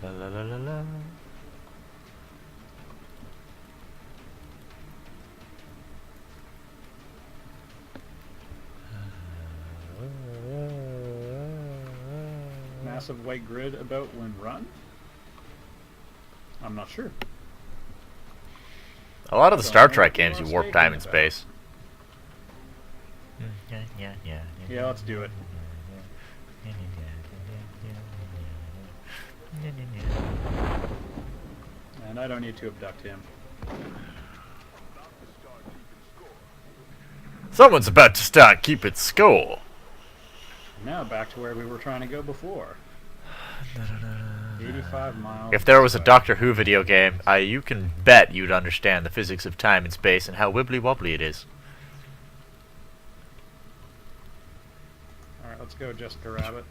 La la la la la. Massive white grid about when run? I'm not sure. A lot of the Don't Star know Trek what you games, you are warp speaking time in about. space. Yeah, let's do it. And I don't need to abduct him. Someone's about to start keeping score. Now back to where we were trying to go before. 85 miles. If there was a this way. Doctor Who video game, you can bet you'd understand the physics of time and space and how wibbly wobbly it is. Alright, let's go, Jessica Rabbit.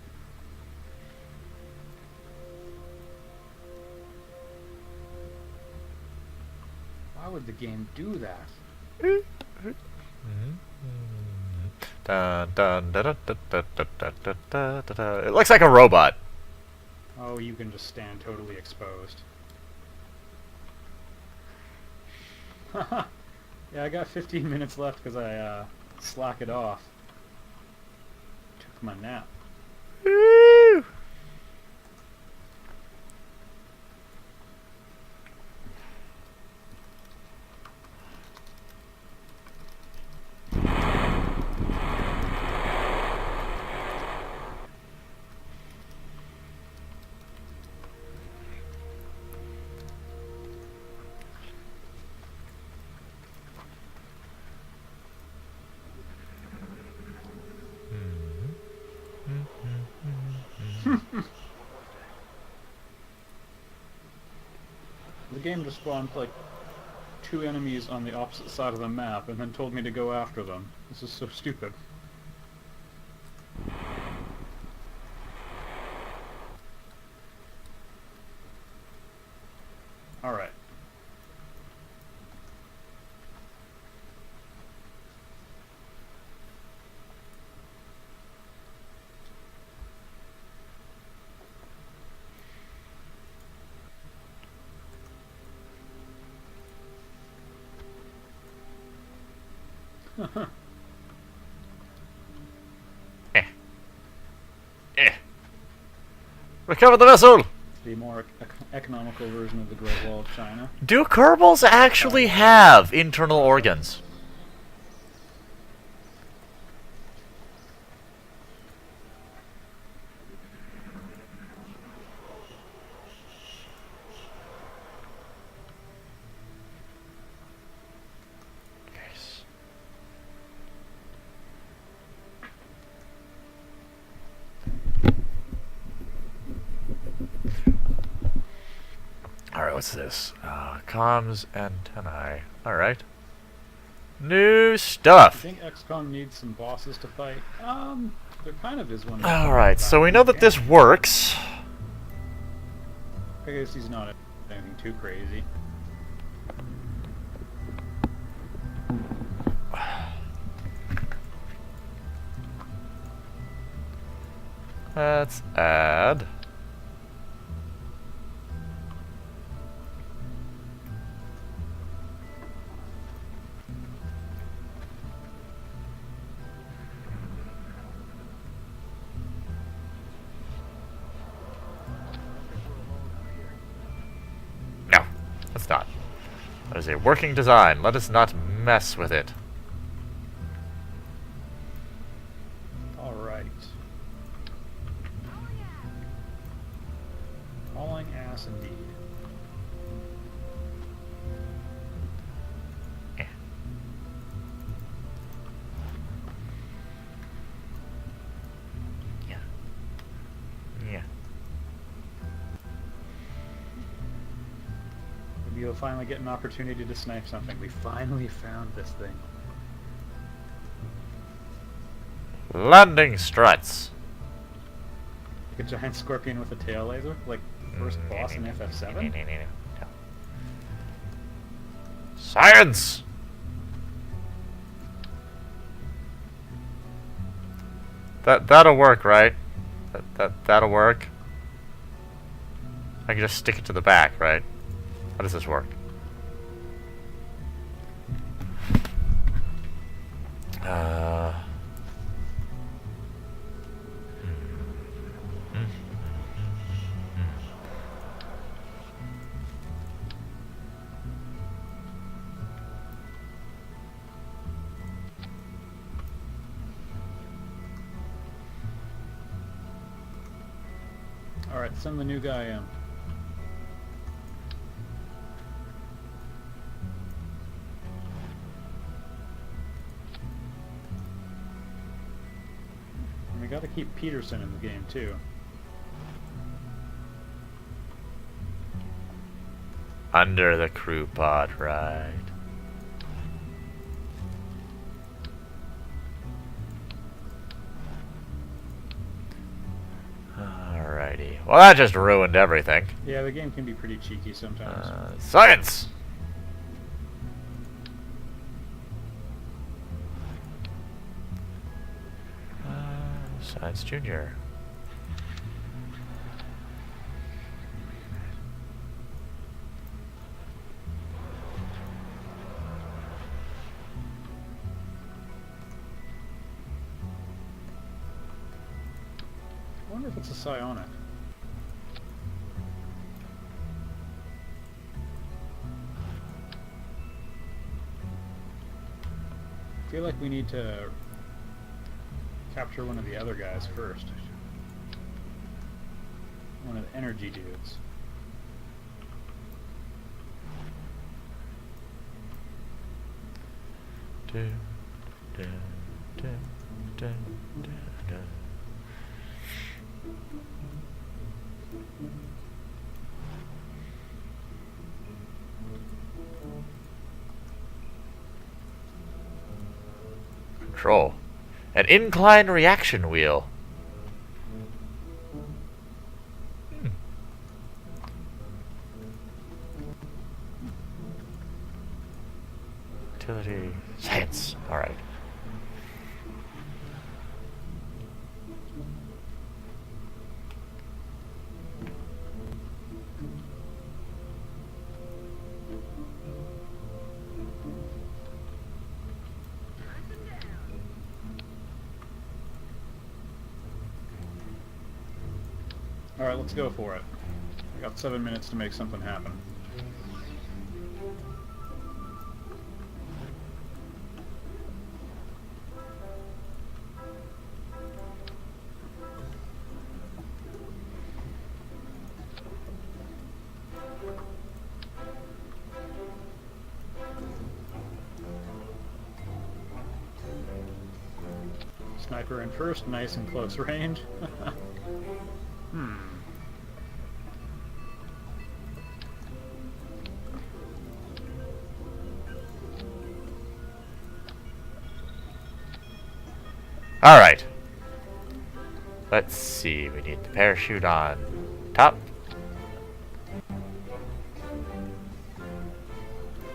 Why would the game do that? Dun, dun, dun, dun, dun, dun, dun, dun, dun, dun, dun. It looks like a robot. Oh, you can just stand totally exposed. Haha. Yeah, I got 15 minutes left because I slack it off. Took my nap. Woo! The game just spawned like 2 enemies on the opposite side of the map and then told me to go after them. This is so stupid. Alright. Recover the vessel! The more economical version of the Great Wall of China. Do Kerbals actually have internal organs? Yes. Alright, what's this? Comms antennae. Alright. New I stuff! think XCOM needs some bosses to fight. There kind of is one. Alright, so we know that this works. I guess he's not anything too crazy. Let's add. No, let's not. That is a working design. Let us not mess with it. Alright. Hauling ass indeed. Eh. Yeah. Yeah. Maybe you'll finally get an opportunity to snipe something. We finally found this thing. Landing struts. Like a giant scorpion with a tail laser? Like first boss in FF7? No. Science! That'll work, right? That'll work. I can just stick it to the back, right? How does this work? Alright, send the new guy in. And we gotta keep Peterson in the game too. Under the crew pod ride. Alrighty. Well, that just ruined everything. Yeah, the game can be pretty cheeky sometimes. Science! Science Junior. I wonder if it's a psionic. I feel like we need to capture one of the other guys first. One of the energy dudes. Dun, dun, dun, dun, dun, dun. control. An incline reaction wheel. Utility. Science. Alright. Alright, let's go for it. We got 7 minutes to make something happen. Sniper in first, nice and close range. Alright. Let's see. We need the parachute on top.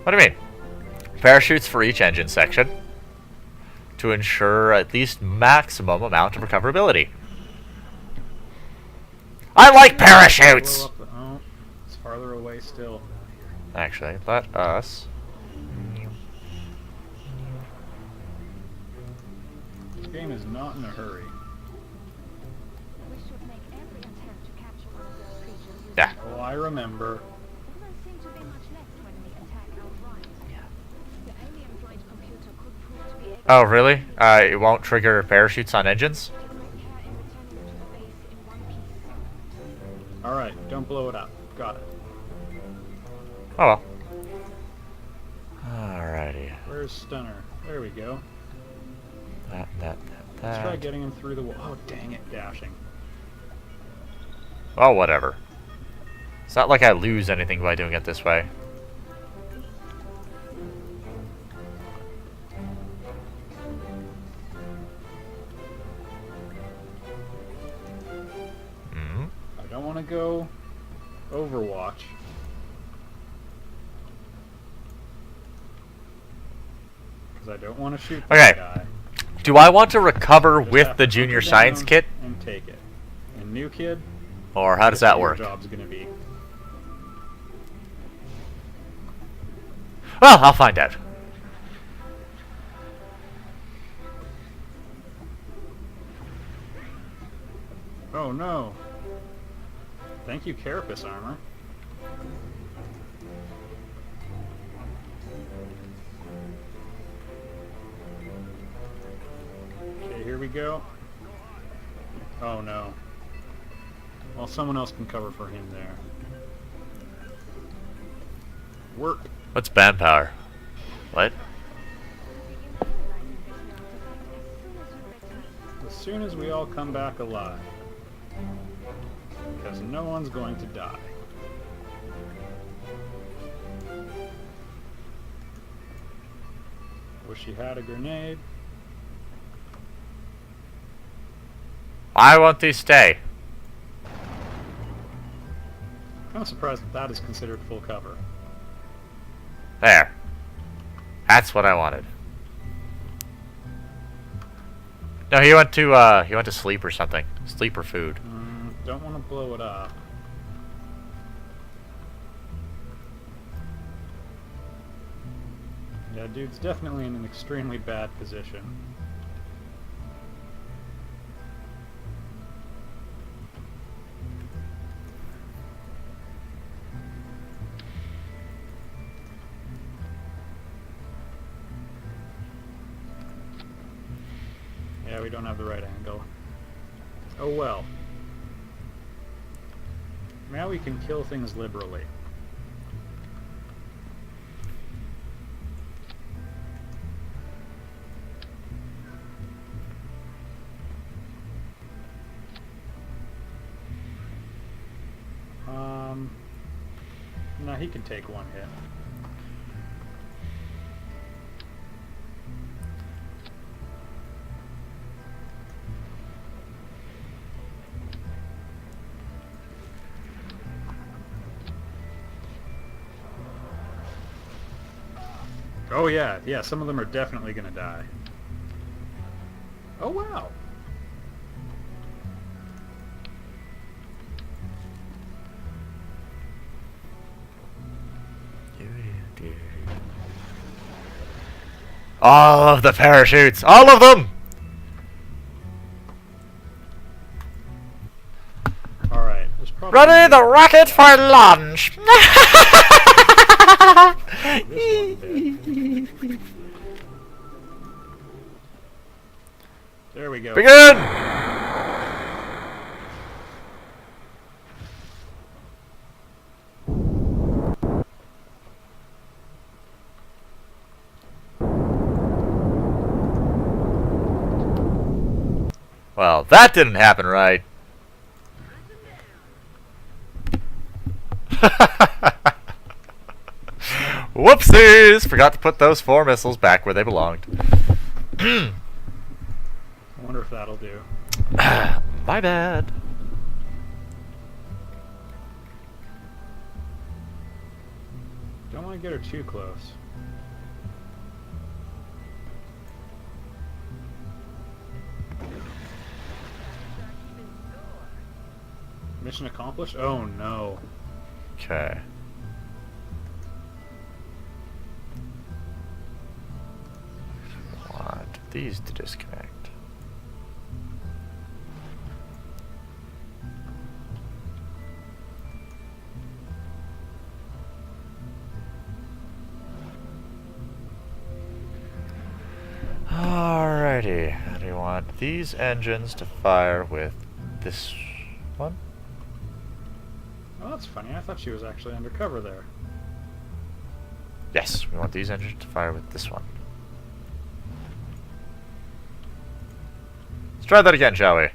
What do you mean? Parachutes for each engine section to ensure at least maximum amount of recoverability. I like parachutes! Oh, it's farther away still. Actually, let us... This game is not in a hurry. We should make every attempt to capture one of those creatures. Yeah. Oh, I remember. There doesn't seem to be much left when we attack outright. The alien flight computer could prove to be able Oh, really? It won't trigger parachutes on engines? to take care in returning to the base in one piece. Alright, don't blow it up. Got it. Oh well. Alrighty. Where's Stunner? There we go. That. Let's try getting him through the wall. Oh, dang it, dashing. Well, whatever. It's not like I lose anything by doing it this way. I don't want to go Overwatch. Because I don't want to shoot this Okay. guy. Do I want to recover Just with have the to junior put it science down kit? and take it. And new kid, Or how does that work? Your job's gonna be. Well, I'll find out. Oh no. Thank you, Carapace armor. Okay, here we go. Oh no. Well, someone else can cover for him there. Work. What's manpower? What? As soon as we all come back alive. Because no one's going to die. Wish he had a grenade. Why won't they stay? I'm surprised that is considered full cover. There. That's what I wanted. No, he went to sleep or something. Sleep or food. Don't want to blow it up. Yeah, dude's definitely in an extremely bad position. Yeah, we don't have the right angle. Oh well. Now we can kill things liberally. No, he can take one hit. Oh yeah, yeah, some of them are definitely gonna die. Oh wow. All of the parachutes! All of them! Alright, there's probably... Ready the rocket for launch! This one bit. There we go. Begin! Well, that didn't happen right. Whoopsies! Forgot to put those 4 missiles back where they belonged. I wonder if that'll do. My bad. Don't want to get her too close. Mission accomplished? Oh no. Okay. Want these to disconnect. Alrighty. How do you want these engines to fire with this one? Oh, that's funny. I thought she was actually undercover there. Yes, we want these engines to fire with this one. Let's try that again, shall we?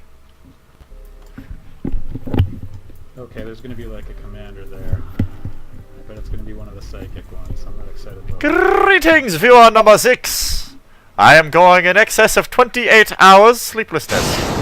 Okay, there's going to be like a commander there. I bet it's going to be one of the psychic ones. I'm not excited about that. Greetings, viewer number 6! I am going in excess of 28 hours sleeplessness.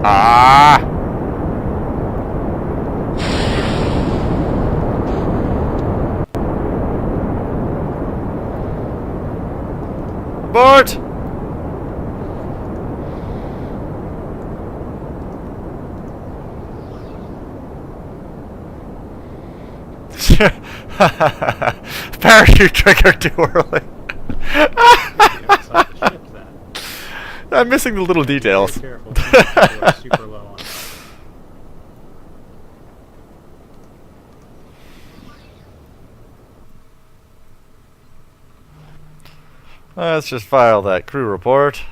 Ah! Abort! Parachute trigger too early. I'm missing the little details. Be careful. People are super low on health. Let's just file that crew report.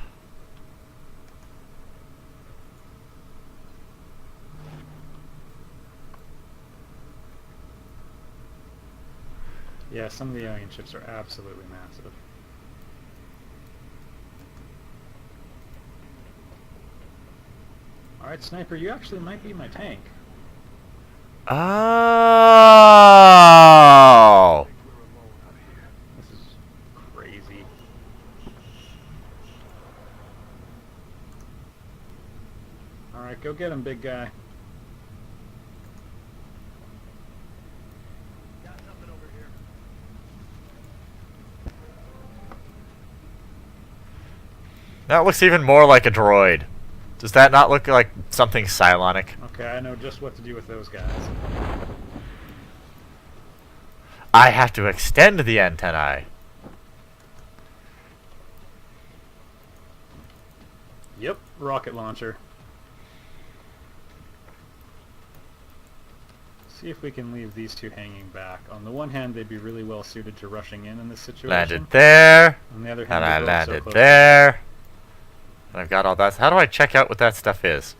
Yeah, some of the alien ships are absolutely massive. Alright, Sniper, you actually might be my tank. Oh! This is crazy. Alright, go get him, big guy. Got something over here. That looks even more like a droid. Does that not look like something Cylonic? Okay, I know just what to do with those guys. I have to extend the antennae. Yep, rocket launcher. See if we can leave these two hanging back. On the one hand, they'd be really well suited to rushing in this situation. Landed there. On the other hand, And I they're both so landed close. there. And I've got all that. How do I check out what that stuff is?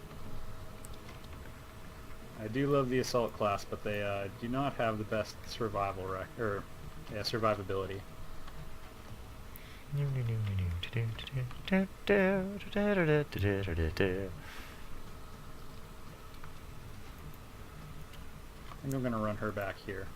I do love the assault class, but they do not have the best survivability. I think I'm gonna run her back here.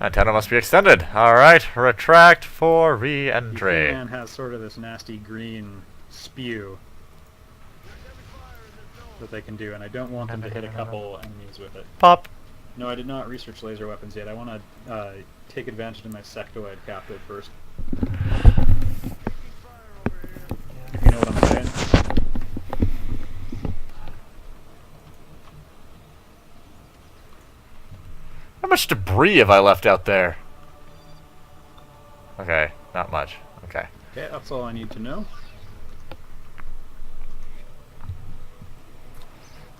Antenna must be extended. Alright, retract for re-entry. The man has sort of this nasty green spew that they can do, and I don't want them to hit a couple enemies with it. Pop. No, I did not research laser weapons yet. I want to take advantage of my sectoid captive first. If you know what I'm saying. How much debris have I left out there? Okay, not much. Okay. Okay, that's all I need to know.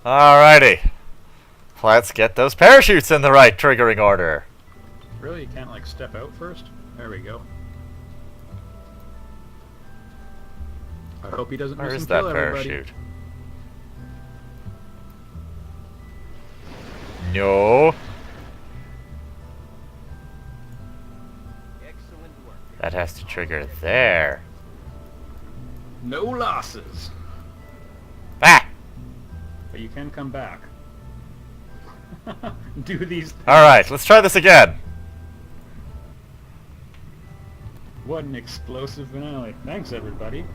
Alrighty. Let's get those parachutes in the right triggering order. Really? You can't, like, step out first? There we go. I hope he doesn't Where miss is and that kill everybody. parachute? No. Excellent work. That has to trigger there. No losses. Ah! But you can come back. Do these things. Alright, let's try this again. What an explosive finale. Thanks, everybody.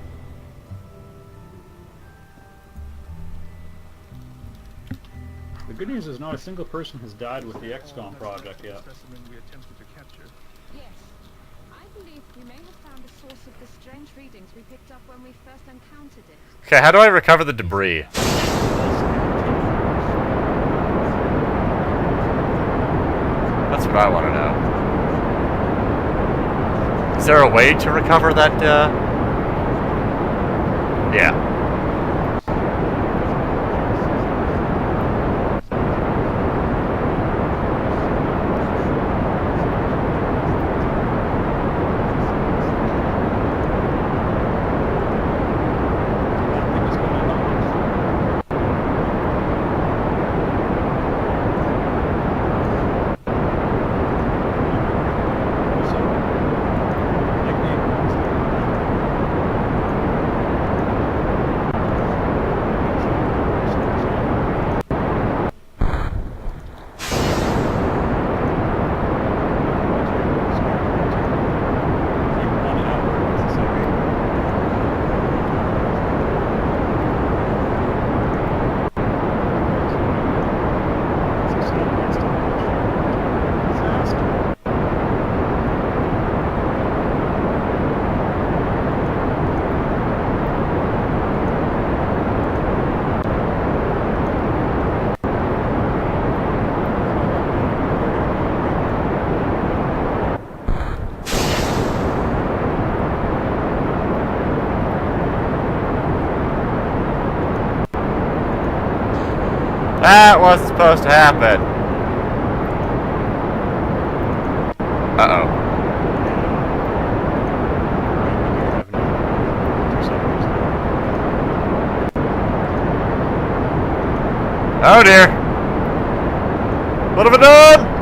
The good news is not a single person has died with the XCOM project yet. Yes. I believe we may have found the source of the strange readings we picked up when we first encountered it. Okay, how do I recover the debris? That's what I want to know. Is there a way to recover that, Yeah. That wasn't supposed to happen. Uh-oh. Oh dear. What have I done?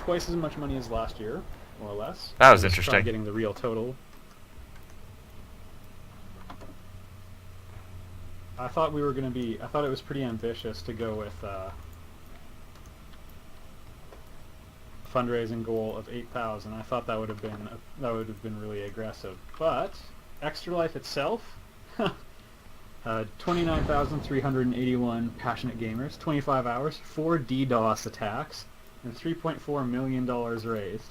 twice as much money as last year, more or less. That was Let's try interesting. getting the real total. I thought we were going to be... I thought it was pretty ambitious to go with a fundraising goal of 8,000. I thought that would have been really aggressive. But Extra Life itself, 29,381 passionate gamers, 25 hours, 4 DDoS attacks, and $3.4 million raised.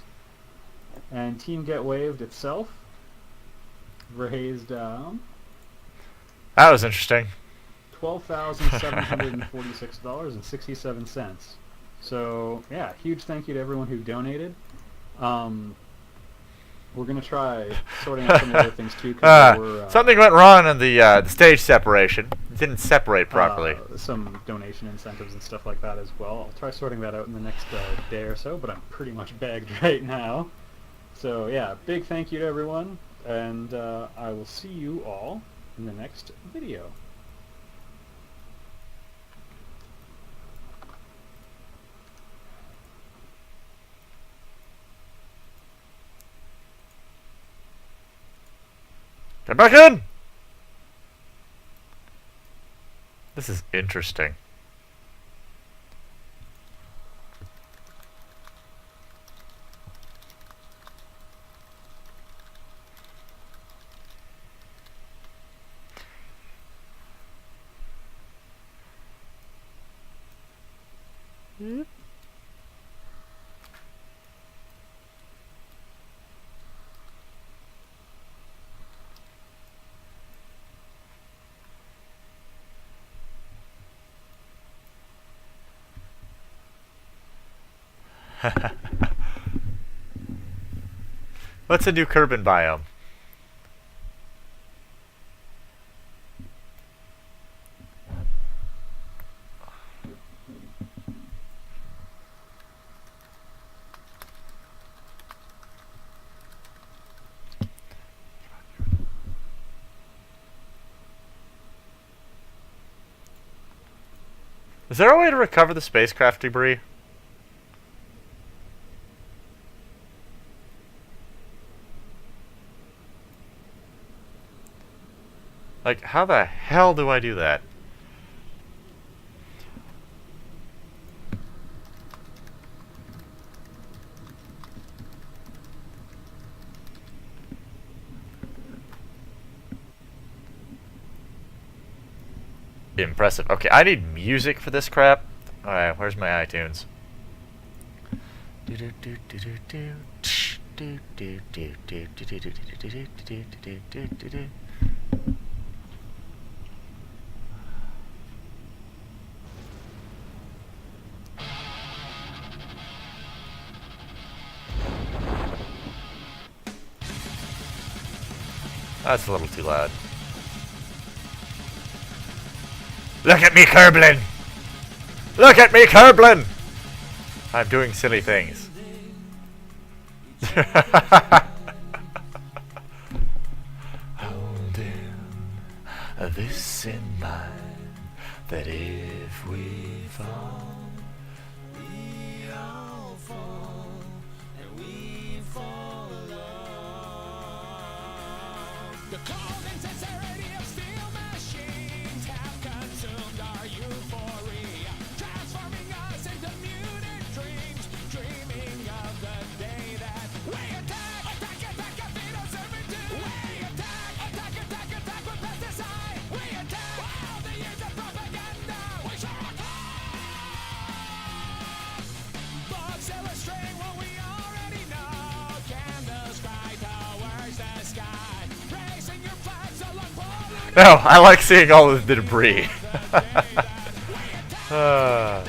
And Team Get Waved itself raised That was interesting. $12,746.67. So yeah, huge thank you to everyone who donated. We're gonna try sorting out some other things too. 'Cause we're, something went wrong in the stage separation. It didn't separate properly. Some donation incentives and stuff like that as well. I'll try sorting that out in the next day or so, but I'm pretty much bagged right now. So yeah, big thank you to everyone, and I will see you all in the next video. Get back in! This is interesting. What's a new Kerbin biome? Is there a way to recover the spacecraft debris? Like, how the hell do I do that? Impressive. Okay, I need music for this crap. Alright, where's my iTunes? That's a little too loud. Look at me, Kerblin! Look at me, Kerblin! I'm doing silly things. Holding this in mind, that if we fall, we all fall, and we fall alone. The cold insincerity of steel machines have consumed our euphoria, transforming us into muted dreams, dreaming of the day that we attack, and feed our servitude. We attack, with pesticide. We attack, all the years of propaganda. We shall attack. Books illustrating what we already know. Candles cry towards the sky. Raising your flags along polluted. No, I like seeing all of the debris. Yeah.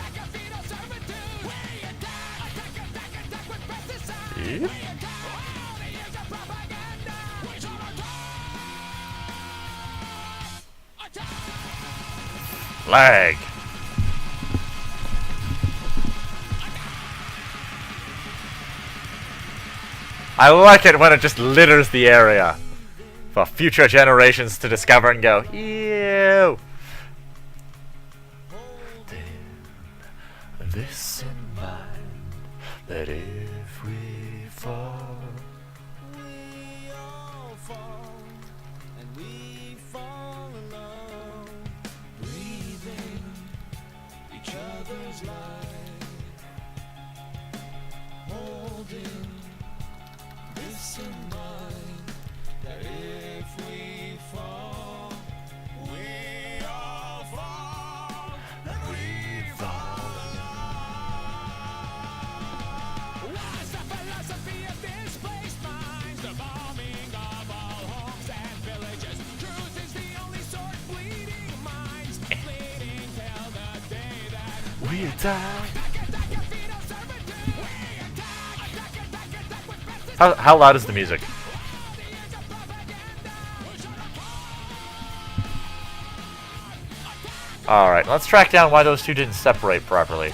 Lag. I like it when it just litters the area for future generations to discover and go, ew. This in mind, that if we fall, We all fall, and we fall alone, breathing each other's life, holding this in mind, that if we fall, we all fall, and we fall alone. What's the philosophy of displaced minds? The bombing of all homes and villages. Truth is the only sword bleeding minds, bleeding till the day that we die. How loud is the music? Alright, let's track down why those two didn't separate properly.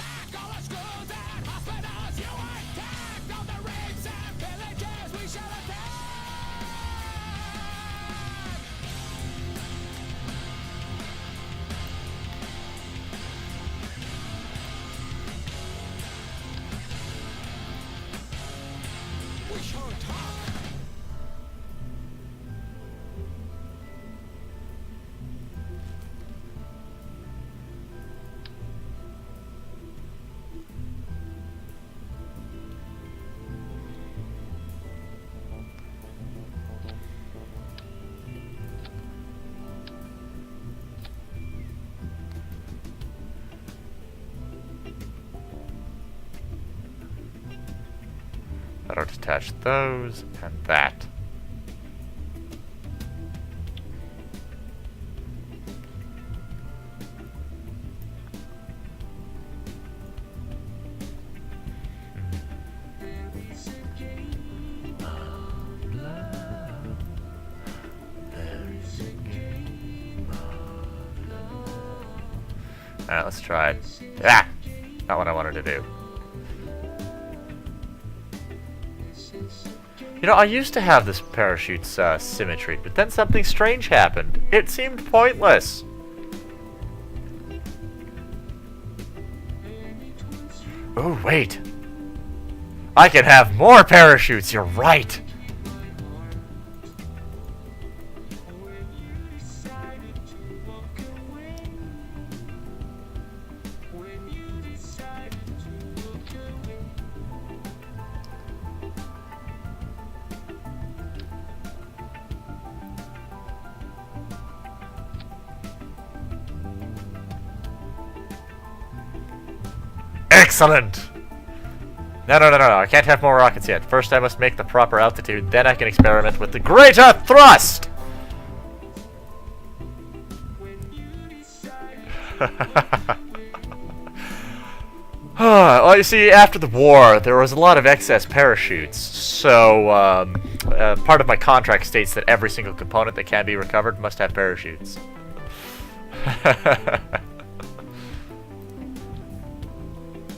Better detach those and that. Alright, let's try it. Ah! Not what I wanted to do. You know, I used to have this parachute's symmetry, but then something strange happened. It seemed pointless. Oh, wait. I can have more parachutes, you're right. Excellent! No, I can't have more rockets yet. First I must make the proper altitude, then I can experiment with the greater thrust! Well, you see, after the war, there was a lot of excess parachutes, so part of my contract states that every single component that can be recovered must have parachutes.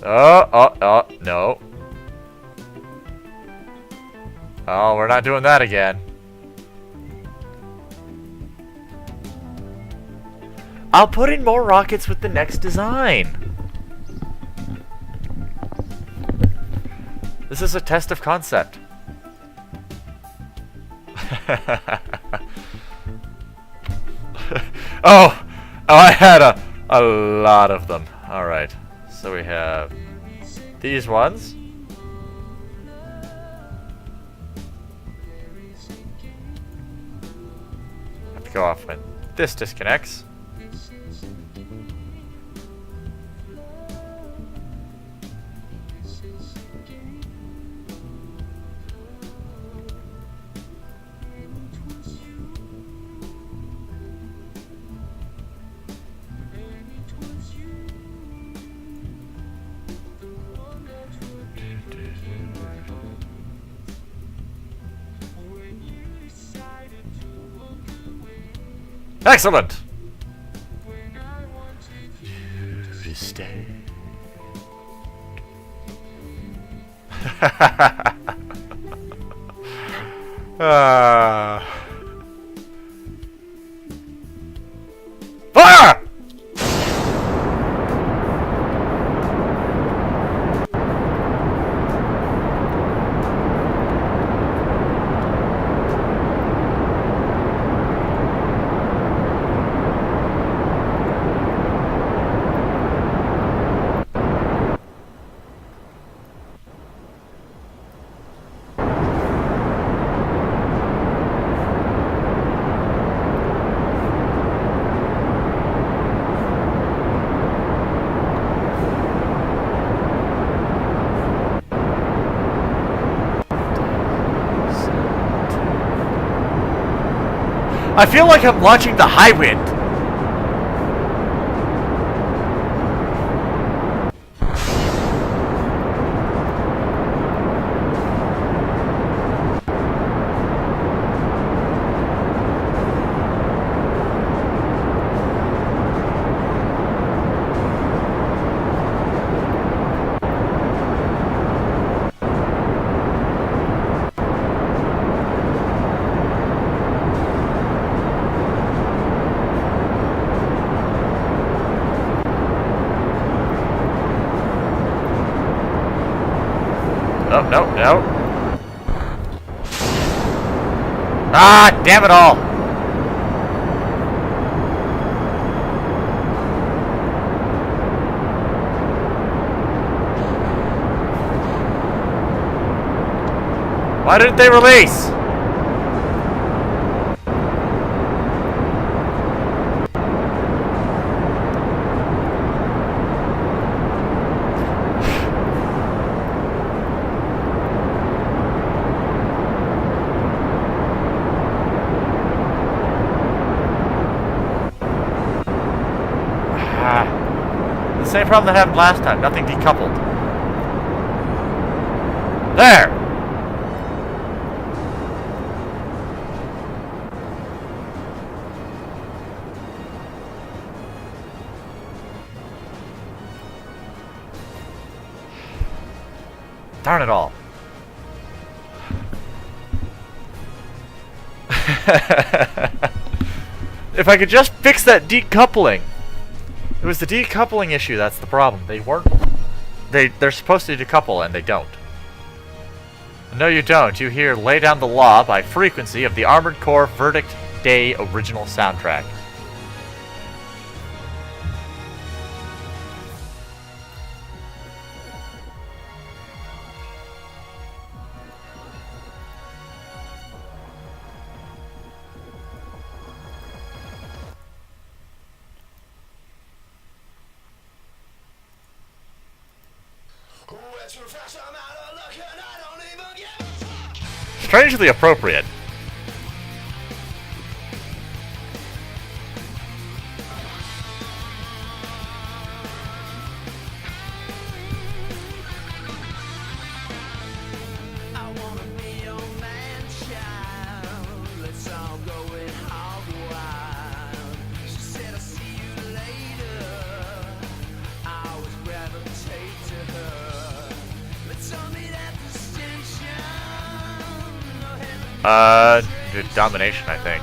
Oh, no. Oh, we're not doing that again. I'll put in more rockets with the next design. This is a test of concept. Oh, I had a lot of them. All right. So we have these ones. Have to go off when this disconnects. Excellent! You stay. Fire! I feel like I'm launching the high wind. Oh, no, no. Ah, damn it all. Why didn't they release? The same problem that happened last time. Nothing decoupled. There! Darn it all. If I could just fix that decoupling. It was the decoupling issue that's the problem. They weren't... They're supposed to decouple and they don't. No, you don't. You hear Lay Down the Law by Frequency of the Armored Core Verdict Day original soundtrack. Strangely appropriate. Domination, I think.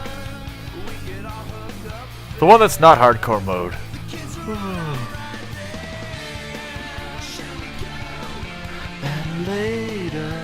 The one that's not hardcore mode. And later.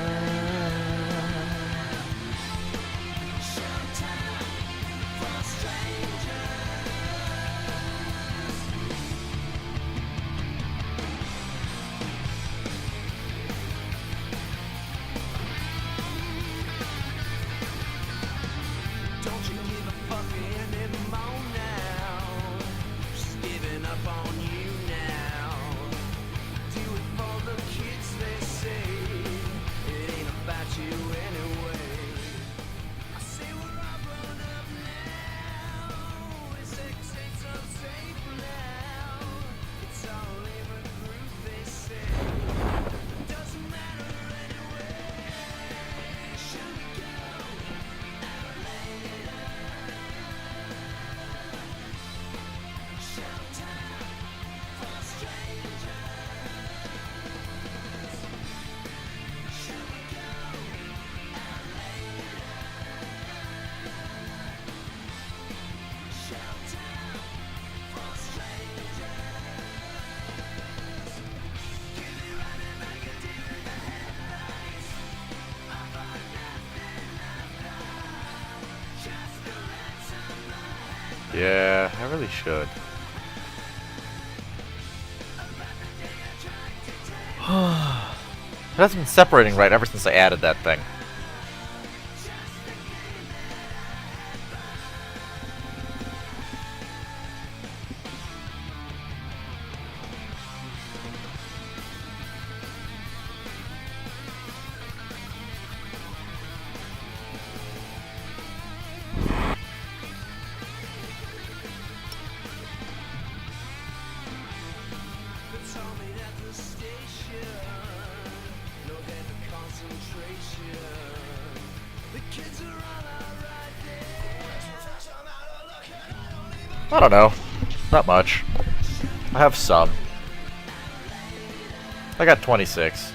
Yeah, I really should. It hasn't been separating right ever since I added that thing. I don't know. Not much. I have some. I got 26.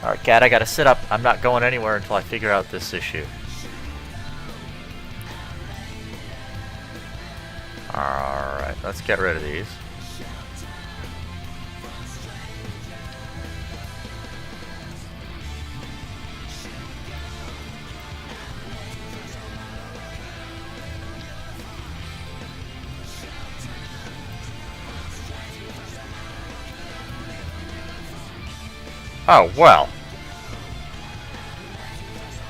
Alright, cat, I gotta sit up. I'm not going anywhere until I figure out this issue. Alright, let's get rid of these. Oh, well.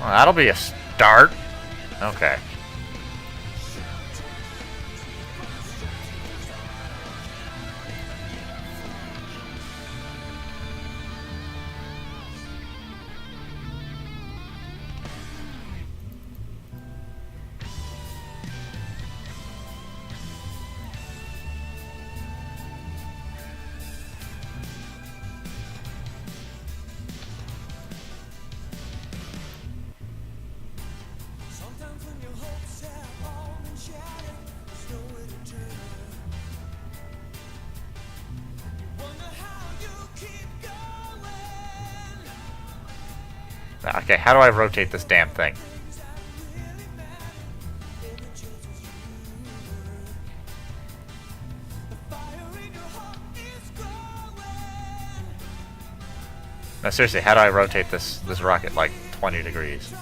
Well, that'll be a start. Okay. Sometimes when your hopes have all been shattered, there's nowhere to turn. You wonder how you keep going. Okay, how do I rotate this damn thing? Things that really matter, every chance was you. The fire in your heart is growing. No, seriously, how do I rotate this rocket like 20 degrees?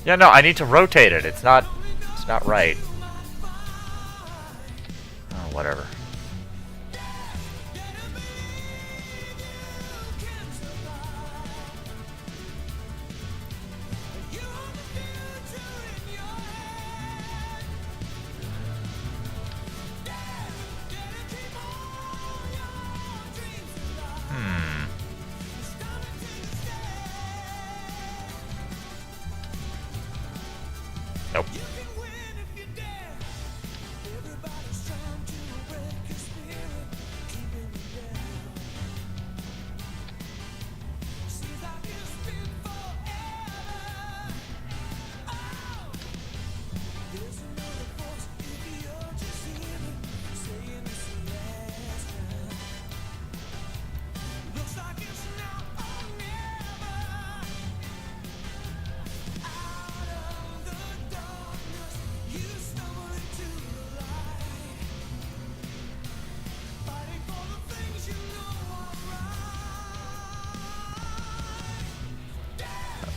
Yeah, no, I need to rotate it. It's not right. Oh, whatever. Nope.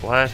What?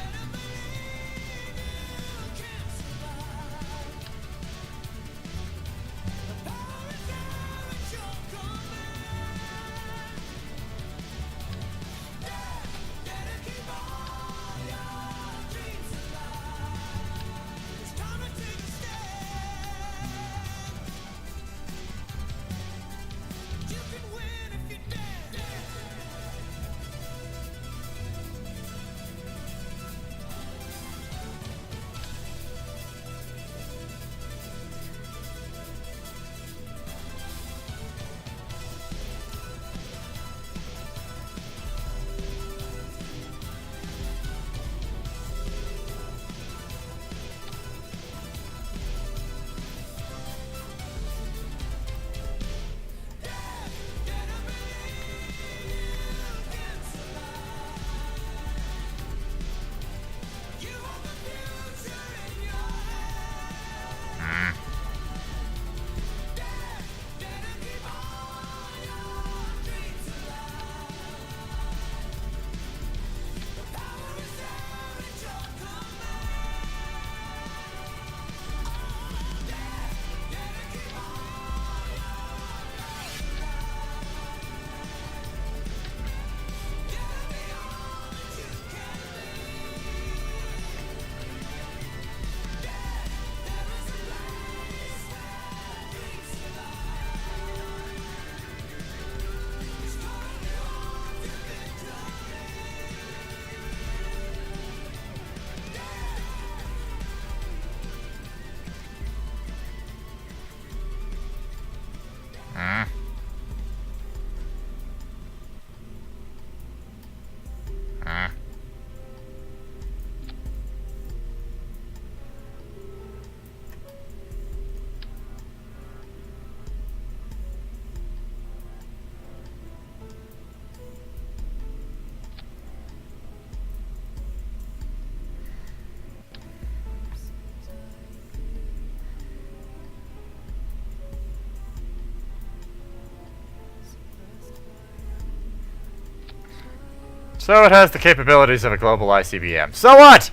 So it has the capabilities of a global ICBM. So what?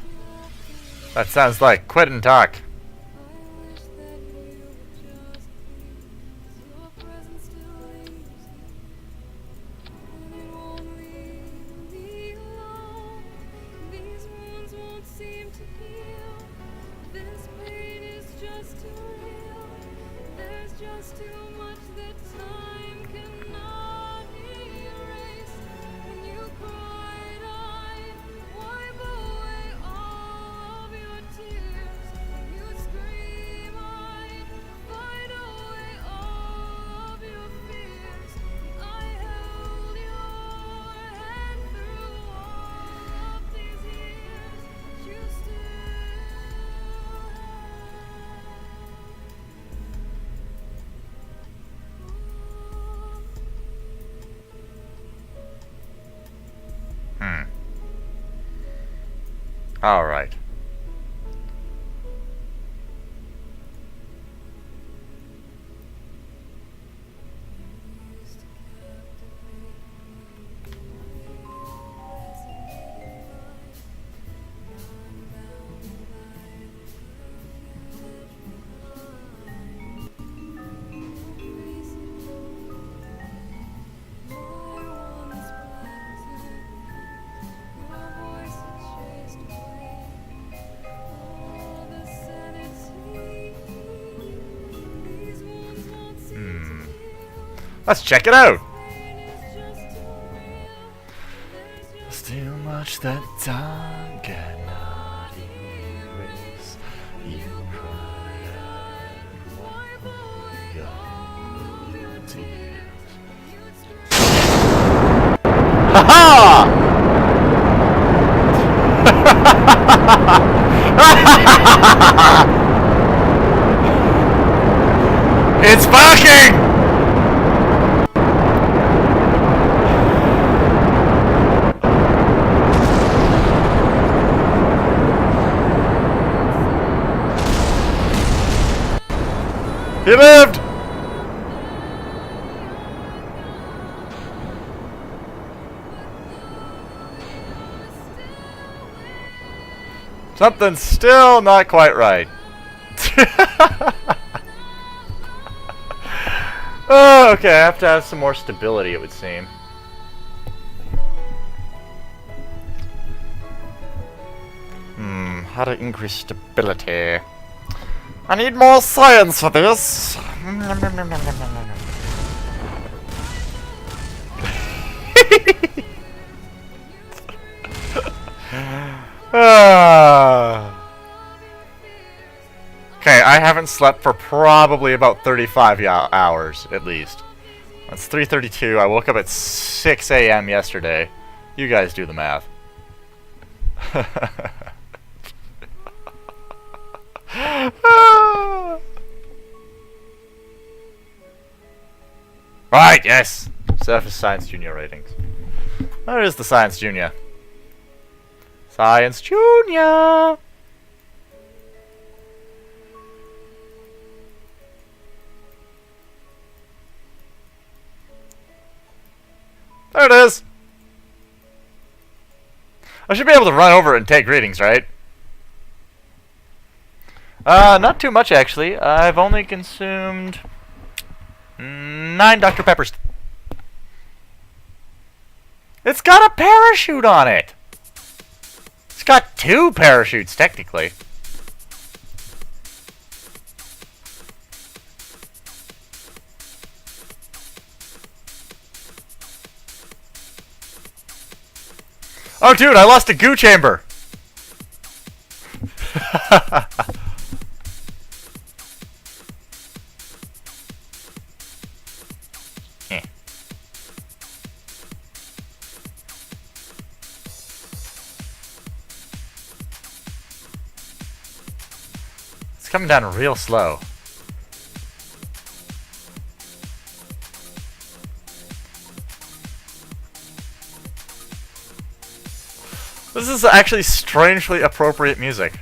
That sounds like quit and talk. All right. Let's check it out. There's too much that time cannot erase. You cried and wipe away all your tears. Ha ha! It's barking! He lived! Something's still not quite right. Oh, okay, I have to have some more stability, it would seem. How to increase stability. I need more science for this. Okay, I haven't slept for probably about 35 hours, at least. It's 3:32. I woke up at 6 a.m. yesterday. You guys do the math. Right, yes. Surface Science Junior ratings. Where is the Science Junior? Science Junior! There it is! I should be able to run over and take readings, right? Not too much, actually. I've only consumed 9 Dr. Peppers. It's got a parachute on it! It's got 2 parachutes, technically. Oh, dude, I lost a goo chamber! It's coming down real slow. This is actually strangely appropriate music.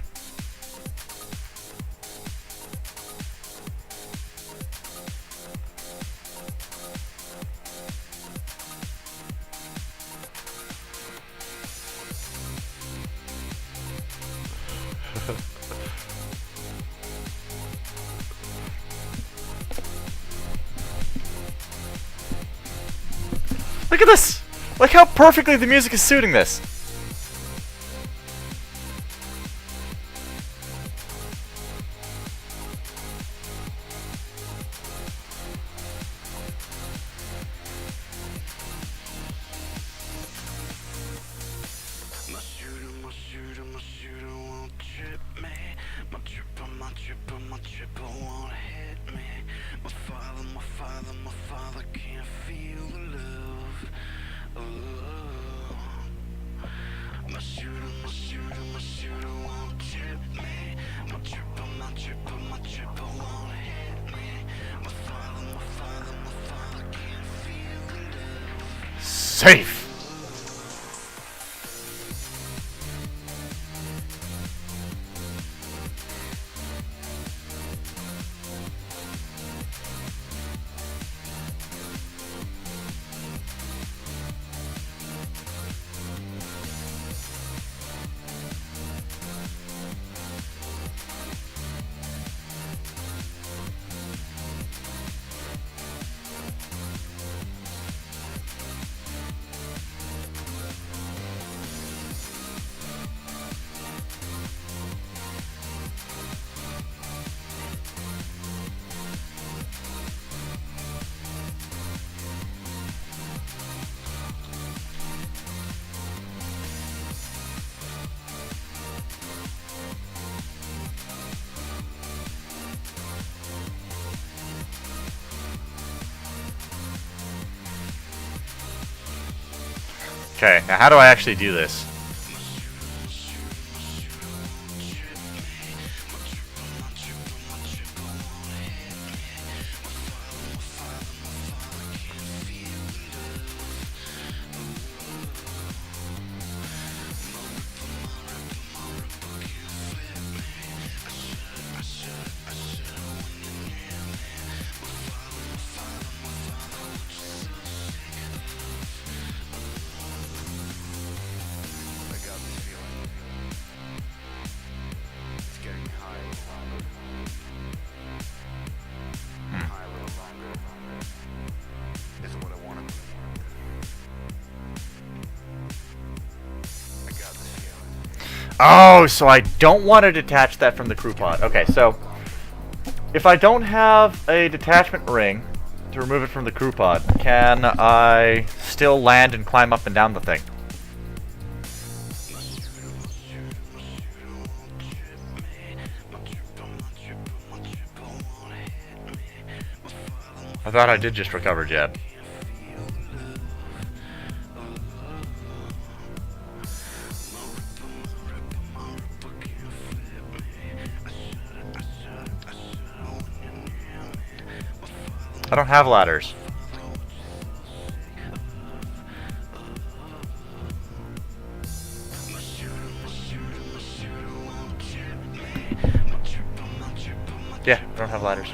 Look at this! Look how perfectly the music is suiting this. My shooter won't trip me. My tripper won't hit me. My father can't feel the love. Oh. My shooter won't trip me. My tripper won't hit me. My father can't feel the love. Safe! Okay, now how do I actually do this? Oh, so I don't want to detach that from the crew pod. Okay, so if I don't have a detachment ring to remove it from the crew pod, can I still land and climb up and down the thing? I thought I did just recover Jeb. I don't have ladders. Yeah, I don't have ladders.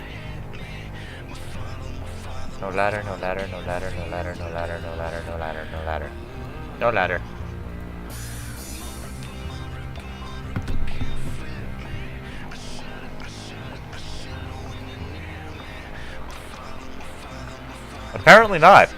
No ladder, no ladder, no ladder, no ladder, no ladder, no ladder, no ladder, no ladder. No ladder. Apparently not.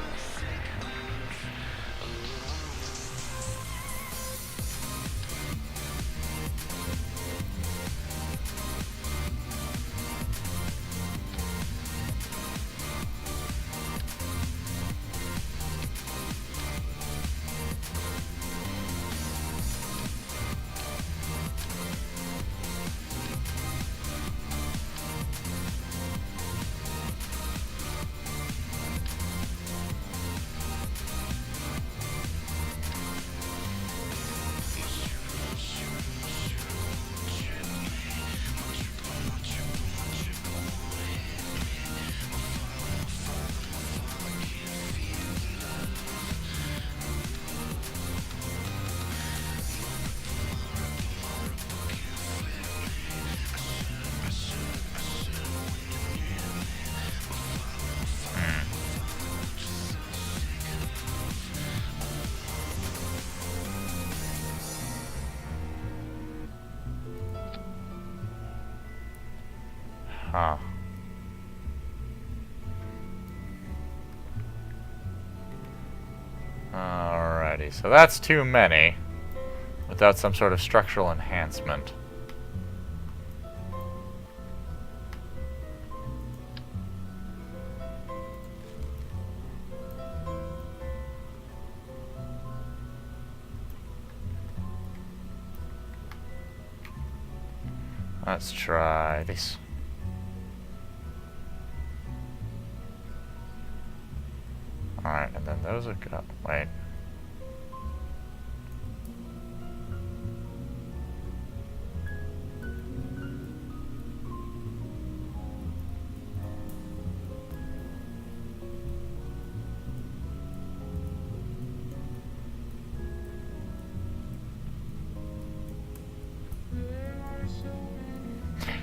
Huh. Alrighty, so that's too many without some sort of structural enhancement. Let's try this. Alright, and then those are good. Wait.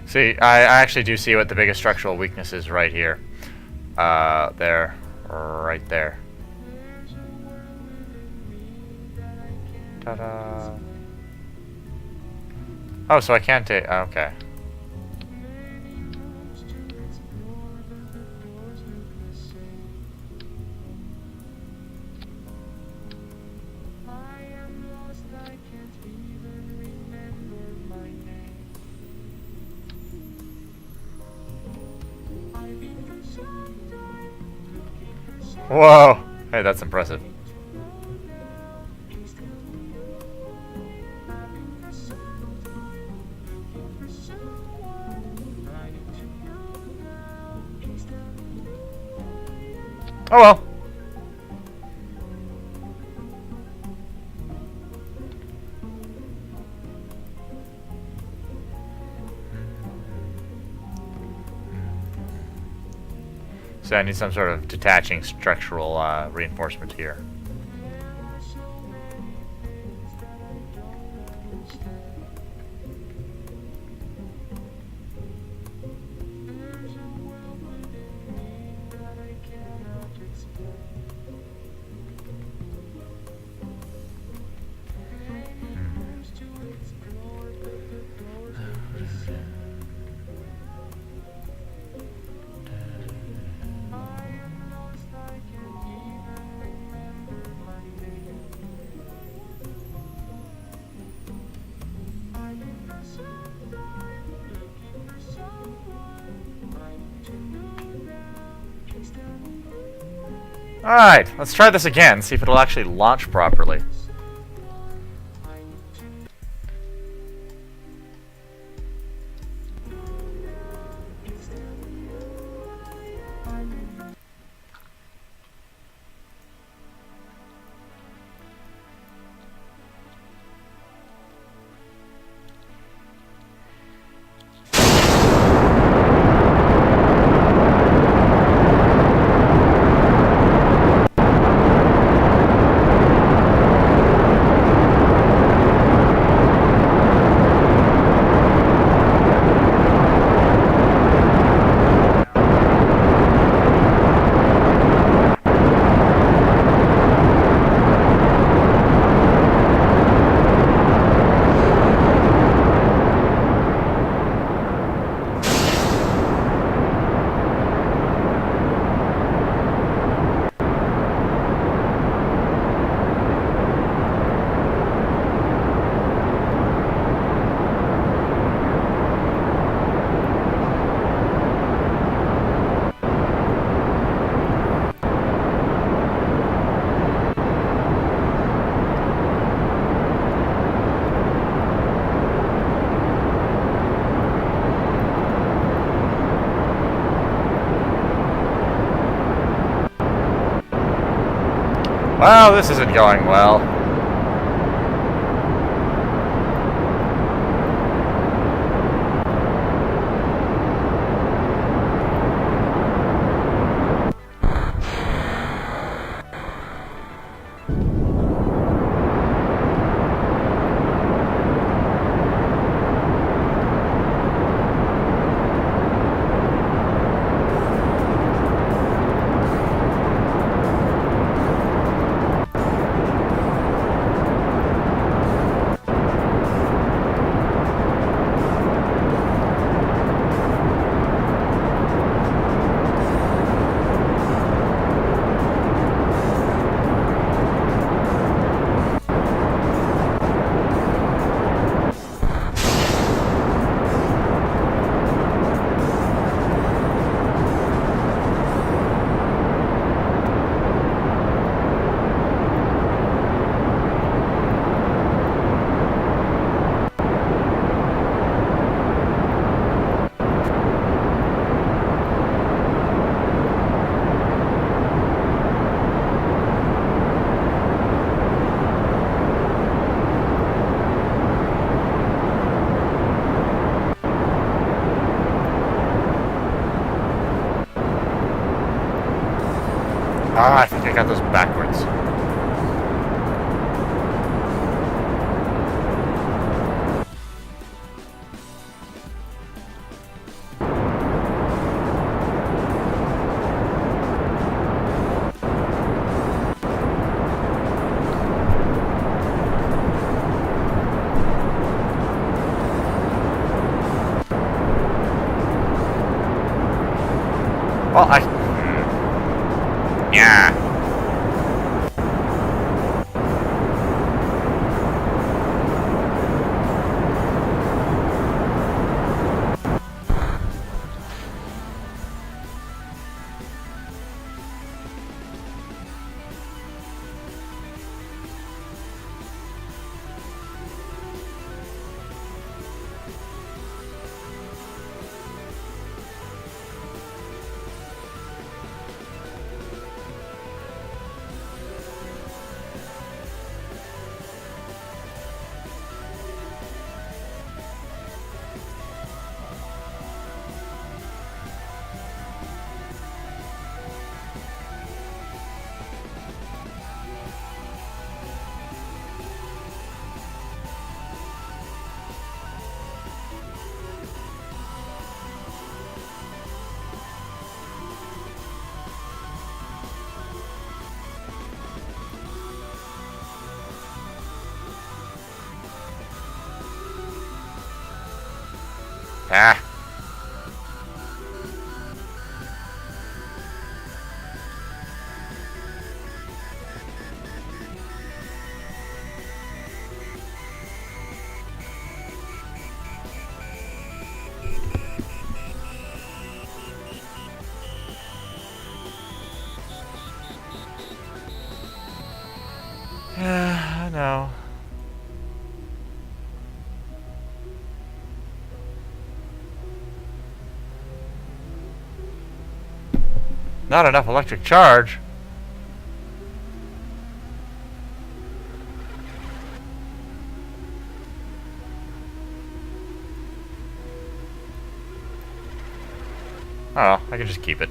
See, I actually do see what the biggest structural weakness is right here. There. Right there. Ta-da. Oh, so I can't take... Okay. Whoa! Hey, that's impressive. Oh well. So I need some sort of detaching structural reinforcement here. Alright, let's try this again, see if it'll actually launch properly. Well, this isn't going well. Well, yeah. Ah. Yeah, I know. Not enough electric charge. Oh, I can just keep it.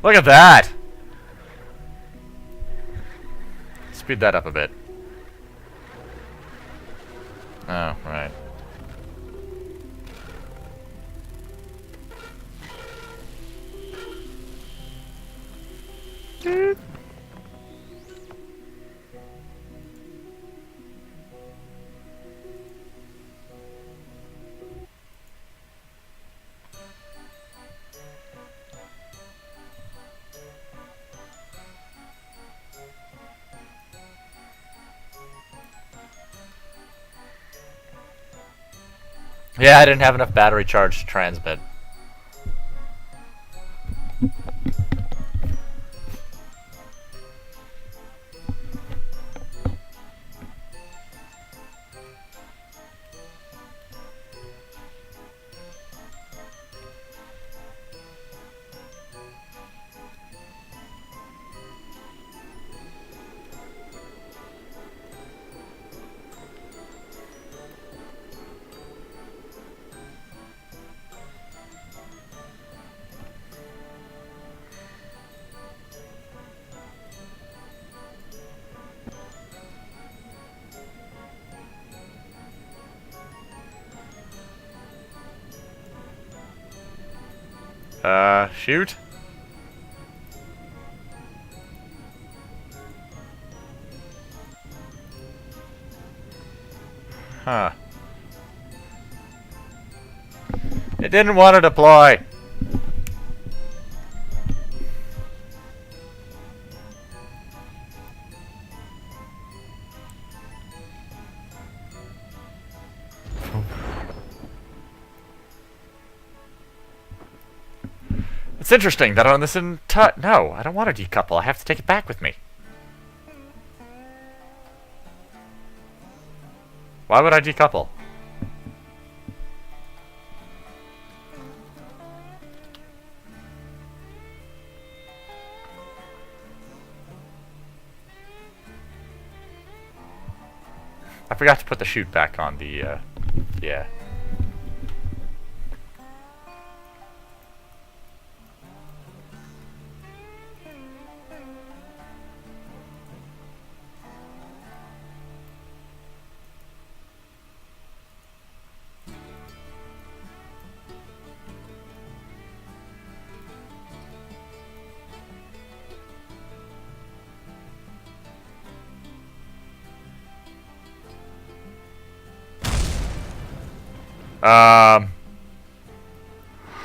Look at that! Speed that up a bit. Oh, right. Yeah, I didn't have enough battery charge to transmit. Shoot. Huh. It didn't want to deploy. It's interesting that on this no, I don't want to decouple. I have to take it back with me. Why would I decouple? forgot to put the chute back on the, yeah.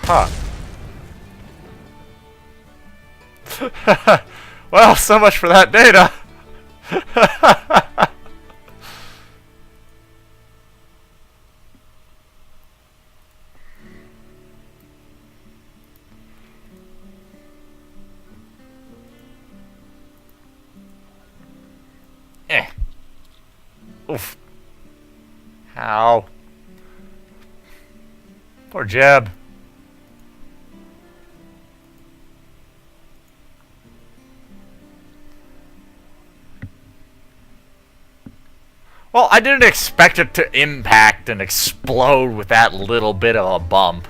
Huh. Well, so much for that data. Oof. How? Poor Jeb. Well, I didn't expect it to impact and explode with that little bit of a bump.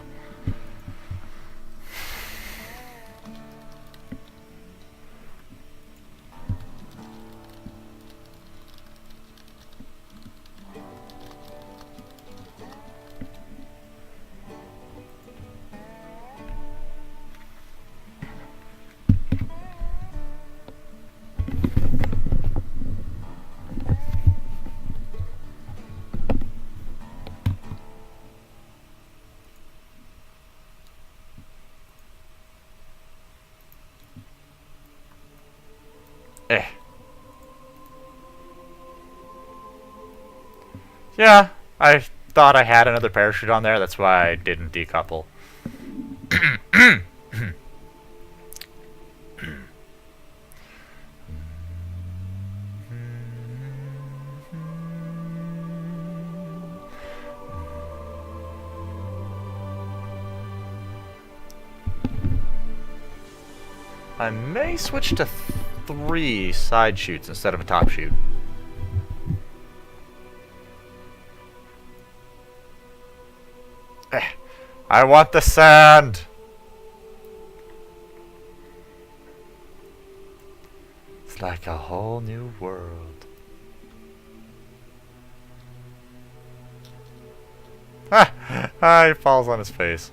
Yeah, I thought I had another parachute on there, that's why I didn't decouple. I may switch to 3 side chutes instead of a top chute. I want the sand! It's like a whole new world. Ah, he falls on his face.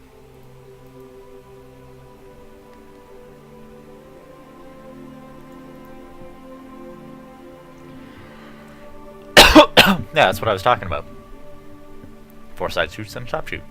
Yeah, that's what I was talking about. 4 side chutes and a top chute.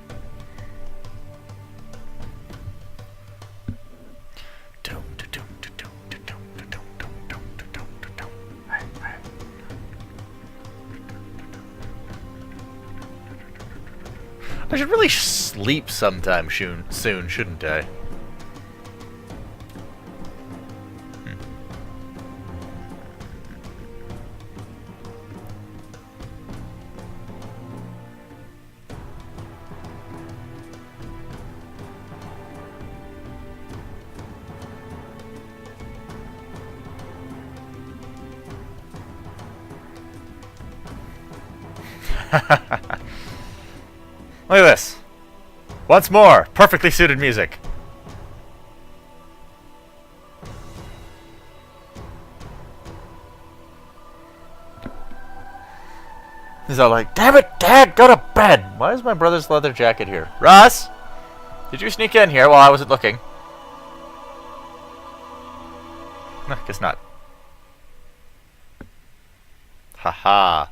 I should really sleep sometime soon, shouldn't I? Look at this. Once more, perfectly suited music. He's all like, damn it, Dad, go to bed. Why is my brother's leather jacket here? Russ? Did you sneak in here while I wasn't looking? No, guess not. Haha.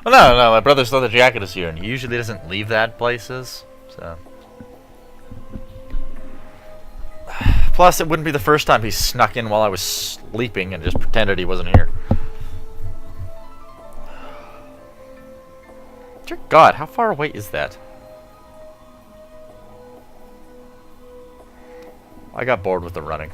Well, no, my brother's leather jacket is here, and he usually doesn't leave that places, so... Plus, it wouldn't be the first time he snuck in while I was sleeping and just pretended he wasn't here. Dear God, how far away is that? I got bored with the running.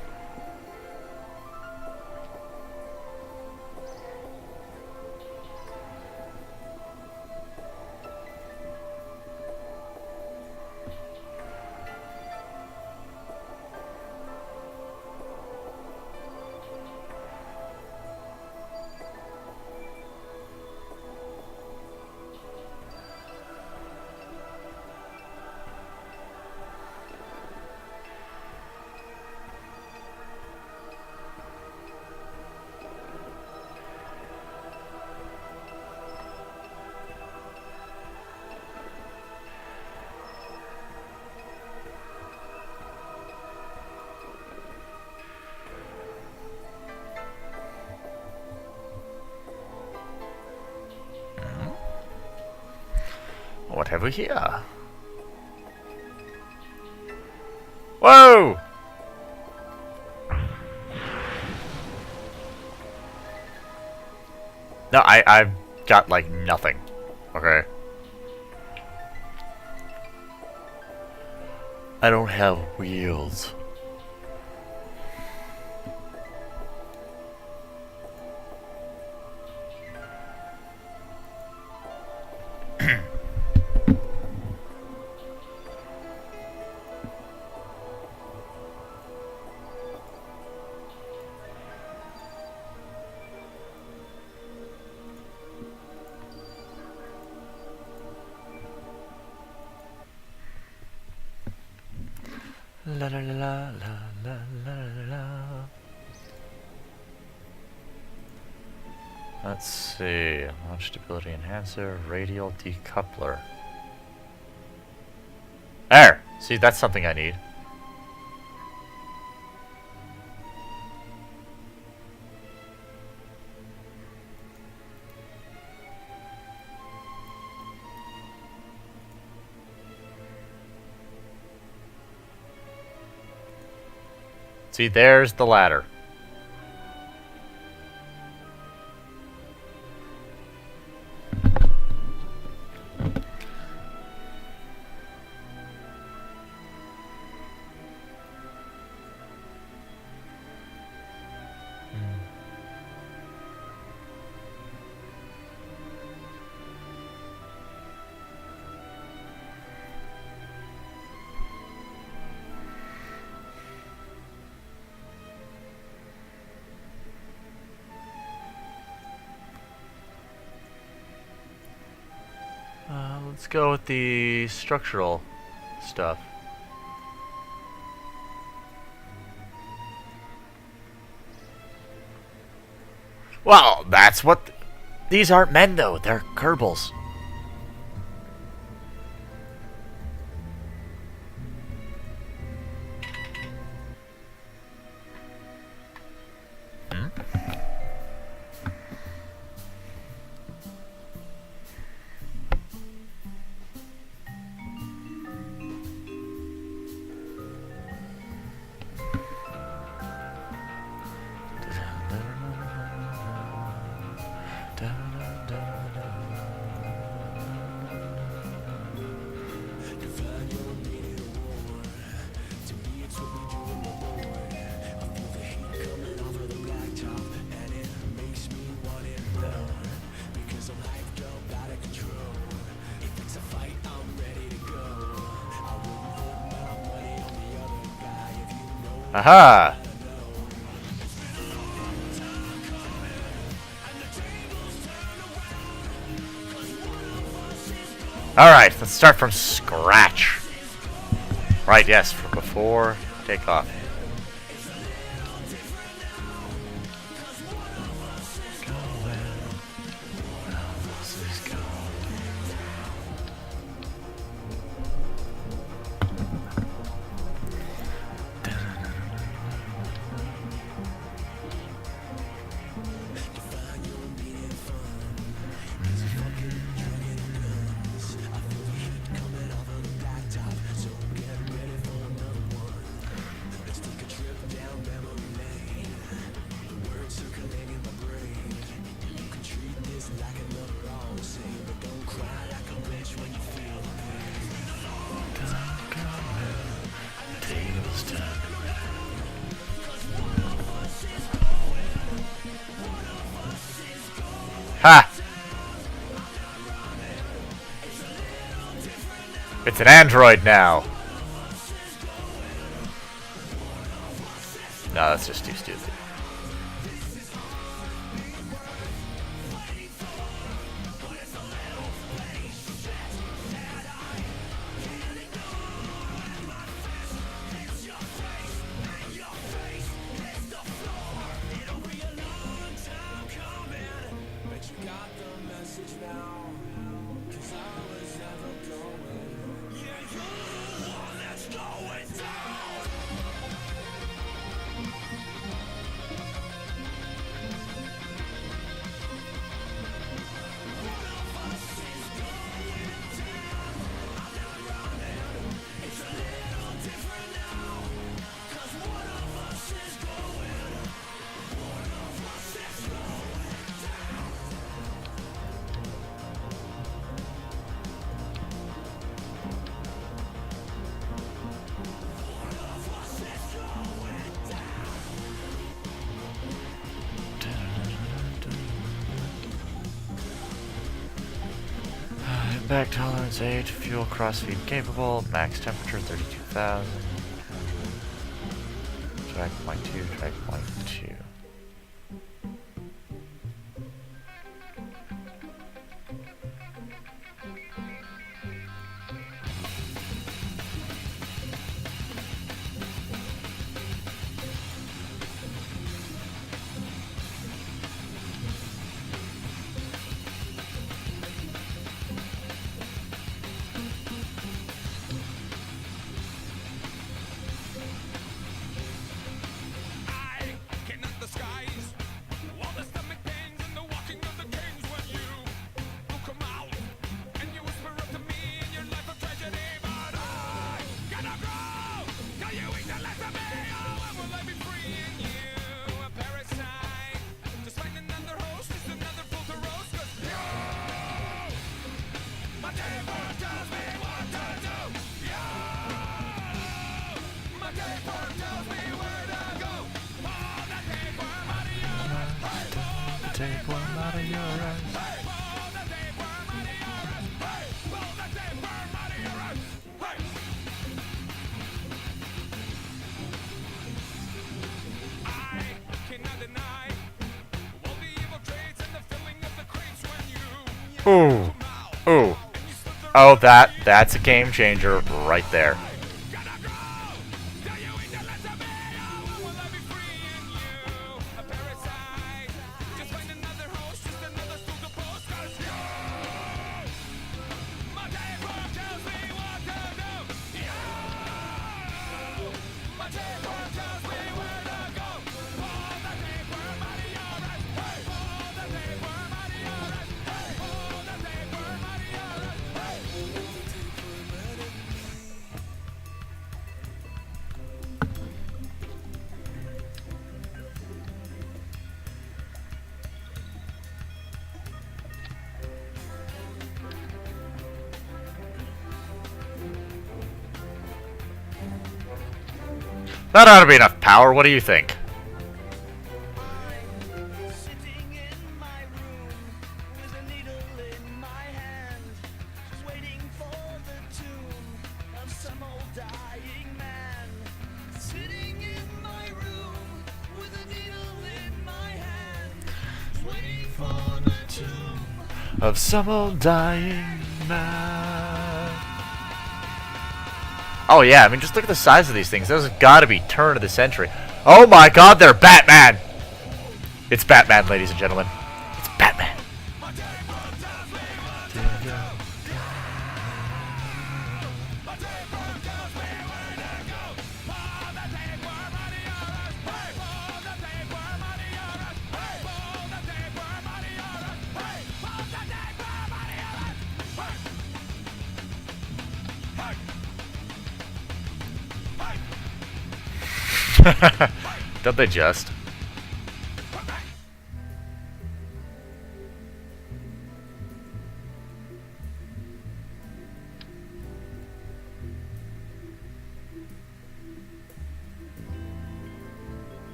What have we here? Whoa! No, I've got like nothing. Okay. I don't have wheels. La la la la la la la la. Let's see. Launch stability enhancer, radial decoupler. There! See, that's something I need. See, there's the ladder. Let's go with the structural stuff. Well, that's what... These aren't men, though. They're Kerbals. Aha! Alright, let's start from scratch. Right, yes, for before takeoff. It's an android now. No, that's just too stupid. Impact tolerance 8, fuel crossfeed capable, max temperature 32,000. Drag point 2, drag point 2. Take one out of your eyes. Ooh. Ooh. Oh, that's a game changer right there. That ought to be enough power. What do you think? Sitting in my room with a needle in my hand, just waiting for the tomb of some old dying man. Sitting in my room with a needle in my hand, just waiting for the tomb Of some old dying man. Oh yeah, I mean, just look at the size of these things. Those have got to be turn of the century. Oh my God, they're Batman! It's Batman, ladies and gentlemen. It's Batman. Don't they just?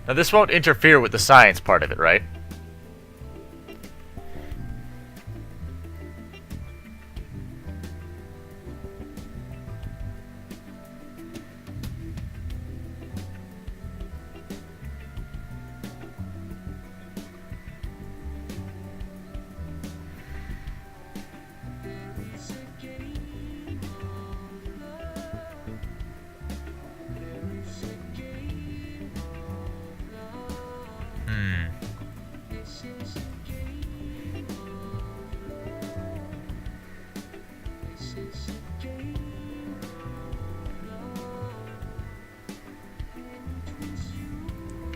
Now this won't interfere with the science part of it, right?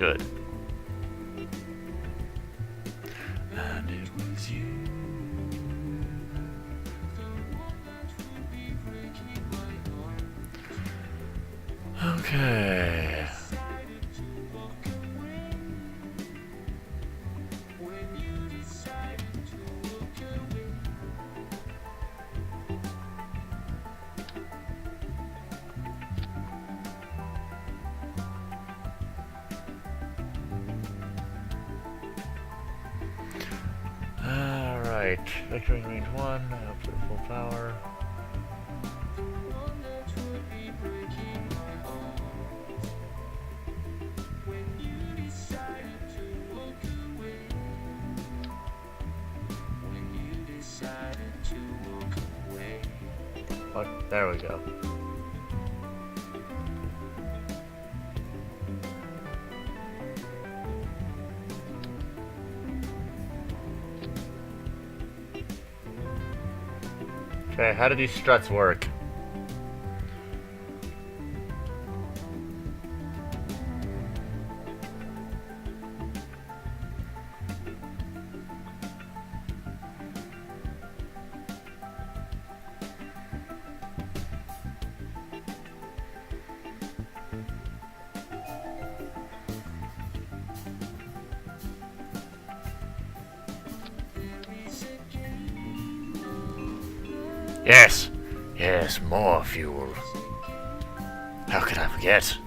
Good. And it was you. Okay. Alright, victory range 1, up to full power. Oh, there we go. Okay, how do these struts work? Yes! Yes, more fuel. How could I forget?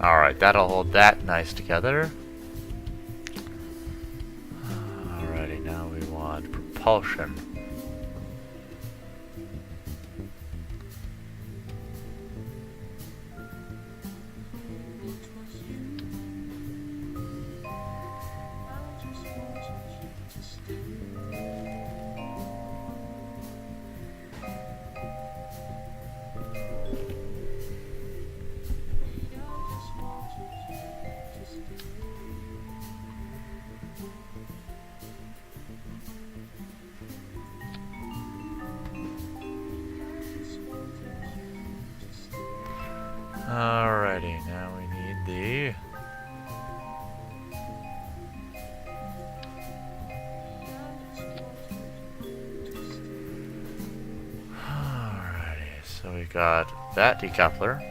Alright, that'll hold that nice together. Alrighty, now we want propulsion. Alrighty, now we need the... Alrighty, so we got that decoupler.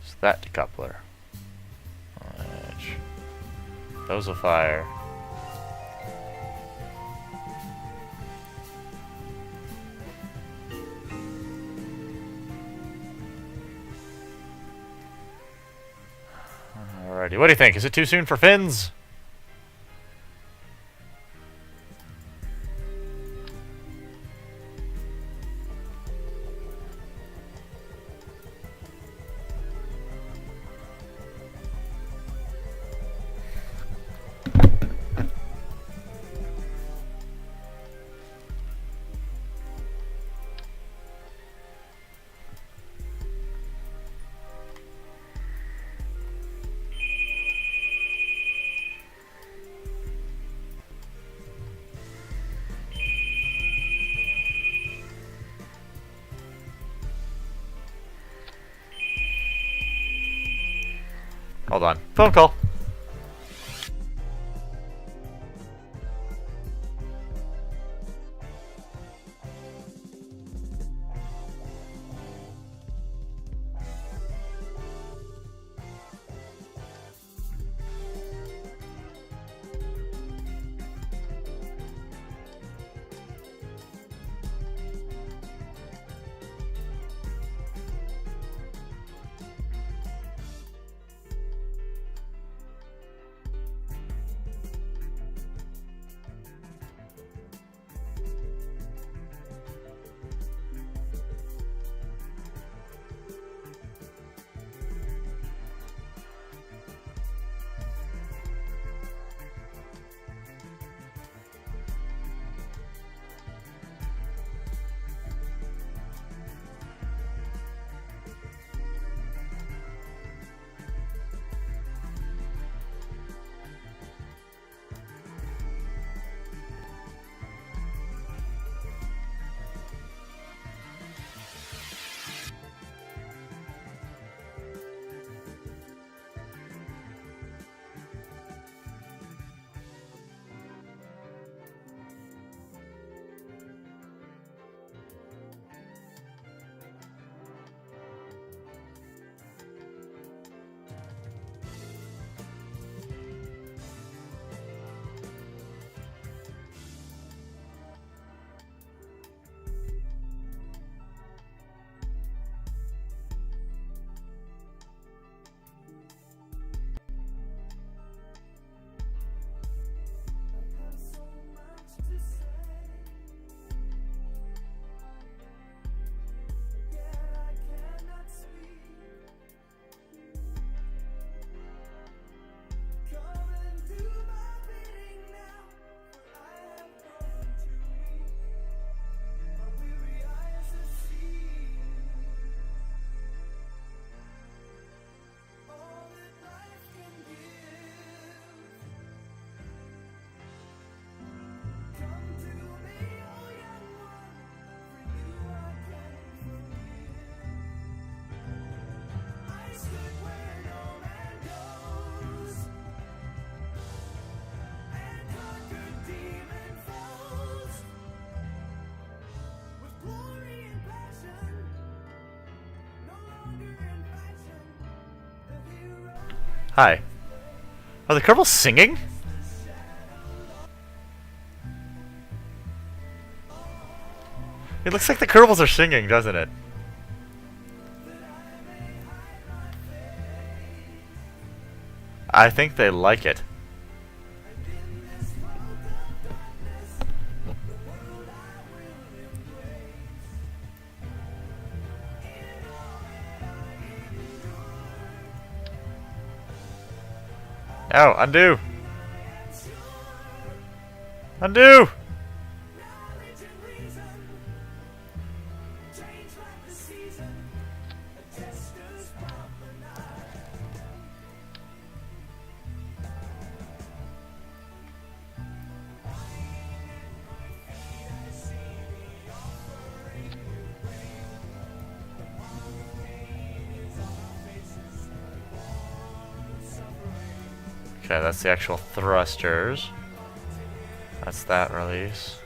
It's that decoupler. Which... Those will fire. Alrighty, what do you think? Is it too soon for fins? Hold on. Phone call. Hi. Are the Kerbals singing? It looks like the Kerbals are singing, doesn't it? I think they like it. Oh, undo! Undo! Okay, that's the actual thrusters. That's that release.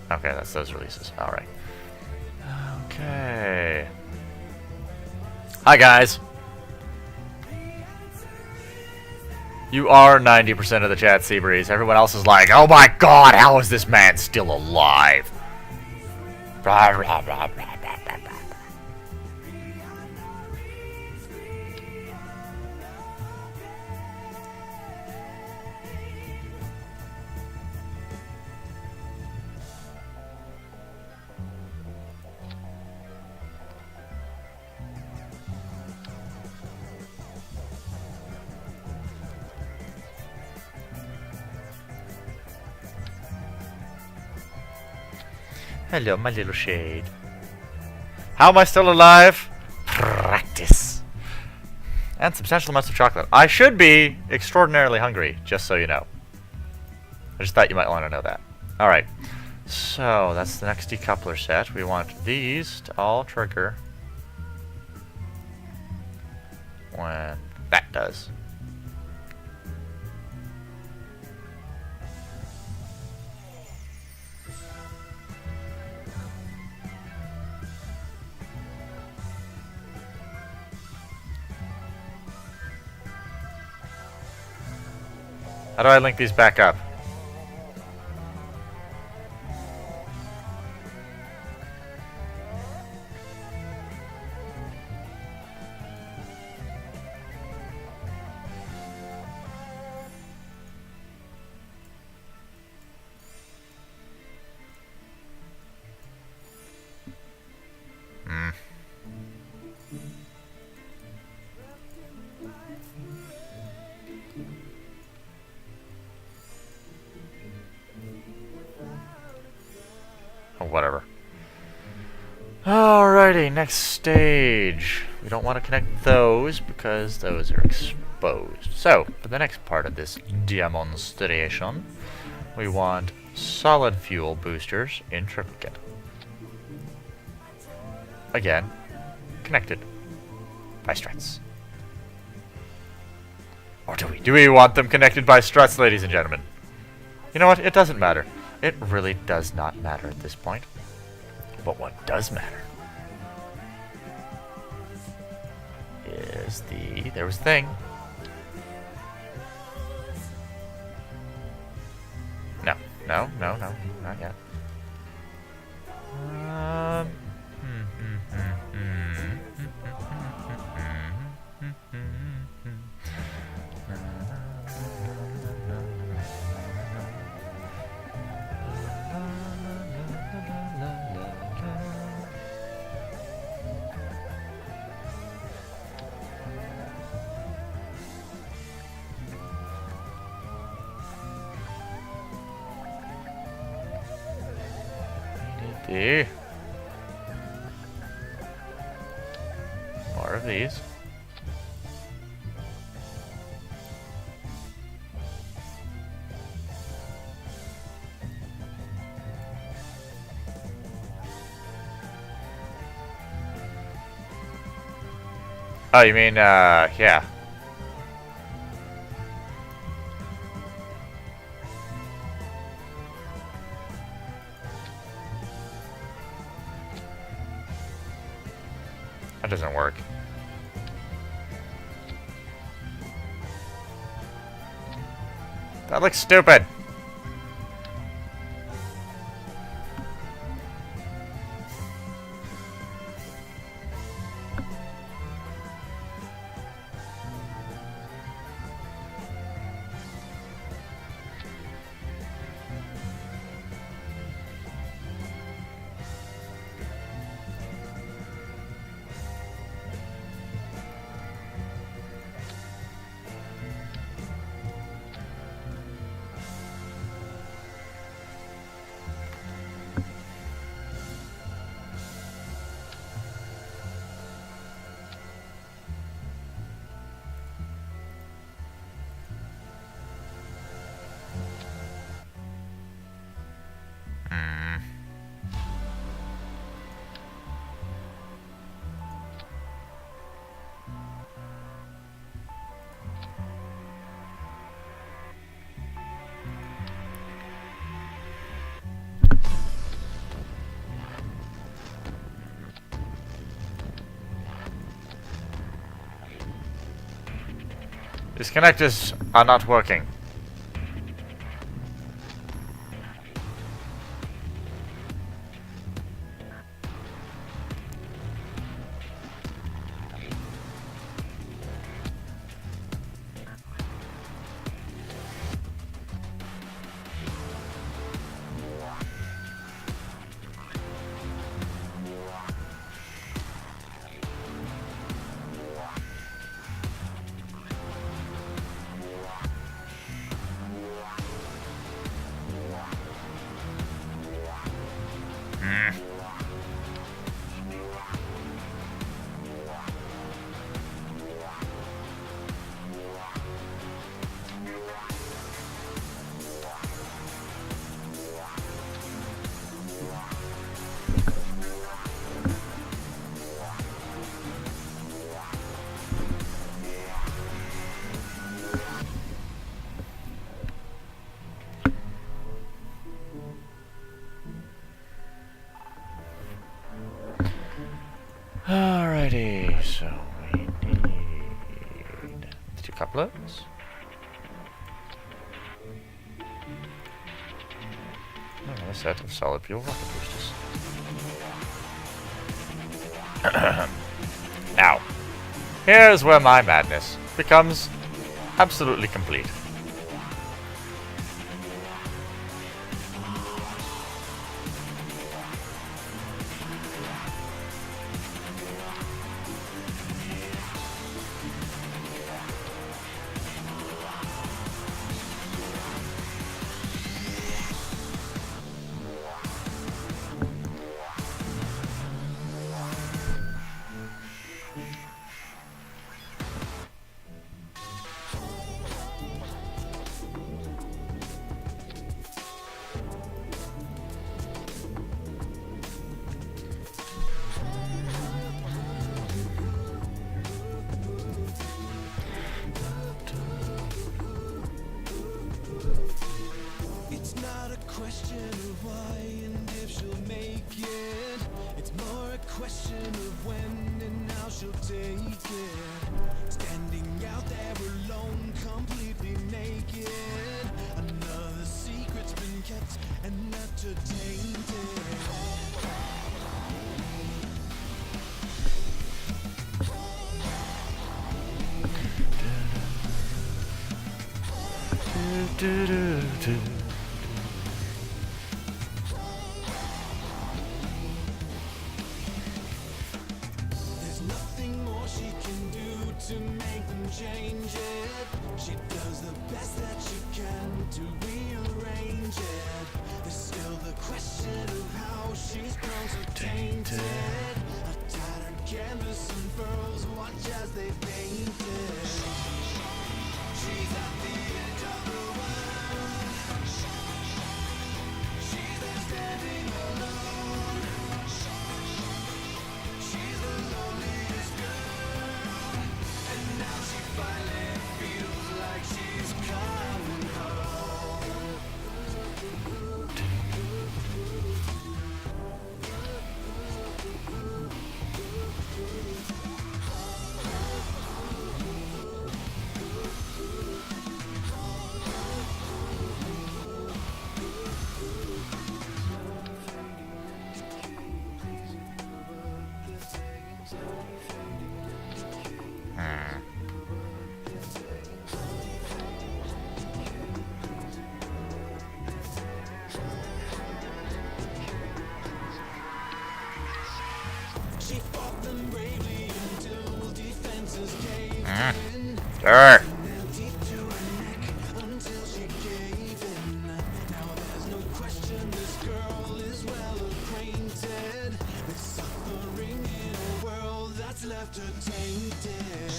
Okay, that's those releases. Alright. Okay. Hi, guys. You are 90% of the chat, Seabreeze. Everyone else is like, oh my god, how is this man still alive? Blah, blah, blah, blah. Hello, my little shade. How am I still alive? Practice. And substantial amounts of chocolate. I should be extraordinarily hungry, just so you know. I just thought you might want to know that. Alright. So, that's the next decoupler set. We want these to all trigger when that does. How do I link these back up? Oh, whatever. Alrighty, next stage. We don't want to connect those because those are exposed. So, for the next part of this demonstration, we want solid fuel boosters in triplicate. Again, connected by struts. Or do we? Do we want them connected by struts, ladies and gentlemen? You know what? It doesn't matter. It really does not matter at this point. But what does matter is there was a thing. No, not yet. More of these. Oh, you mean, yeah. That doesn't work. That looks stupid. These connectors are not working. Alrighty, so we need 2 couplets. Another set of solid fuel rocket boosters. Now, here's where my madness becomes absolutely complete. It's not a question of why and if she'll make it. It's more a question of when and how she'll take it. Standing out there alone, completely naked. Another secret's been kept and left her tainted. There's nothing more she can do to make them change it. She does the best that she can to rearrange it. There's still the question of how she's grown so tainted. A tattered canvas unfurls, watch as they paint it. She's at the edge of the world. She's there standing alone. She's the loneliest girl. And now she finally feels like she's coming home. She fought them bravely until defenses caved in. Sure. Deep to her neck until she gave in. Now there's no question this girl is well acquainted with suffering in a world that's left her tainted.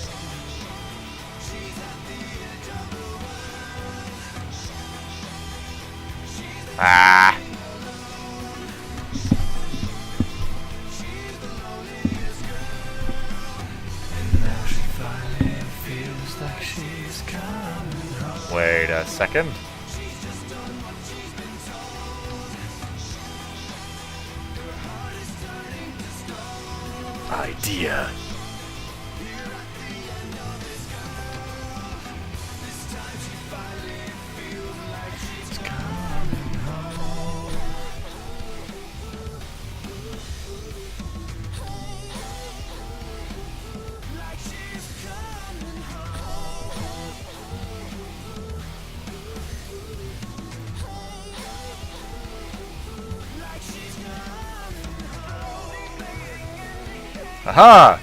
She's at the edge of the world. She's the Ah. loneliest girl. Now she finally feels like she's coming home. Wait a second. She's just done what she's been told. Her heart is turning to stone. Idea. Here at the end of this girl. This time she finally feels like she's coming home. Like she's coming home. Like she's coming home. Aha!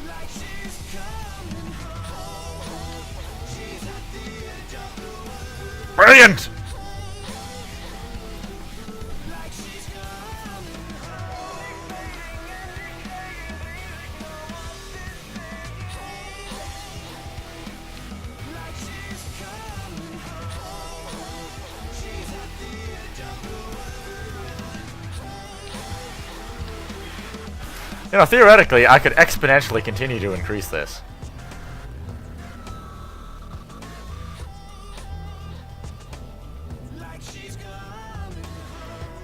Like she's coming home. She's at the edge of the world. Brilliant! Like she's coming home. Like she's coming home. She's at the edge of the world. You know, theoretically, I could exponentially continue to increase this. Like she's coming home.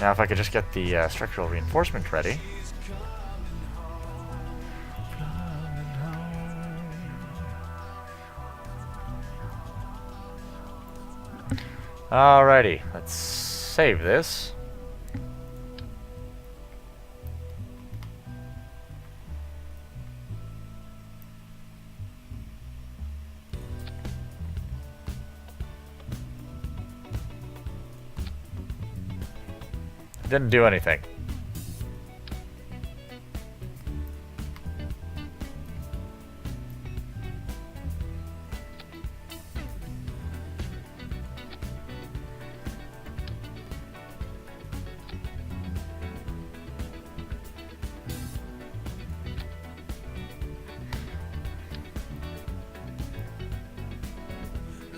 Now if I could just get the structural reinforcement ready. Alrighty, let's save this. Didn't do anything.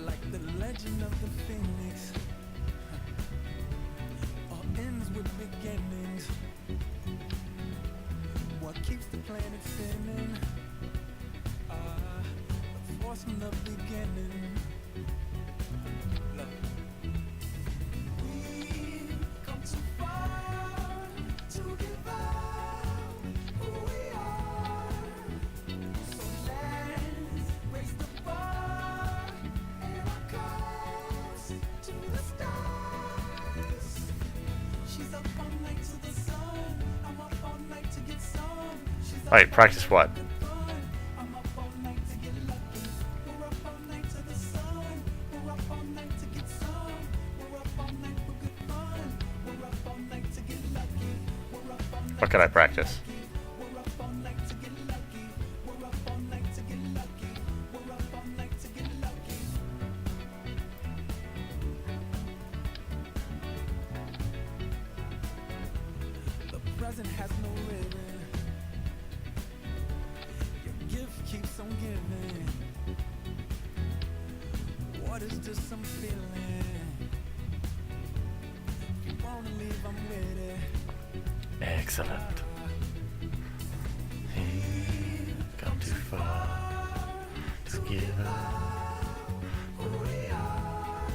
Like the legend of the phoenix, all ends with beginnings. What keeps the planet spinning? The force from the beginning. Look. We've come too far to give up who we are. So let's raise the bar and our cause to the stars. She's up all night to the sun. I'm up all night to get some. She's up Wait, practice what? I'm up all night to get lucky. We're up all night to the sun. We're up all night to get some. We're up all night for good fun. We're up all night to get lucky. We're up all night. What can I practice? We're up all night to get lucky. We're up all night to get lucky. We're up all night to get lucky. The present has no ribbon. Your gift keeps on giving. What is just some feeling? If you wanna leave, I'm with it. Excellent. You've come too far to give up who we are.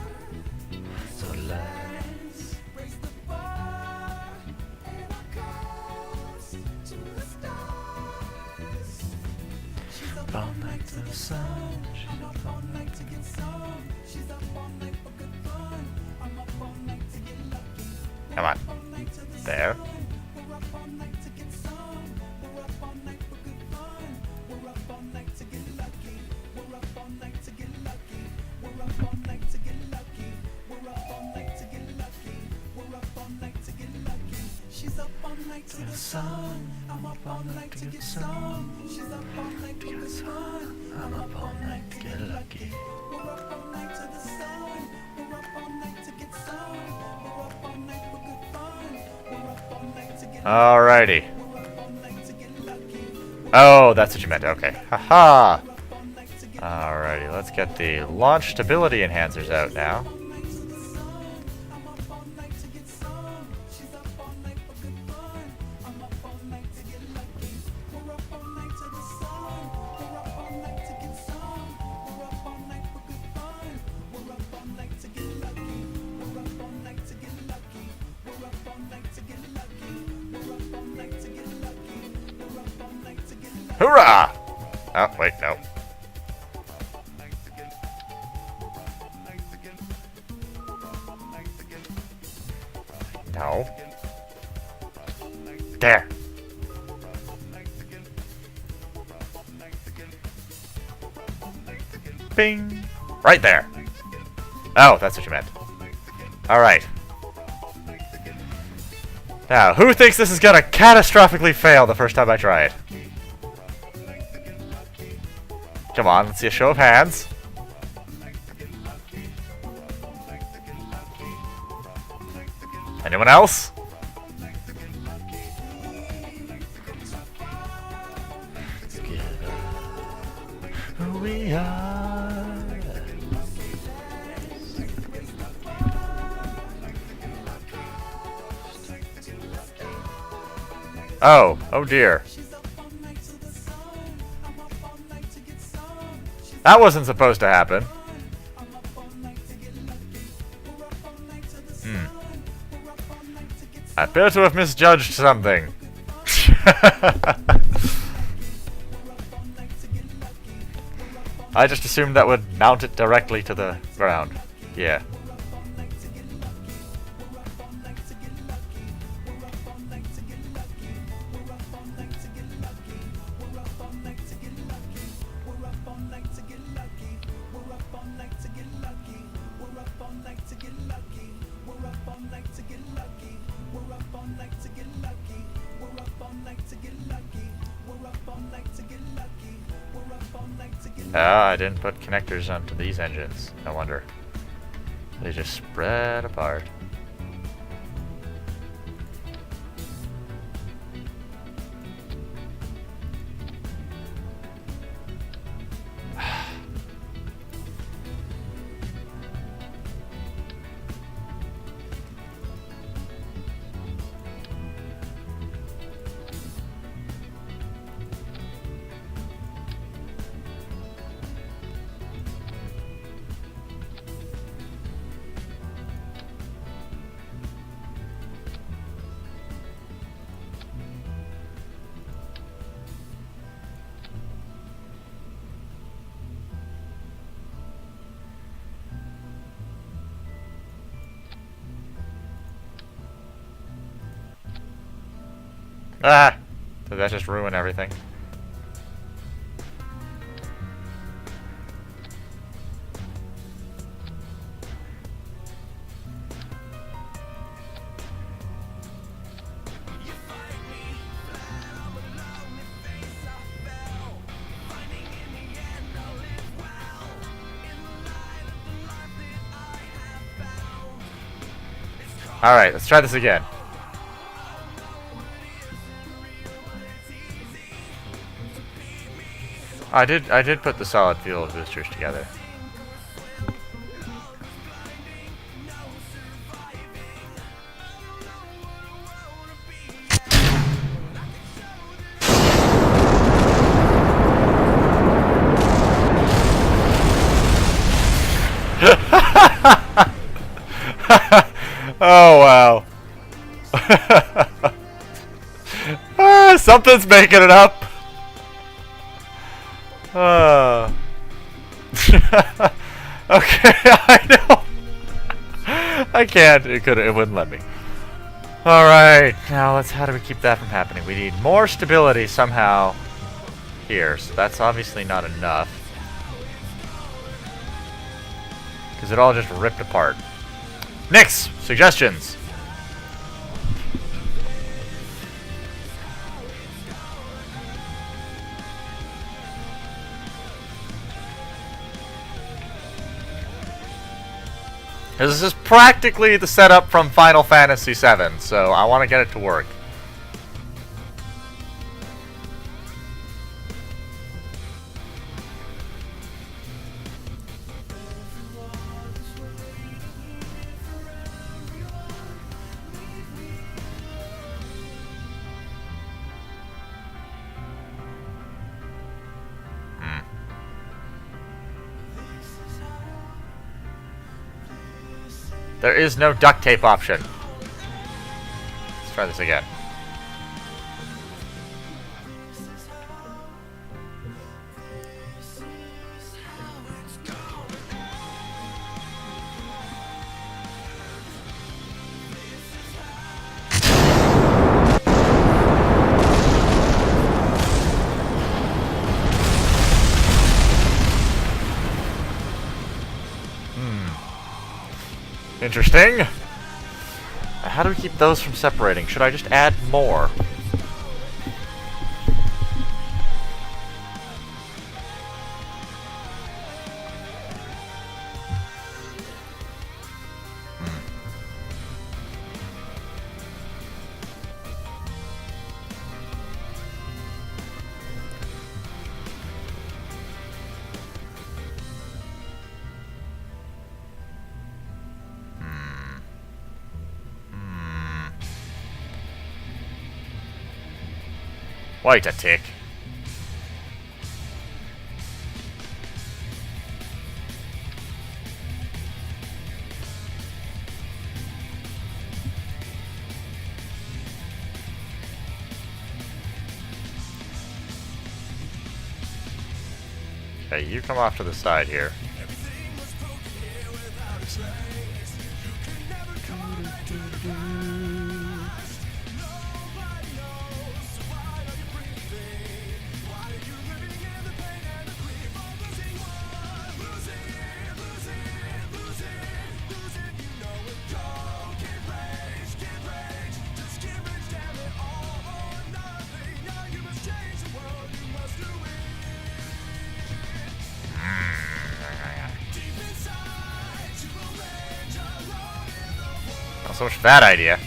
So let's Raise the bar and our cause to the stars. She's up all night to the sun. I'm up all night to get some. She's up all night for good fun. I'm up all night to get lucky. Come on. All night to the There. sun. We're up all night to get some. We're up all night for good fun. We're up all night to get lucky. We're up all night to get lucky. We're up all night to get lucky. We're up all night to get lucky. We're up all night to get lucky. She's up all night to the sun. I'm up all night to get some. She's up all night for good fun. I'm up all night to get lucky. We're up all night to the sun. We're up all night to get some. We're up all night for good fun. We're up all night to get Alrighty. We're up all night to get lucky. Oh, that's what you meant. Okay. Haha. We're up all night to get Alrighty, let's get the launch stability enhancers out now. all night to the sun. I'm up all night to get some. She's up all night for good fun. I'm up all night to get lucky. We're up all night to the sun. We're up all night to get some. We're up all night for good fun. We're up all night to get lucky. We're up all night to get lucky. We're up all night to get lucky. We're up all night to get lucky. We're up all night to get lucky. Hoorah! Oh, wait, no. No. There. Bing. Right there. Oh, that's what you meant. Alright. Now, who thinks this is gonna catastrophically fail the first time I try it? Come on, let's see a show of hands. Anyone else? Who we are. Oh, oh dear. That wasn't supposed to happen. I appear to have misjudged something. I just assumed that would mount it directly to the ground. Yeah. I didn't put connectors onto these engines. No wonder. They just spread apart. Ah! Did that just ruin everything? Alright, let's try this again. I did put the solid fuel boosters together. Oh wow. Something's making it up. Okay, I know. I can't. It wouldn't let me. All right. Now how do we keep that from happening? We need more stability somehow here. So that's obviously not enough. Because it all just ripped apart. Nix, suggestions. This is practically the setup from Final Fantasy VII, so I want to get it to work. There is no duct tape option. Let's try this again. Interesting. How do we keep those from separating? Should I just add more? Wait a tick. Okay, you come off to the side here. Not so much for that idea.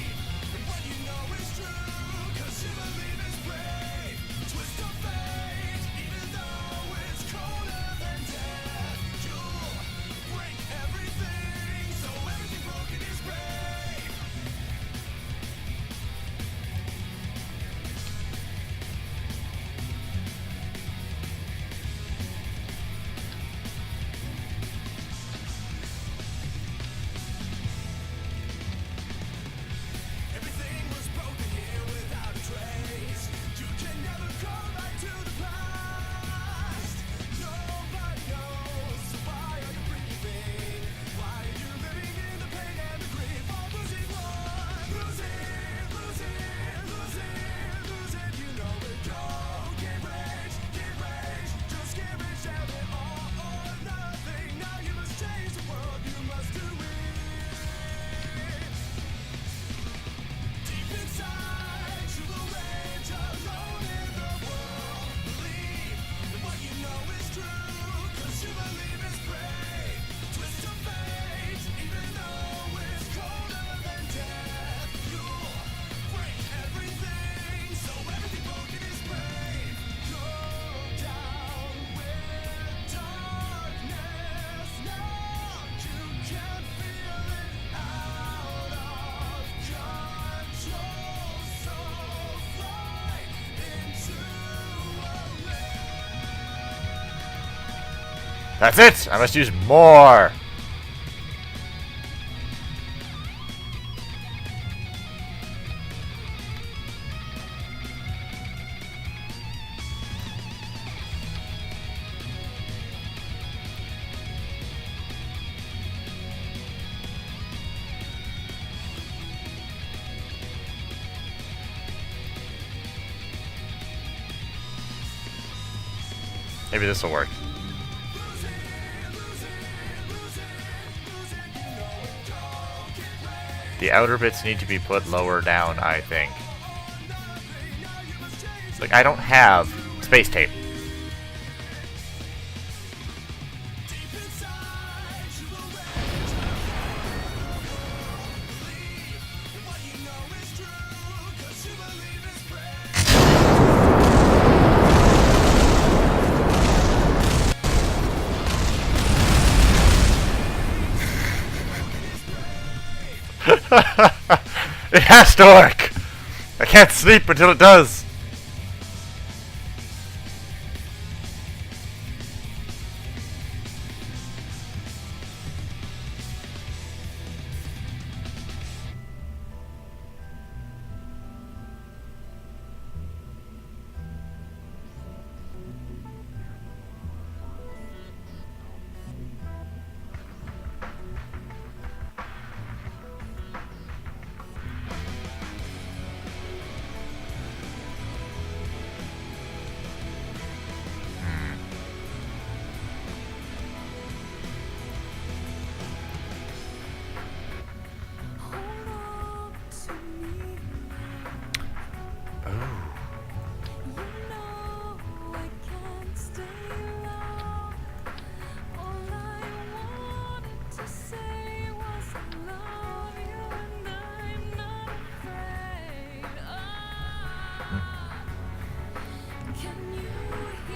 That's it! I must use more! Maybe this will work. The outer bits need to be put lower down, I think. Like, I don't have space tape. It has to work! I can't sleep until it does!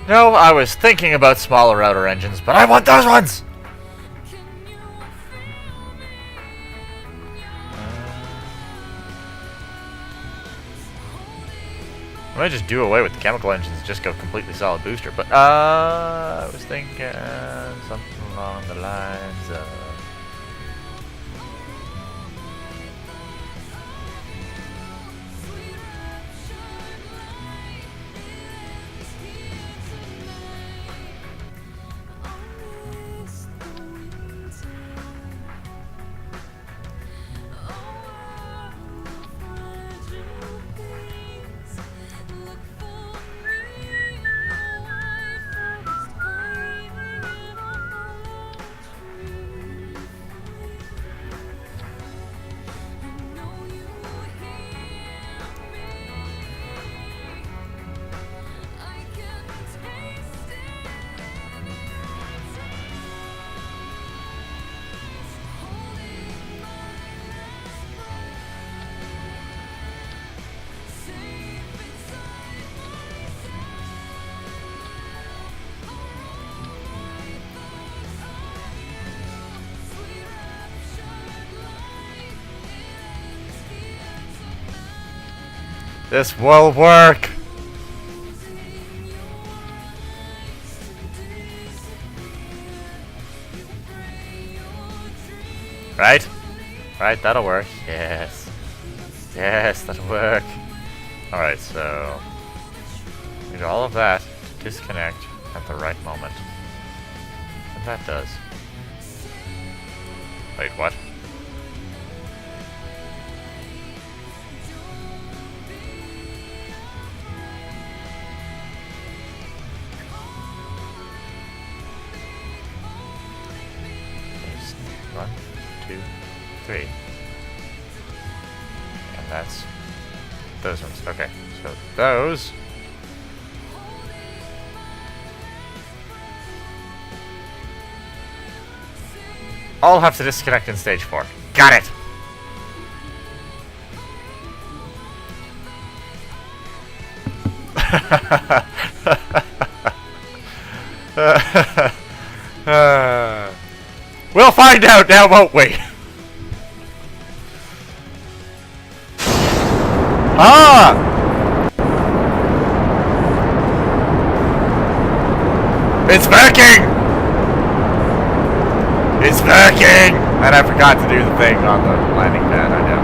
No, I was thinking about smaller outer engines, but I want those ones! I might just do away with the chemical engines and just go completely solid booster, but I was thinking something along the lines of... This will work! Right? Right, that'll work. Yes. Yes, that'll work. Alright, so... we do all of that to disconnect at the right moment. And that does. Wait, what? There's 1, 2, 3. And that's those ones. Okay, so those all have to disconnect in stage 4. Got it! We'll find out now, won't we? Ah! It's working! It's working! And I forgot to do the thing on the landing pad, I know.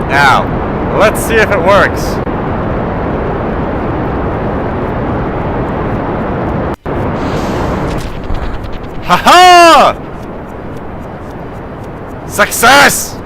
Now, let's see if it works. Haha! Success!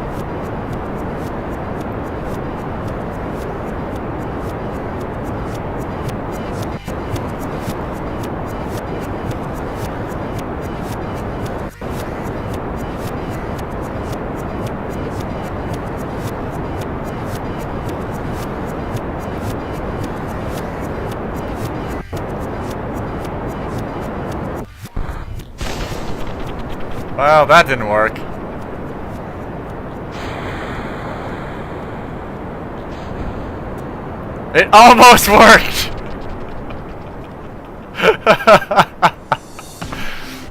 Well, that didn't work. It almost worked!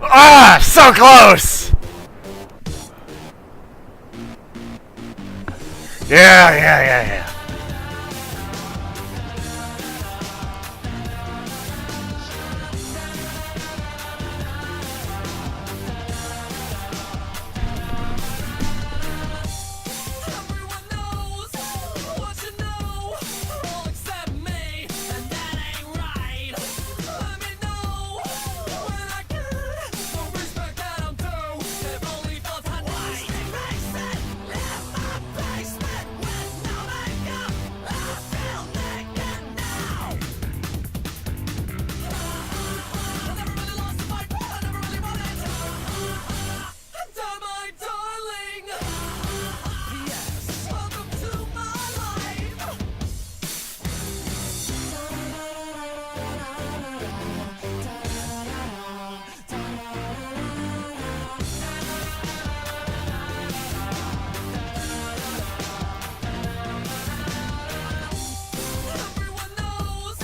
Ah, so close! Yeah. Everyone knows what you know, all except me, and that ain't right. Let me know when I could. No respect that I'm due, if only for tonight. Live my basement with no makeup. I feel naked now. I never really lost a fight, I never really wanted to. Die, my darling. Yes, welcome to my life. Everyone knows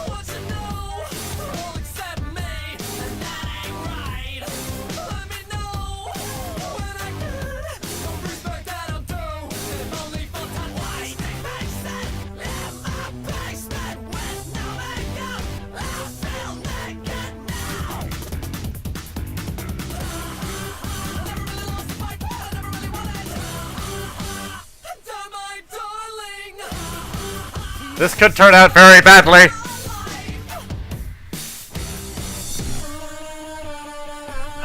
what you know, all except me, and that ain't right. Let me know when I could. No respect that I'm due, if only for tonight. Live my basement with no makeup. I feel naked now. I never really lost a fight, I never really wanted to. Die, my darling. This could turn out very badly.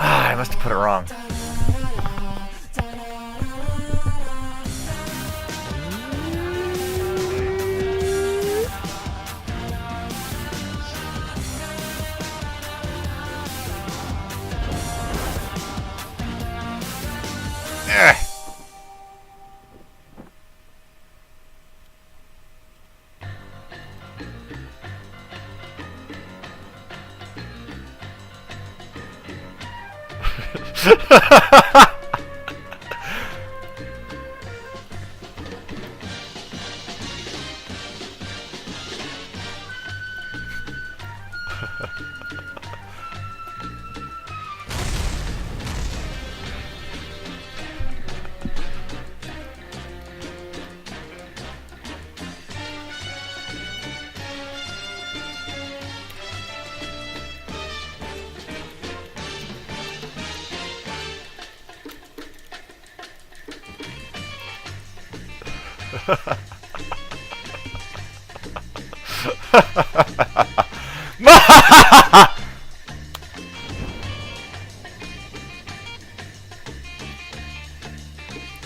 Ah, I must have put it wrong. Eh.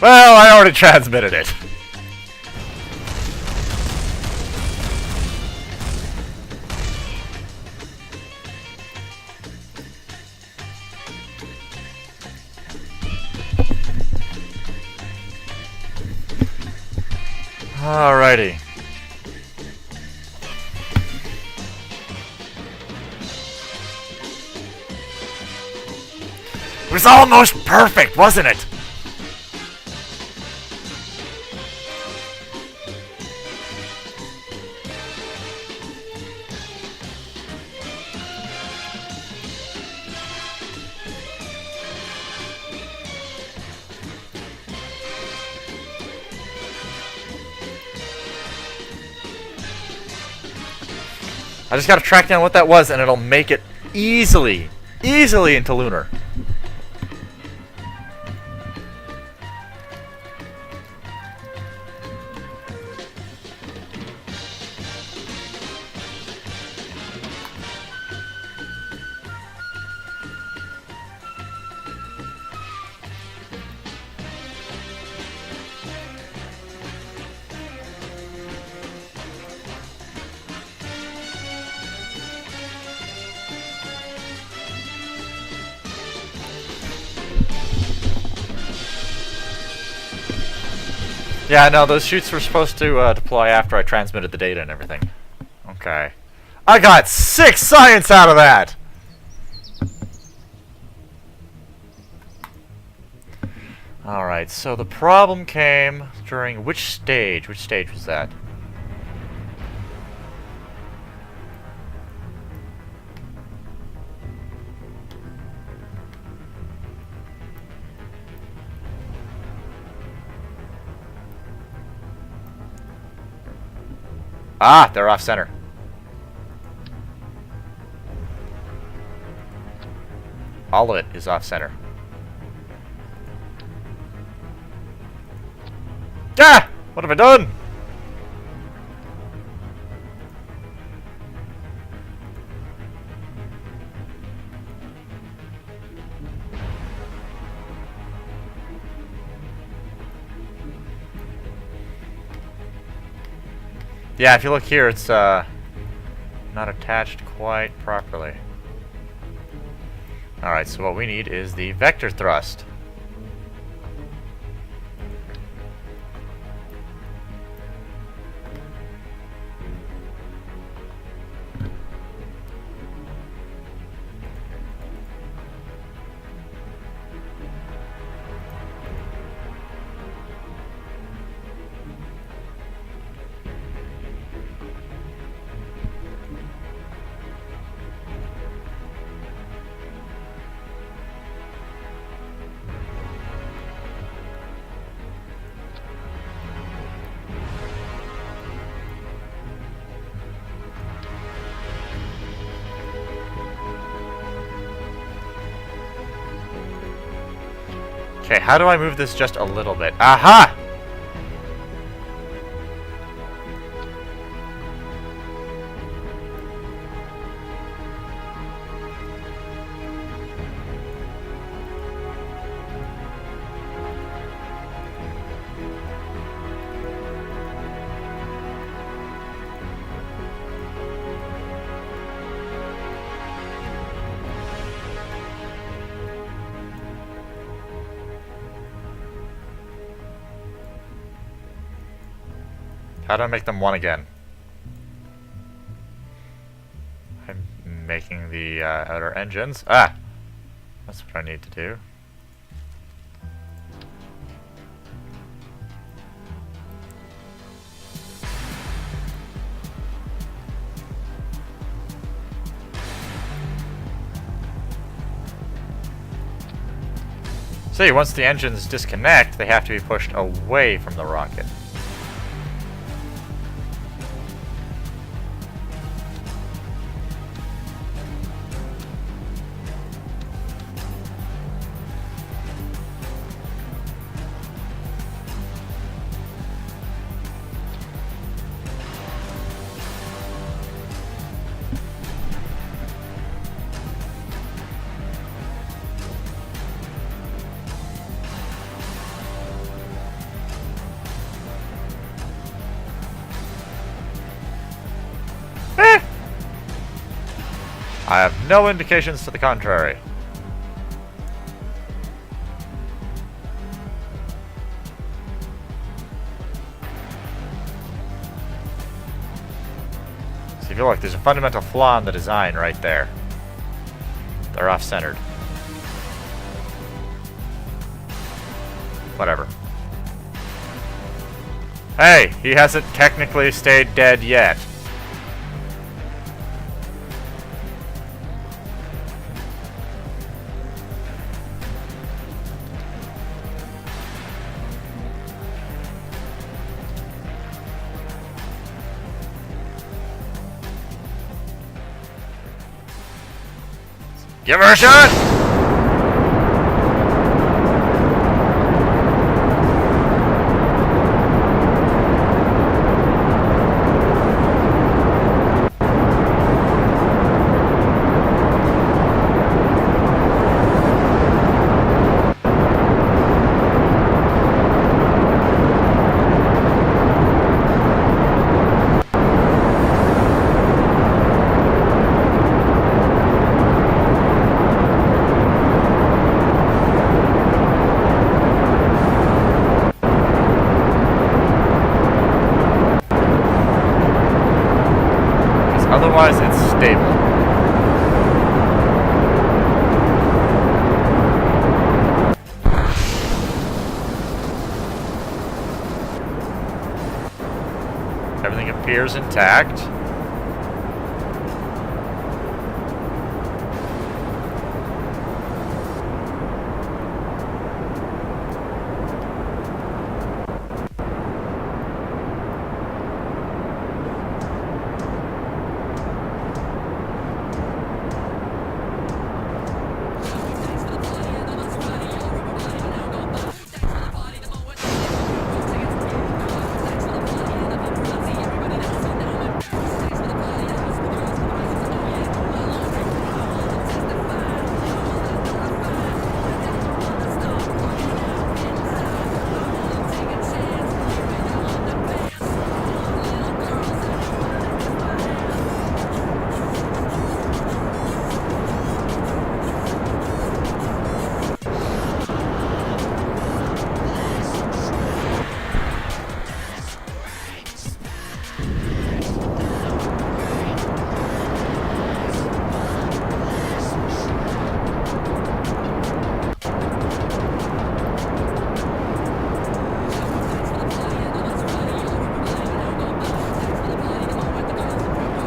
Well, I already transmitted it. Alrighty. It was almost perfect, wasn't it? I just gotta track down what that was and it'll make it easily into lunar. Yeah, no, those chutes were supposed to deploy after I transmitted the data and everything. Okay. I got 6 science out of that! Alright, so the problem came during which stage? Which stage was that? Ah, they're off center. All of it is off center. Ah! What have I done? Yeah, if you look here, it's not attached quite properly. Alright, so what we need is the vector thrust. Okay, how do I move this just a little bit? Aha! How do I make them one again? I'm making the outer engines. Ah! That's what I need to do. See, once the engines disconnect, they have to be pushed away from the rocket. I have no indications to the contrary. So you feel like there's a fundamental flaw in the design right there. They're off-centered. Whatever. Hey, he hasn't technically stayed dead yet. Give her a shot! Otherwise, it's stable. Everything appears intact.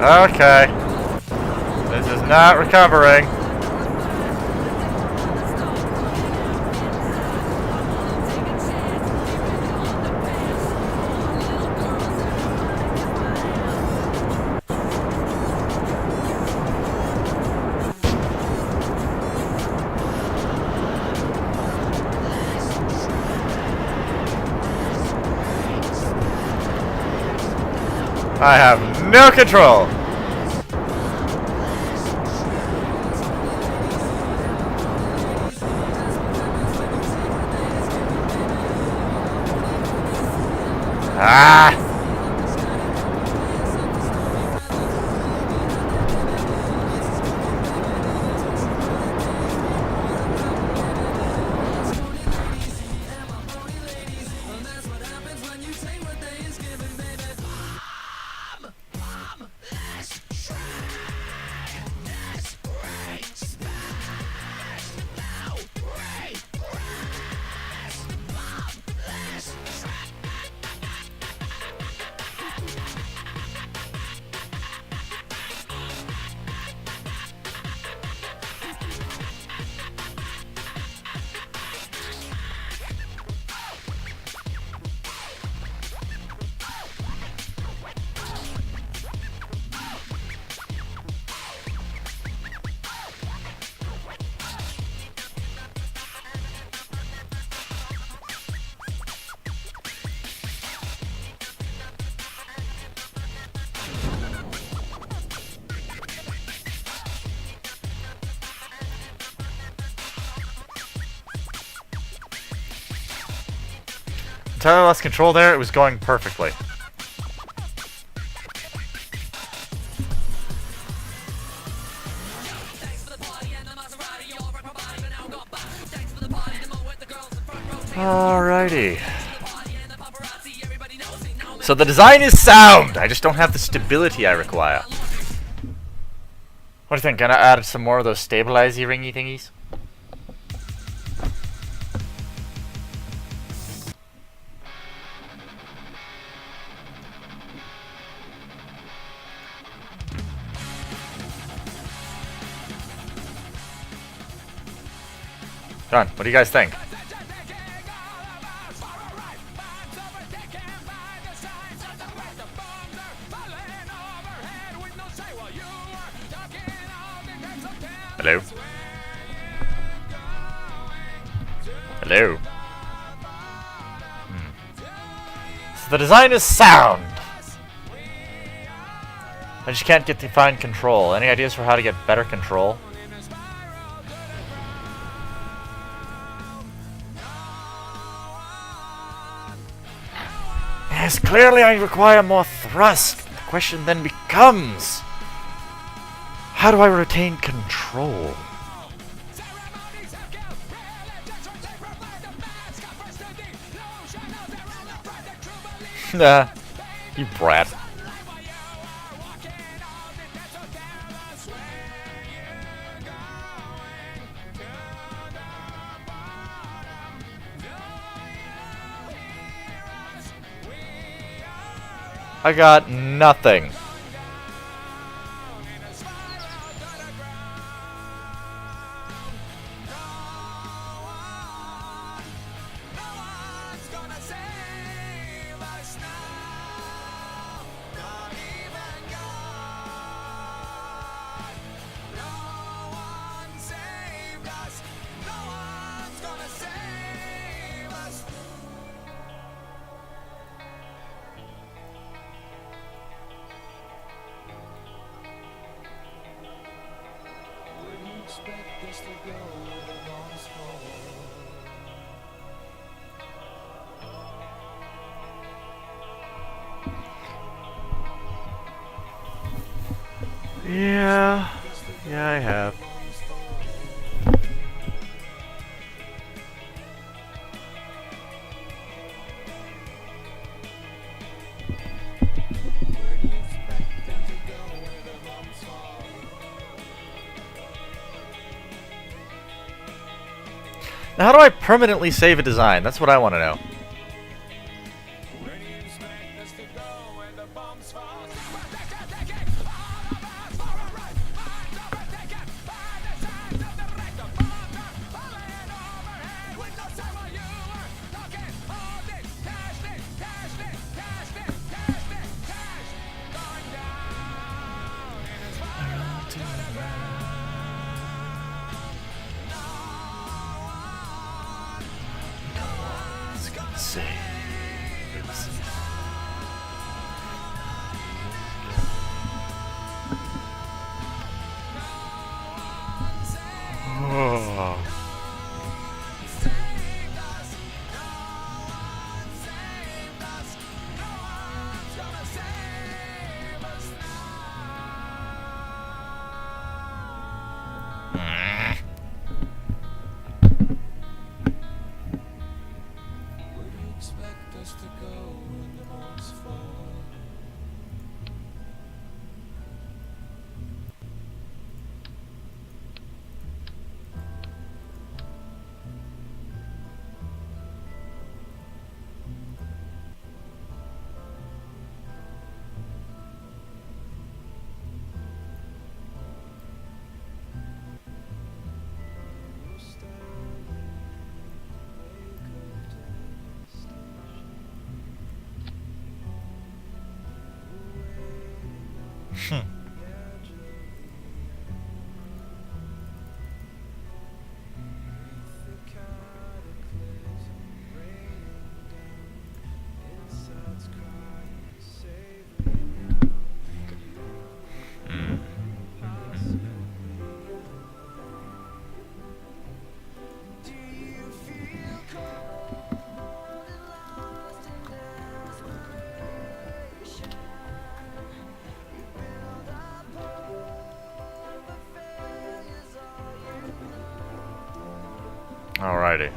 Okay. This is not recovering. I have no control. Ah! Tyler lost control there. It was going perfectly. Alrighty. So the design is sound. I just don't have the stability I require. What do you think? Gonna add some more of those stabilizey ringy thingies? John, what do you guys think? Hello? Hello? So the design is sound! I just can't get to find control. Any ideas for how to get better control? Yes, clearly I require more thrust. The question then becomes... how do I retain control? Nah, you brat. I got nothing. Yeah, I have. Now, how do I permanently save a design? That's what I want to know. Alrighty.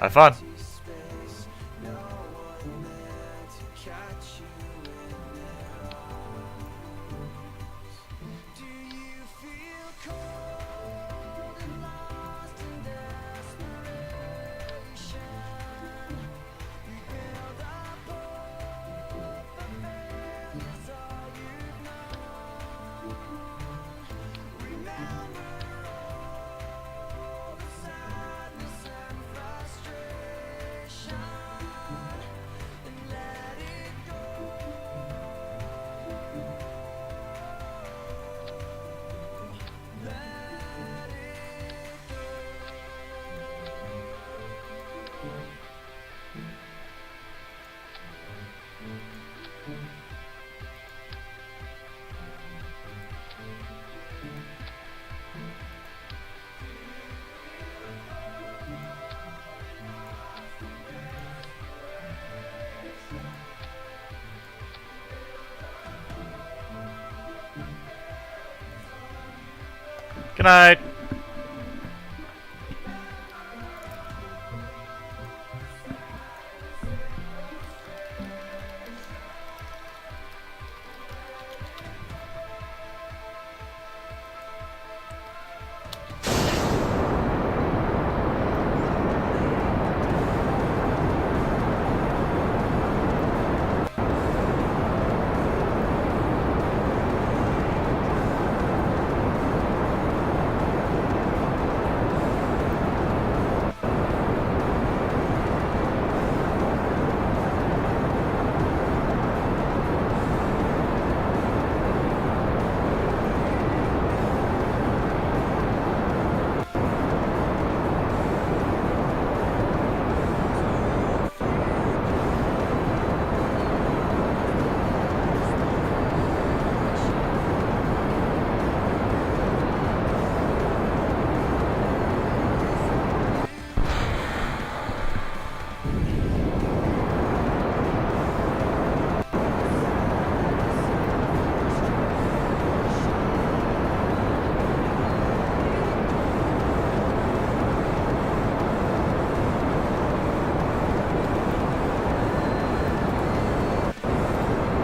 Have fun. Good night.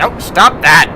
Nope, stop that!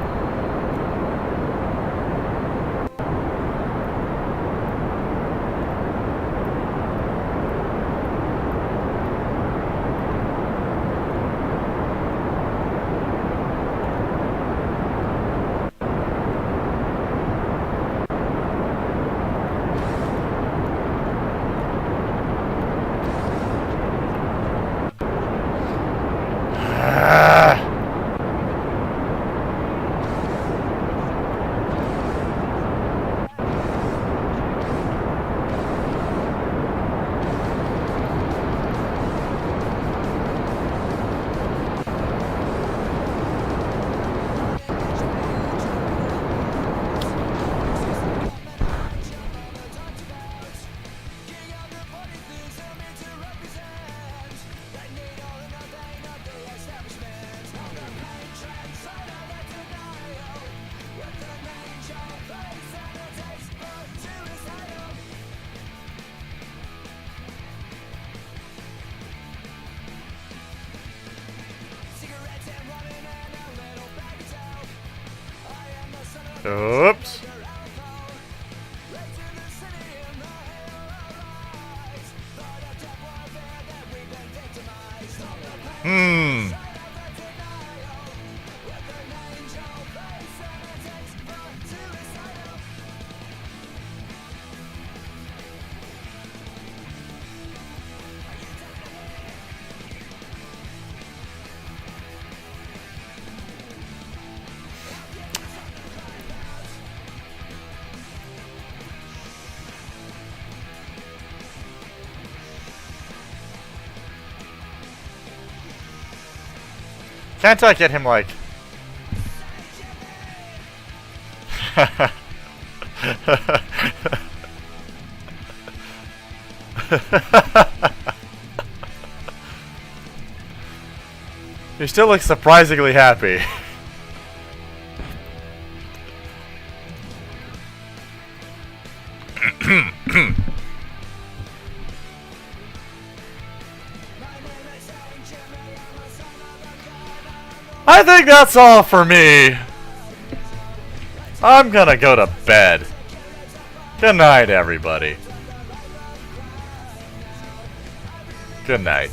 Oops. Can't I get him, like... He still looks surprisingly happy. I think that's all for me. I'm gonna go to bed. Good night, everybody. Good night.